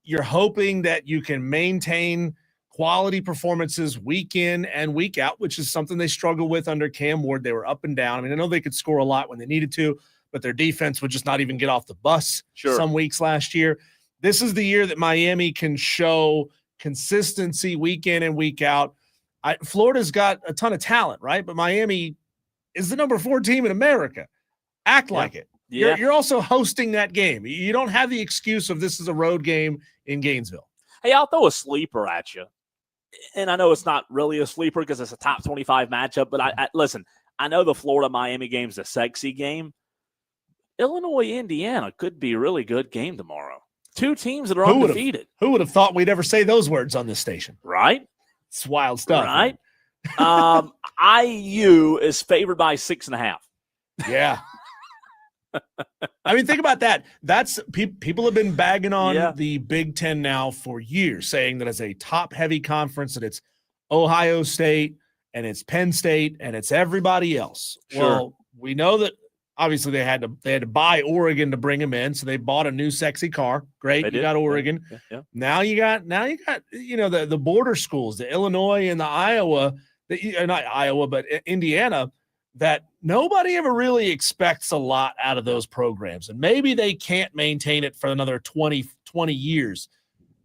You're hoping that you can maintain quality performances week in and week out, which is something they struggle with under Cam Ward. They were up and down. I mean, I know they could score a lot when they needed to, but their defense would just not even get off the bus some weeks last year. This is the year that Miami can show consistency week in and week out. Florida's got a ton of talent, right? But Miami is the number 4 team in America. Act like it. Yeah. You're also hosting that game. You don't have the excuse of this is a road game in Gainesville. Hey, I'll throw a sleeper at you. And I know it's not really a sleeper because it's a top 25 matchup, but I listen, I know the Florida-Miami game's a sexy game. Illinois-Indiana could be a really good game tomorrow. 2 teams that are undefeated. Who would have thought we'd ever say those words on this station? Right? It's wild stuff. Right? IU is favored by 6.5. Yeah. I mean, think about that. That's people have been bagging on the Big Ten now for years, saying that as a top-heavy conference, that it's Ohio State and it's Penn State and it's everybody else. Sure. Well, we know that obviously they had to buy Oregon to bring him in, so they bought a new sexy car. Great, you got Oregon. Yeah. Now you got the border schools, the Illinois and the Iowa, not Iowa, but Indiana. That nobody ever really expects a lot out of those programs. And maybe they can't maintain it for another 20 years.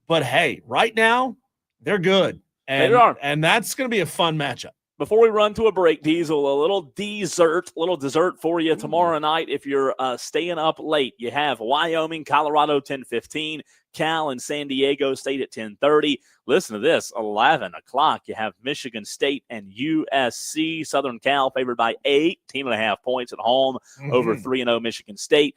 But, hey, right now, they're good. And, they are. And that's going to be a fun matchup. Before we run to a break, Diesel, a little dessert for you tomorrow night. If you're staying up late, you have Wyoming, Colorado, 10:15, Cal and San Diego State at 10:30. Listen to this, 11 o'clock, you have Michigan State and USC. Southern Cal favored by 18.5 points at home over 3-0 Michigan State.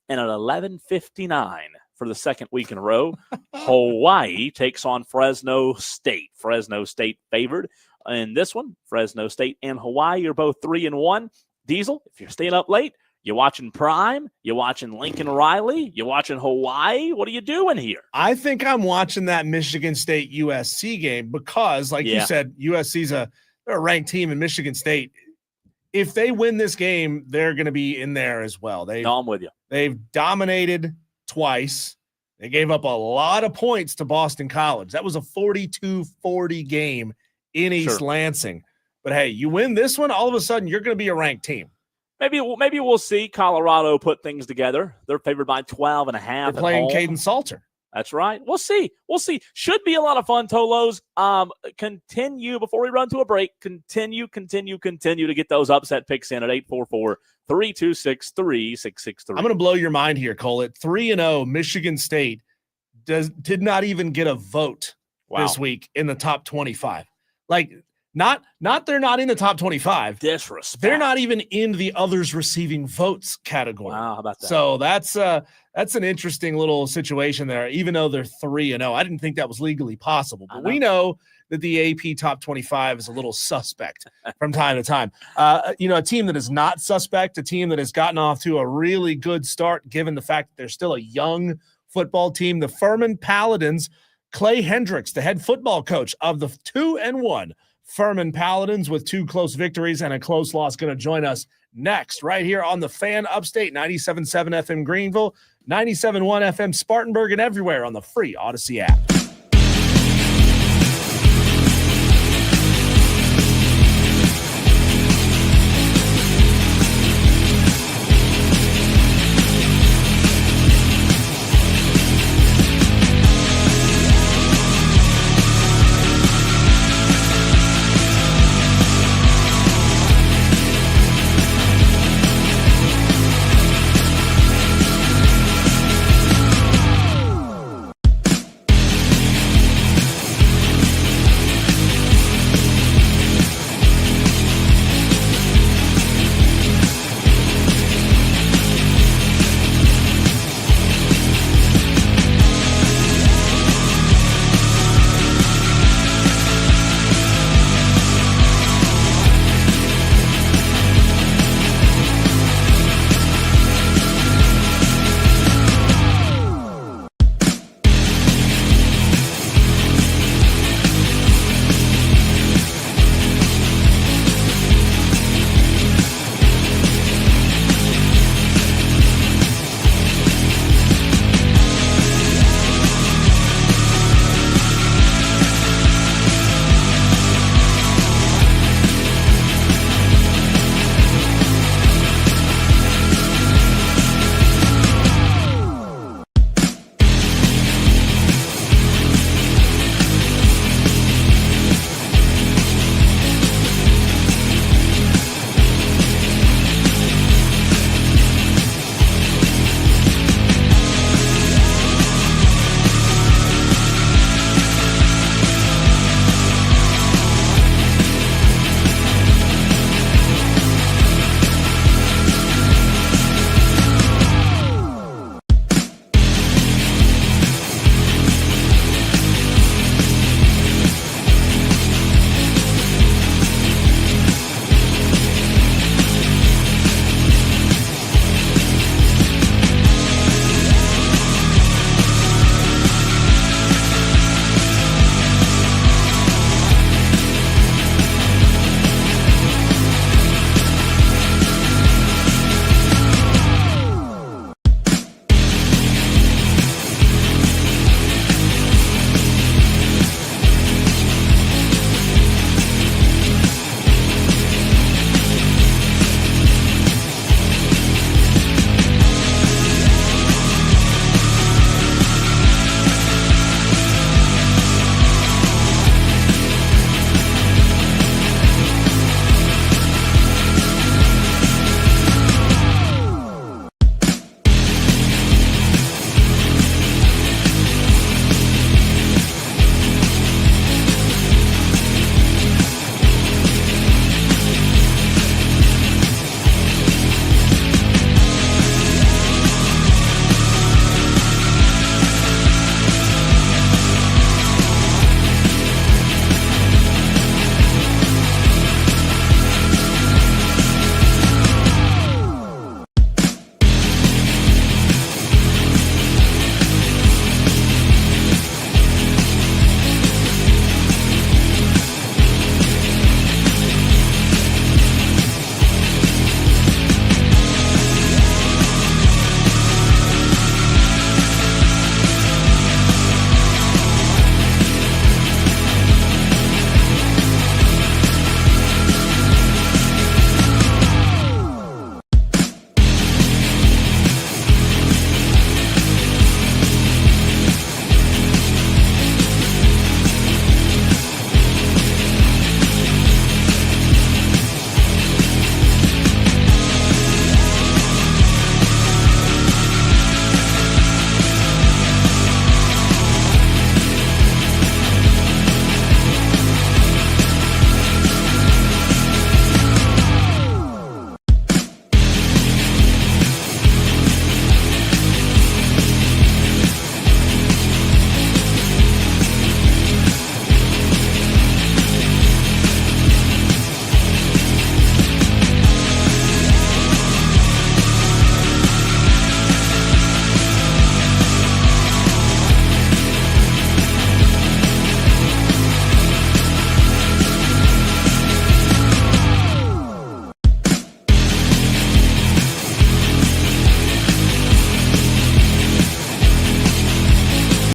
And at 11:59 for the second week in a row, Hawaii takes on Fresno State. Fresno State favored. In this one, Fresno State and Hawaii are both 3-1. Diesel, if you're staying up late, you're watching Prime, you're watching Lincoln Riley, you're watching Hawaii. What are you doing here? I think I'm watching that Michigan State USC game because, like you said, USC's they're a ranked team in Michigan State. If they win this game, they're going to be in there as well. I'm with you. They've dominated twice. They gave up a lot of points to Boston College. That was a 42-40 game in East Lansing. But, hey, you win this one, all of a sudden you're going to be a ranked team. Maybe we'll see Colorado put things together. They're favored by 12.5. They're playing Caden Salter. That's right. We'll see. Should be a lot of fun, Tolos. Continue, before we run to a break, continue to get those upset picks in at 844-326-3663. I'm going to blow your mind here, Cole. At 3-0, Michigan State did not even get a vote this week in the top 25. Like, not they're not in the top 25. Disrespect. They're not even in the others receiving votes category. Wow, how about that? So that's an interesting little situation there. Even though they're 3-0, I didn't think that was legally possible. But we know that the AP top 25 is a little suspect from time to time. A team that is not suspect, a team that has gotten off to a really good start, given the fact that they're still a young football team. The Furman Paladins. Clay Hendricks, the head football coach of the 2-1 Furman Paladins with 2 close victories and a close loss, going to join us next right here on the Fan Upstate, 97.7 FM Greenville, 97.1 FM Spartanburg, and everywhere on the free Odyssey app.